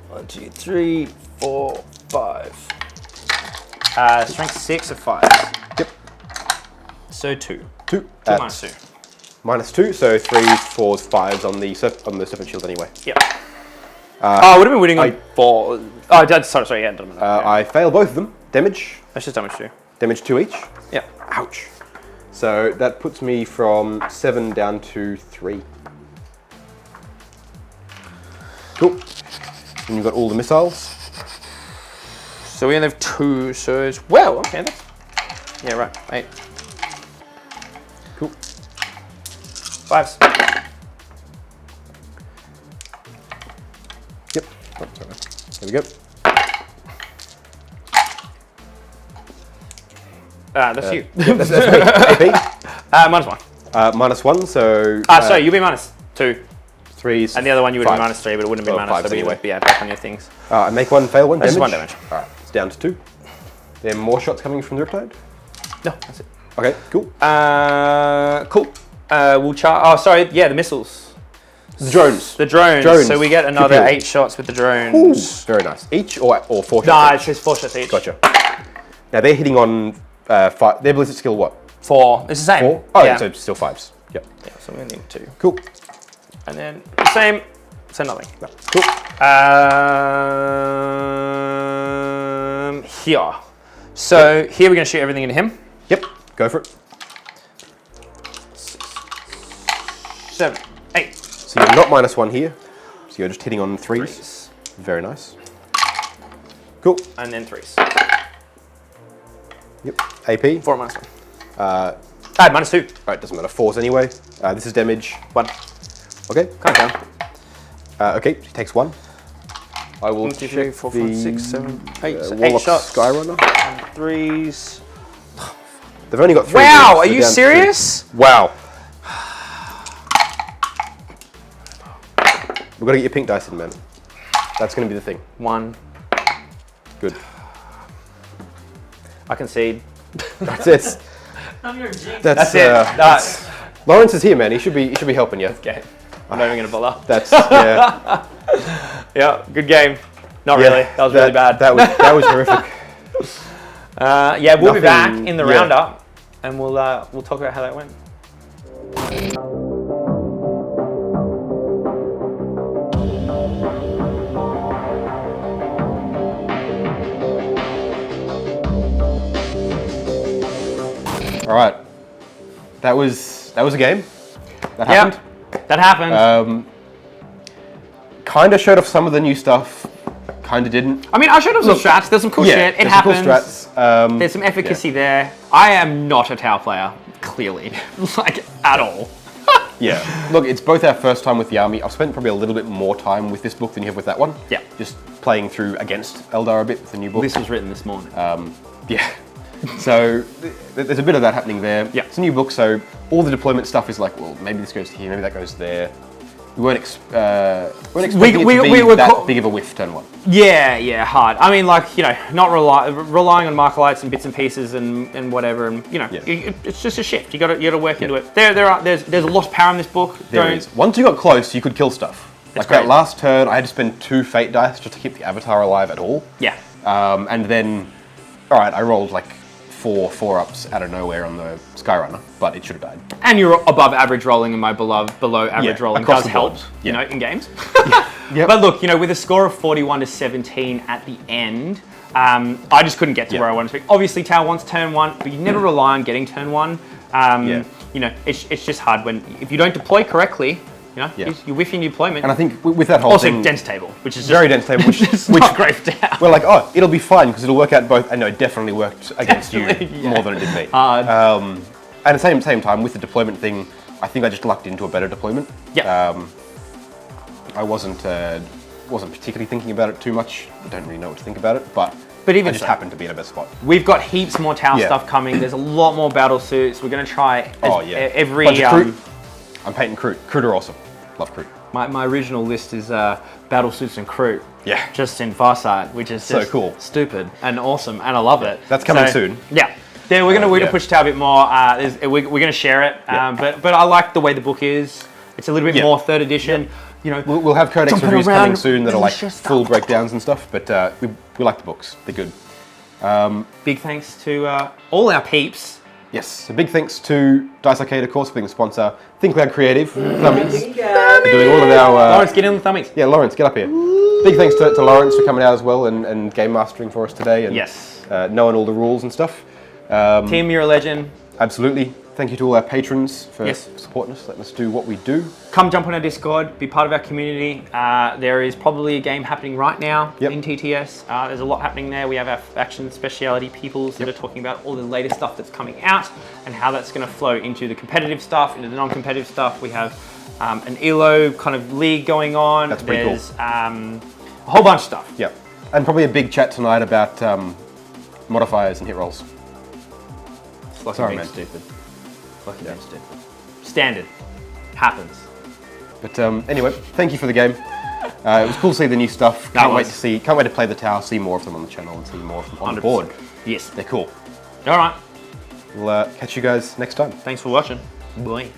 1, 2, 3, 4, 5. Strength 6 of 5. Yep. So 2. 2. 2 minus 2. -2. So 3s, 4s, 5s on the serpent shield anyway. Yep. I would have been winning on I- 4. Oh, sorry, yeah, doesn't matter. I fail both of them. Damage. That's just damage 2. Damage 2 each. Yeah. Ouch. So that puts me from 7 down to 3. Cool. And you've got all the missiles. So we only have 2, so it's, well, okay, that's, yeah, right, 8. Cool. 5s. Yep. Oh, sorry. There we go. That's you. Yep, that's me. AP. -1. -1, so... Sorry, you'll be -2. 3s. And the other one you would have been fives. -3, but it wouldn't have been Oh, -2, fives but you anyway. would be back on your things. I make 1, fail 1 damage. Just 1 damage. Alright, it's down to 2. There are more shots coming from the Riptide? No, that's it. Okay, cool. Cool. We'll oh, sorry, yeah, the missiles. The drones. The drones. Drones. So we get another Kapill. 8 shots with the drones. Very nice. Each or 4 shots? Nah, it each? says 4 shots each. Gotcha. Now they're hitting on 5. Their ballistic skill what? 4. It's the same. 4? Oh, yeah. so still 5s. Yep. Yeah, so we're going to need 2. Cool. And then the same, so nothing. No. Cool. Here. So here we're going to shoot everything into him. Yep. Go for it. 7, 8. So you're not -1 here. So you're just hitting on 3s. 3s. Very nice. Cool. And then 3s. Yep. AP. 4 minus 1. -2. Alright, doesn't matter. 4s anyway. This is damage. 1. Okay. Calm down. Okay, he takes 1. I will 1, 2, 3, 4, check 5, 6, 7, 8. So 8 Warlock shots. Skyrunner. And 3s. They've only got 3. Wow, so are they're you down to 2. serious? Wow. We've got to get your pink dice in, man. That's going to be the thing. 1. Good. I concede. That's it. I'm your jinx. That's it. That's Lawrence is here, man. He should be helping you. Okay. I'm not even going to bother. That's yeah. Yeah, good game. Not really. That was really bad. That was horrific. Yeah, we'll be back in the yeah. roundup, and we'll talk about how that went. All right. That was a game. That happened. Yep, that happened. Kind of showed off some of the new stuff. Kind of didn't. I mean, I showed up some strats. There's some cool shit. It there's happens. Some cool strats. There's some efficacy there. I am not a Tau player, clearly, like at all. Yeah. Look, it's both our first time with the army. I've spent probably a little bit more time with this book than you have with that one. Yeah. Just playing through against Eldar a bit with the new book. This was written this morning. Yeah. So there's a bit of that happening there. Yeah. It's a new book, so all the deployment stuff is like, well, maybe this goes here, maybe that goes there. We weren't expecting it to be that big of a whiff turn 1. Yeah, hard. I mean, like, you know, not relying on Markalites and bits and pieces and whatever, and you know, it's just a shift. You got to work into it. There's a lot of power in this book. There is. Once you got close, you could kill stuff. Like that last turn, I had to spend 2 fate dice just to keep the avatar alive at all. Yeah. And then, all right, I rolled like 4 4-ups out of nowhere on the Skyrunner, but it should have died. And you're above average rolling, and my below average rolling does help, you know, in games. Yep. But look, you know, with a score of 41 to 17 at the end, I just couldn't get to where I wanted to be. Obviously, Tau wants turn 1, but you never rely on getting turn 1. You know, it's just hard when if you don't deploy correctly. You know, you whiff your deployment. And I think with that whole also thing... dense table, which is very dense table, which not great for Tau. We're like, oh, it'll be fine because it'll work out both. I know it definitely worked against you more than it did me. And at the same time, with the deployment thing, I think I just lucked into a better deployment. Yeah. I wasn't particularly thinking about it too much. I don't really know what to think about it, but even I just happened to be in a better spot. We've got heaps more Tau stuff coming. There's a lot more battle suits. We're going to try every... I'm painting Kroot. Kroot are awesome. Love Kroot. My original list is battle suits and Kroot. Yeah. Just in Farsight, which is so just cool, stupid and awesome, and I love it. That's coming soon. Yeah. Yeah, we're gonna push Tau a bit more. We're gonna share it, but I like the way the book is. It's a little bit more 3rd edition. You know, we'll have Codex reviews coming soon that are like full breakdowns and stuff. But we like the books. They're good. Big thanks to all our peeps. Yes, so big thanks to Dice Arcade, of course, for being a sponsor. Think Loud Creative, Thummies, for doing all of our... Lawrence, get in the Thummies. Yeah, Lawrence, get up here. Big thanks to Lawrence for coming out as well and game mastering for us today and knowing all the rules and stuff. Tim, you're a legend. Absolutely. Thank you to all our patrons for supporting us, letting us do what we do. Come jump on our Discord, be part of our community. There is probably a game happening right now in TTS. There's a lot happening there. We have our faction speciality peoples that are talking about all the latest stuff that's coming out and how that's going to flow into the competitive stuff, into the non-competitive stuff. We have an ELO kind of league going on. That's pretty There's a whole bunch of stuff. Yep. And probably a big chat tonight about modifiers and hit rolls. Sorry, man. Stupid. Fucking stupid. Standard. Happens. But anyway, thank you for the game. It was cool to see the new stuff. Can't wait to play the Tau, see more of them on the channel and see more of them on the board. Yes. They're cool. All right. We'll catch you guys next time. Thanks for watching. Bye.